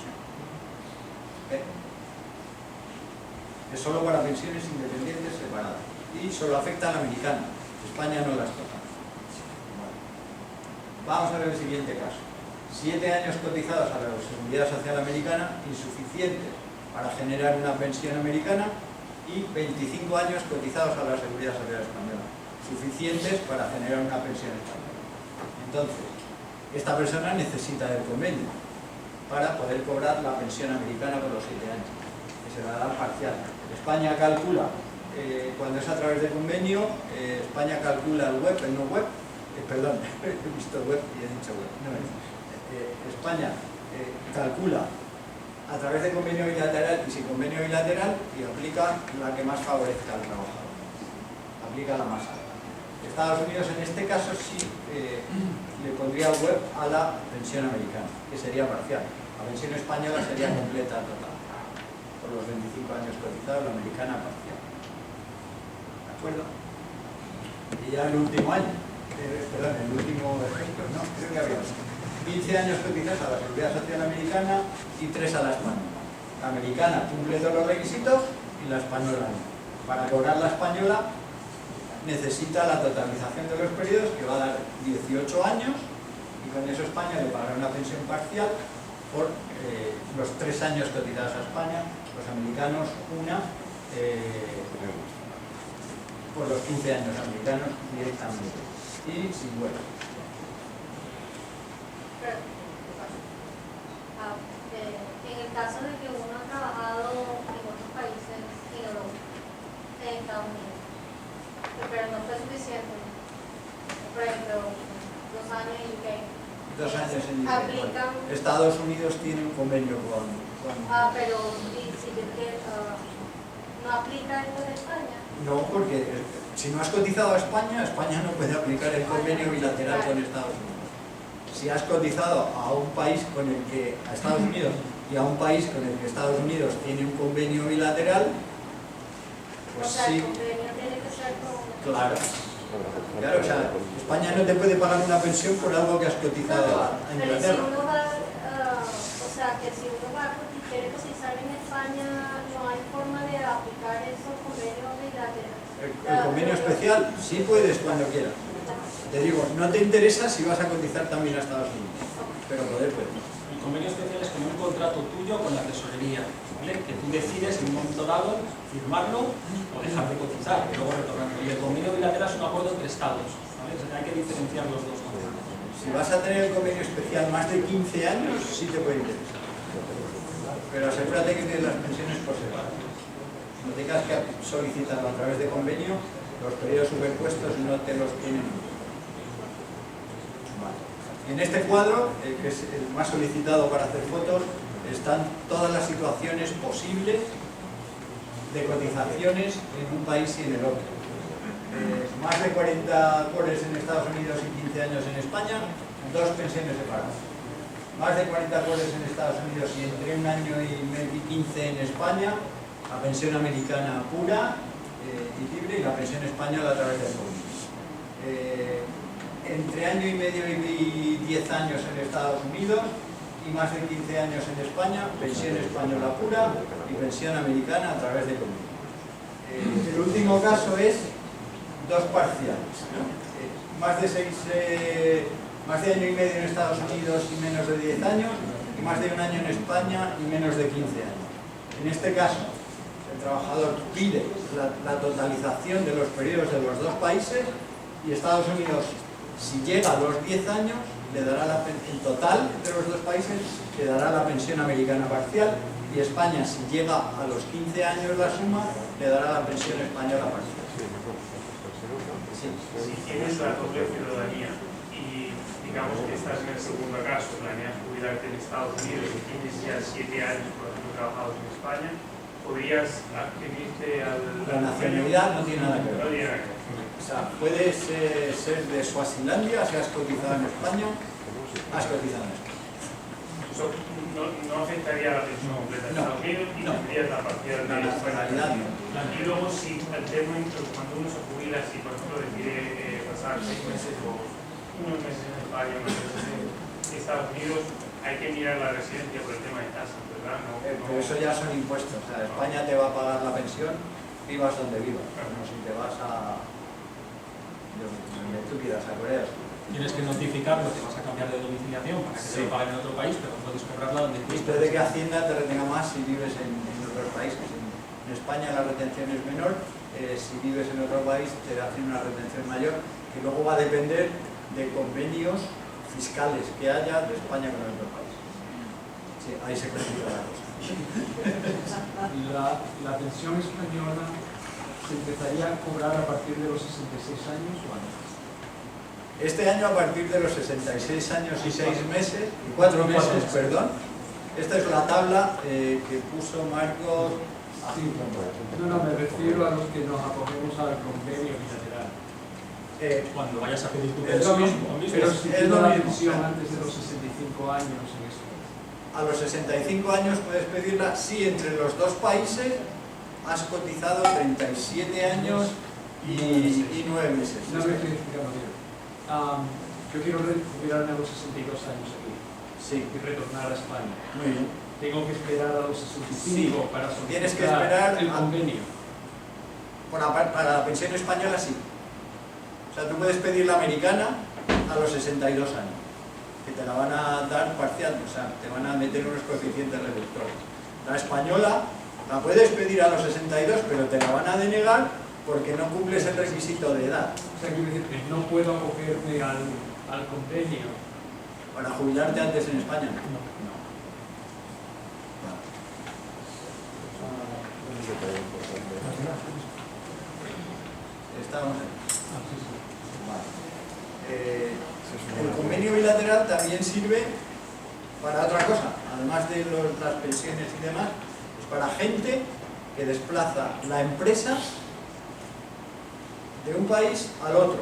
Es solo para pensiones independientes separadas y solo afecta a la americana. España no las toca. Vamos a ver el siguiente caso. 7 años cotizados a la Seguridad Social Americana, insuficientes para generar una pensión americana, y 25 años cotizados a la Seguridad Social Española, suficientes para generar una pensión española. Entonces, esta persona necesita del convenio para poder cobrar la pensión americana por los 7 años, que se la da parcial. España calcula, cuando es a través de convenio, España calcula el web, el no web, perdón, he visto web y he dicho web, no, España calcula a través de convenio bilateral y sin convenio bilateral y aplica la que más favorezca al trabajador, aplica la más alta. Estados Unidos en este caso sí le pondría web a la pensión americana, que sería parcial. La pensión española sería completa total, por los 25 años cotizados, la americana parcial. ¿De acuerdo? Y ya el último año, perdón, el último ejemplo, no, creo que había 15 años cotizados a la Seguridad Social Americana y 3 a la española. La americana cumple todos los requisitos y la española no. Para cobrar la española necesita la totalización de los periodos, que va a dar 18 años, y con eso España le pagará una pensión parcial por los 3 años cotizados a España, los americanos una por los 15 años americanos directamente y sin huelga. En el caso de que uno ha trabajado en otros países en Europa, en Estados Unidos, pero no fue suficiente, por ejemplo, 2 años en UK. 2 años en UK. Aplican. Estados Unidos tiene un convenio con pero si no aplica esto de España. No, porque si no has cotizado a España, España no puede aplicar el convenio bilateral con Estados Unidos. Si has cotizado a un país con el que, a Estados Unidos, y a un país con el que Estados Unidos tiene un convenio bilateral, pues o sea, sí. el convenio tiene que ser con... Claro. Claro, o sea, España no te puede pagar una pensión por algo que has cotizado a Inglaterra. Pero si uno va, o sea, que si uno va y quiere cotizar en España, no hay forma de aplicar esos convenios bilaterales. El convenio especial sí puedes cuando quieras. Te digo, no te interesa si vas a cotizar también a Estados Unidos, pero poder puedes. El convenio especial es como un contrato tuyo con la tesorería, ¿vale? Que tú decides en un momento dado firmarlo o dejar de cotizar y luego retornarlo. Y el convenio bilateral es un acuerdo entre estados, ¿vale? O sea, hay que diferenciar los dos conceptos. Si vas a tener el convenio especial más de 15 años, sí te puede interesar. Pero asegúrate que tienes las pensiones por separado. No tengas que solicitarlo a través de convenio, los periodos superpuestos no te los tienen. En este cuadro, que es el más solicitado para hacer fotos, están todas las situaciones posibles de cotizaciones en un país y en el otro. Más de 40 cores en Estados Unidos y 15 años en España, 2 pensiones separadas. Más de 40 cores en Estados Unidos y entre 1 año y 15 en España, la pensión americana pura y libre y la pensión española a través del convenio. Entre año y medio y 10 años en Estados Unidos y más de 15 años en España, pensión española pura y pensión americana a través de convenio. El último caso es 2 parciales, ¿no? Más de año y medio en Estados Unidos y menos de 10 años y más de 1 año en España y menos de 15 años. En este caso, el trabajador pide la totalización de los periodos de los 2 países y Estados Unidos, si llega a los 10 años, le dará el total de los 2 países le dará la pensión americana parcial y España, si llega a los 15 años la suma, le dará la pensión española parcial. Sí. Si tienes la doble ciudadanía y digamos que estás en el segundo caso, planeas jubilarte en Estados Unidos y tienes ya 7 años, por ejemplo, trabajados en España, ¿podrías adquirirte al... La nacionalidad no tiene nada que ver. No tiene nada que ver. sea, puedes ser de Suazilandia, si has cotizado en España, has cotizado en España. Eso no afectaría a la pensión completa de Estados Unidos y tendrías la parcial de España. Y luego, si al término, cuando uno se jubila, si por ejemplo decide pasar 6 meses o unos meses en España, unos meses en Estados Unidos, hay que mirar la residencia por el tema de tasas, ¿verdad? Pero eso ya son impuestos. O sea, España te va a pagar la pensión, vivas donde vivas. Como si te vas a... donde tú quieras, a Corea. Tienes que notificarlo que vas a cambiar de domiciliación para que te lo paguen en otro país, pero puedes cobrarla donde quieras. Puede que Hacienda te retenga más si vives en otros países. En España la retención es menor, si vives en otro país te hacen una retención mayor, que luego va a depender de convenios fiscales que haya de España con otro país. Sí, ahí se complica la cosa. La pensión española se empezaría a cobrar a partir de los 66 años o antes. Este año a partir de los 66 años y 6 meses, y 4 meses, perdón. Esta es la tabla que puso Marcos. No, me refiero a los que nos acogemos al convenio bilateral. Cuando vayas a pedir tu es lo mismo, pero si es lo la mismo. pensión antes de los 65 años en eso. A los 65 años puedes pedirla si entre los dos países has cotizado 37 años y 9 meses. No me estoy explicando bien. Yo quiero jubilarme a los 62 años aquí. Sí. Y retornar a España. Muy bien. Tengo que esperar a los 65 para solicitar Tienes que esperar el convenio. Para la pensión española sí. O sea, tú puedes pedir la americana a los 62 años, que te la van a dar parcial, o sea, te van a meter unos coeficientes reductores. La española la puedes pedir a los 62, pero te la van a denegar porque no cumples el requisito de edad. O sea, quiero decir que no puedo acogerme al convenio. Para jubilarte antes en España. No. Estamos ahí. Vale. El convenio bilateral también sirve para otra cosa, además de las pensiones y demás, es para gente que desplaza la empresa de un país al otro,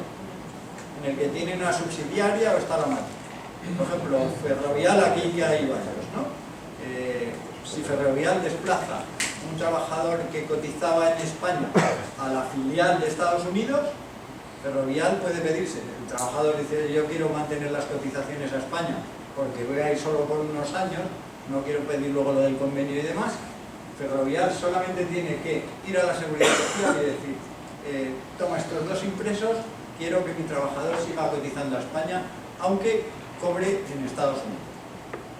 en el que tiene una subsidiaria o está la máquina. Por ejemplo, Ferrovial, aquí que hay varios, ¿no? Si Ferrovial desplaza un trabajador que cotizaba en España a la filial de Estados Unidos, Ferrovial puede pedirse. El trabajador dice, yo quiero mantener las cotizaciones a España porque voy a ir solo por unos años, no quiero pedir luego lo del convenio y demás. Ferrovial solamente tiene que ir a la Seguridad Social y decir, toma estos 2 impresos, quiero que mi trabajador siga cotizando a España, aunque cobre en Estados Unidos.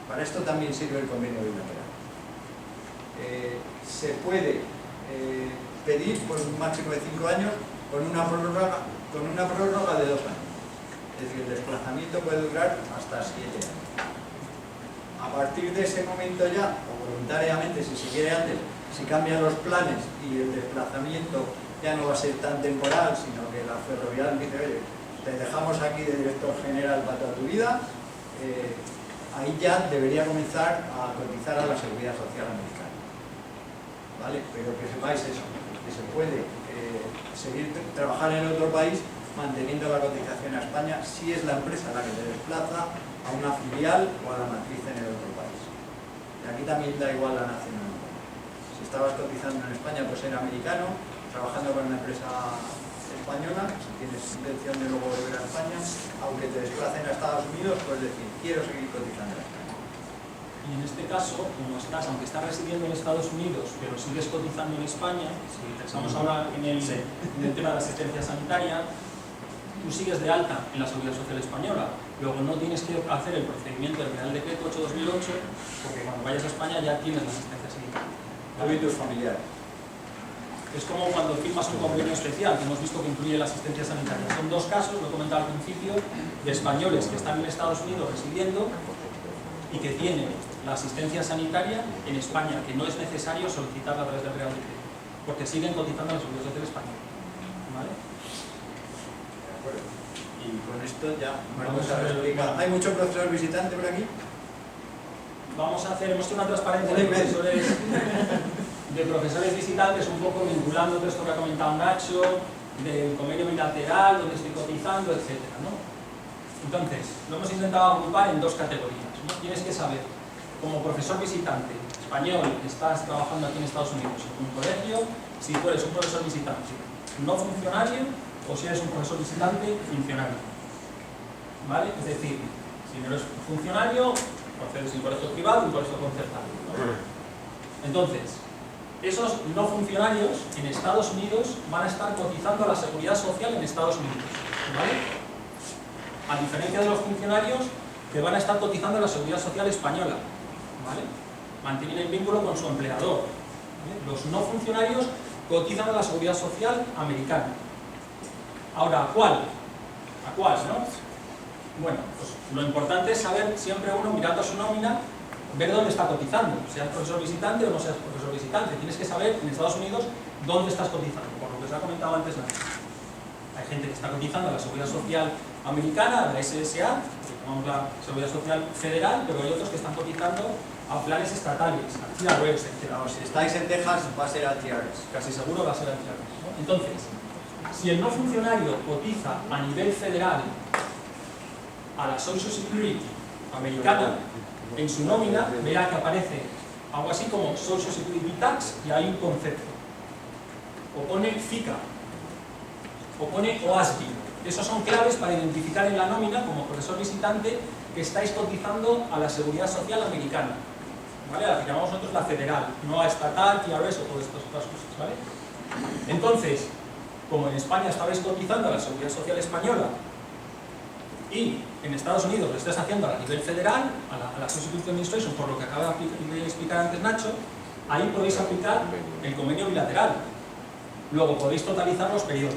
Para esto también sirve el convenio bilateral. Se puede pedir por un máximo de 5 años con una prórroga de 2 años. Es decir, el desplazamiento puede durar hasta 7 años. A partir de ese momento ya, o voluntariamente, si se quiere antes, si cambian los planes y el desplazamiento ya no va a ser tan temporal, sino que la Ferrovial dice, oye, te dejamos aquí de director general para toda tu vida, ahí ya debería comenzar a cotizar a la Seguridad Social americana. ¿Vale? Pero que sepáis eso, que se puede seguir trabajar en otro país manteniendo la cotización a España si es la empresa la que te desplaza a una filial o a la matriz en el otro país. Y aquí también da igual la nacionalidad. Si estabas cotizando en España, pues era americano, trabajando con una empresa española, si tienes intención de luego volver a España, aunque te desplacen a Estados Unidos, puedes decir, quiero seguir cotizando a España. Y en este caso, como estás, aunque estás residiendo en Estados Unidos, pero sigues cotizando en España, si pensamos ahora en el tema de la asistencia sanitaria, tú sigues de alta en la Seguridad Social Española, luego no tienes que hacer el procedimiento del Real Decreto 8/2008, porque cuando vayas a España ya tienes la asistencia sanitaria. Tú y tus familiares. Es como cuando firmas un convenio especial, que hemos visto que incluye la asistencia sanitaria. Son 2 casos, lo he comentado al principio, de españoles que están en Estados Unidos residiendo y que tienen la asistencia sanitaria en España, que no es necesario solicitarla a través del Real Decreto, porque siguen cotizando a la Seguridad Social Española. ¿Vale? De acuerdo. Y con esto ya Marcos ha explicado. ¿Hay mucho profesor visitante por aquí? Vamos a hacer, hemos hecho una transparencia de profesores visitantes, un poco vinculando todo esto que ha comentado Nacho, del convenio bilateral, donde estoy cotizando, etcétera, ¿no? Entonces, lo hemos intentado agrupar en dos categorías, ¿no? Tienes que saber, como profesor visitante español que estás trabajando aquí en Estados Unidos en un colegio, si tú eres un profesor visitante no funcionario o si eres un profesor visitante funcionario, ¿vale? Es decir, si no eres funcionario, procedes en un colegio privado y un colegio concertado, ¿no? Entonces, esos no funcionarios en Estados Unidos van a estar cotizando a la seguridad social en Estados Unidos, ¿vale? A diferencia de los funcionarios que van a estar cotizando a la seguridad social española, ¿vale? Mantienen el vínculo con su empleador, ¿vale? Los no funcionarios cotizan a la seguridad social americana. Ahora, ¿a cuál? ¿A cuál, no? Bueno, pues lo importante es saber siempre uno, mirando su nómina, ver dónde está cotizando, seas profesor visitante o no seas profesor visitante. Tienes que saber en Estados Unidos dónde estás cotizando, por lo que os ha comentado antes. Hay gente que está cotizando a la seguridad social americana, a la SSA, que llamamos la seguridad social federal, pero hay otros que están cotizando a planes estatales, a TRS, etc. Vamos, si estáis en Texas va a ser al TRS. Casi seguro va a ser al TRS, ¿no? Entonces, si el no funcionario cotiza a nivel federal a la Social Security americana, en su nómina verá que aparece algo así como Social Security Tax y hay un concepto. O pone FICA, o pone OASB. Esos son claves para identificar en la nómina, como profesor visitante, que estáis cotizando a la seguridad social americana, ¿vale? A la que llamamos nosotros la federal, no a estatal, TRS o todas estas otras cosas, ¿vale? Entonces, como en España estabais cotizando a la seguridad social española y en Estados Unidos lo estás haciendo a nivel federal, a la Social Security Administration, por lo que acaba de explicar antes Nacho, ahí podéis aplicar el convenio bilateral. Luego podéis totalizar los periodos,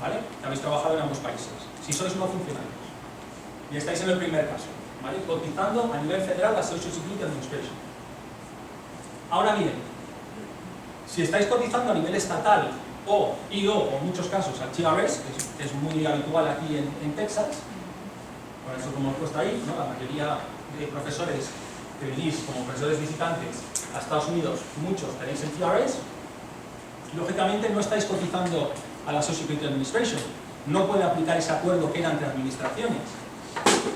¿vale? Que habéis trabajado en ambos países, si sois no funcionarios. Y estáis en el primer caso, ¿vale? Cotizando a nivel federal la Social Security Administration. Ahora bien, si estáis cotizando a nivel estatal o en muchos casos al TRS, que es muy habitual aquí en Texas, por eso como he puesto ahí, ¿no? La mayoría de profesores que venís como profesores visitantes a Estados Unidos, muchos tenéis el TRS, lógicamente no estáis cotizando a la Social Security Administration, no puede aplicar ese acuerdo que era entre administraciones.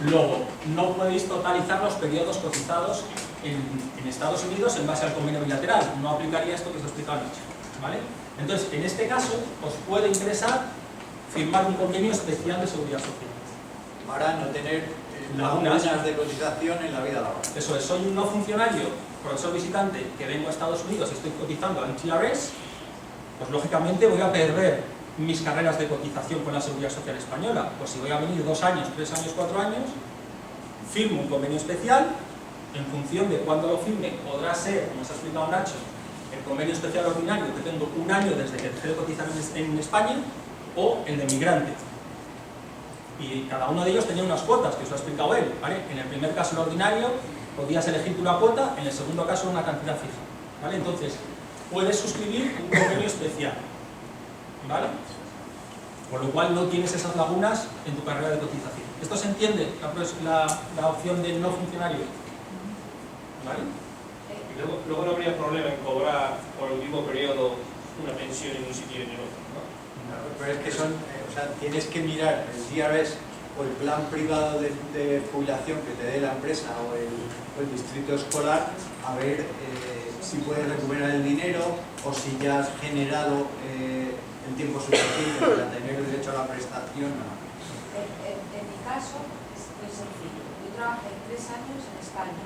Luego, no podéis totalizar los periodos cotizados en Estados Unidos en base al convenio bilateral, no aplicaría esto que os he explicado antes, ¿vale? Entonces, en este caso, os puede interesar firmar un convenio especial de seguridad social. Para no tener lagunas de cotización en la vida laboral. Eso es, soy un no funcionario, profesor visitante, que vengo a Estados Unidos y estoy cotizando al TRS, pues lógicamente voy a perder mis carreras de cotización con la Seguridad Social Española. Pues si voy a venir 2 años, 3 años, 4 años, firmo un convenio especial, en función de cuándo lo firme, podrá ser, como os ha explicado Nacho, el convenio especial ordinario, que tengo 1 año desde que dejé de cotizar en España, o el de migrante. Y cada uno de ellos tenía unas cuotas, que os lo ha explicado él, ¿vale? En el primer caso, el ordinario, podías elegir tú una cuota, en el segundo caso una cantidad fija, ¿vale? Entonces, puedes suscribir un convenio especial, ¿vale? Por lo cual no tienes esas lagunas en tu carrera de cotización. ¿Esto se entiende? La opción del no funcionario, ¿vale? Y luego no habría problema en cobrar por el mismo periodo una pensión en un sitio y en el otro, ¿no? Pero es que son, o sea, tienes que mirar el TRS o el plan privado de jubilación que te dé la empresa o el distrito escolar, a ver si puedes recuperar el dinero o si ya has generado el tiempo suficiente para tener derecho a la prestación. En mi caso es muy sencillo. Yo trabajé 3 años en España,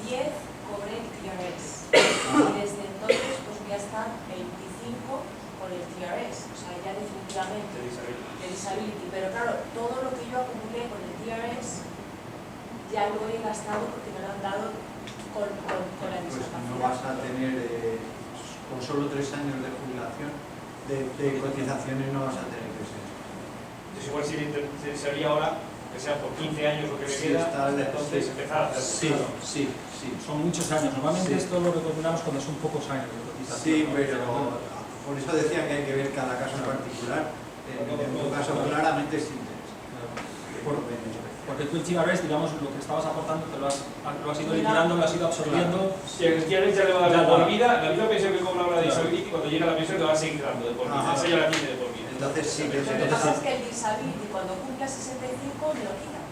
10 cobré el TRS y desde entonces pues voy a estar 25 con el TRS, o sea ya definitivamente de disability, pero claro, todo lo que yo acumulé con el TRS ya lo he gastado porque me lo han dado con la discapacidad. Pues no vas a tener, con solo 3 años de jubilación, de cotizaciones no vas a tener que ser. Entonces igual si sería ahora, que sea por 15 años lo que me queda, entonces empezar a hacer. Sí, son muchos años. Normalmente esto lo recomendamos cuando son pocos años de cotización. Sí, pero por eso decía que hay que ver cada caso en particular. En tu caso claramente es interés. Porque porque tú el TRS, digamos, lo que estabas aportando, te lo has ido liquidando, lo has ido absorbiendo. Si el TRS ya le va a dar de por vida, la misma pensión que cobra ahora de disability, cuando llega la pensión le va a seguir dando de por vida. Esa ya la tiene de por vida. Entonces sí que Lo que pasa es que el disability cuando cumpla 65 me lo quitan.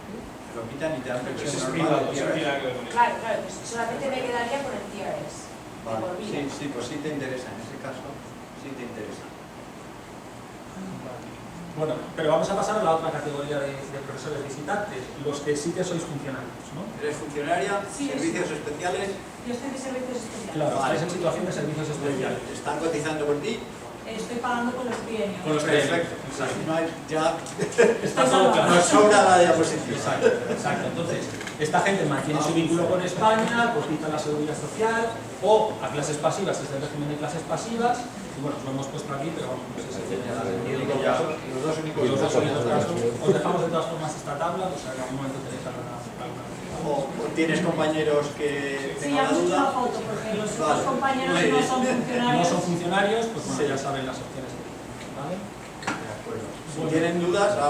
lo quitan y te dan Pero eso pensión es normal privado, de eso no tiene TRS. nada que ver con eso. Claro, claro, pues solamente me quedaría con el TRS. De Vale, por vida. sí, pues sí te interesa, en ese caso sí te interesa. Bueno, pero vamos a pasar a la otra categoría de profesores visitantes, los que sí que sois funcionarios, ¿no? ¿Eres funcionaria? Sí, ¿Servicios especiales? Yo estoy de servicios especiales. Claro, estáis en situación de servicios especiales. ¿Están cotizando por ti? Estoy pagando con los trienios. Con los Perfecto. Exacto. No hay, ya Está todo claro. nos sobra la diapositiva. Exacto, exacto. Entonces, esta gente mantiene su vínculo con España, cotiza la seguridad social o a clases pasivas, es el régimen de clases pasivas. Y bueno, os lo hemos puesto aquí, pero vamos, no sé si tiene nada de Los dos únicos casos. Os dejamos de todas formas esta tabla, pues en algún momento tenéis alguna. o tienes compañeros que Sí, tengan ya la hemos hecho duda. una foto porque los otros Vale. compañeros Muy no bien. son funcionarios. No son funcionarios, pues bueno, Sí. ya saben las opciones que tienen, ¿vale? De acuerdo. Si Bueno. tienen dudas, ahora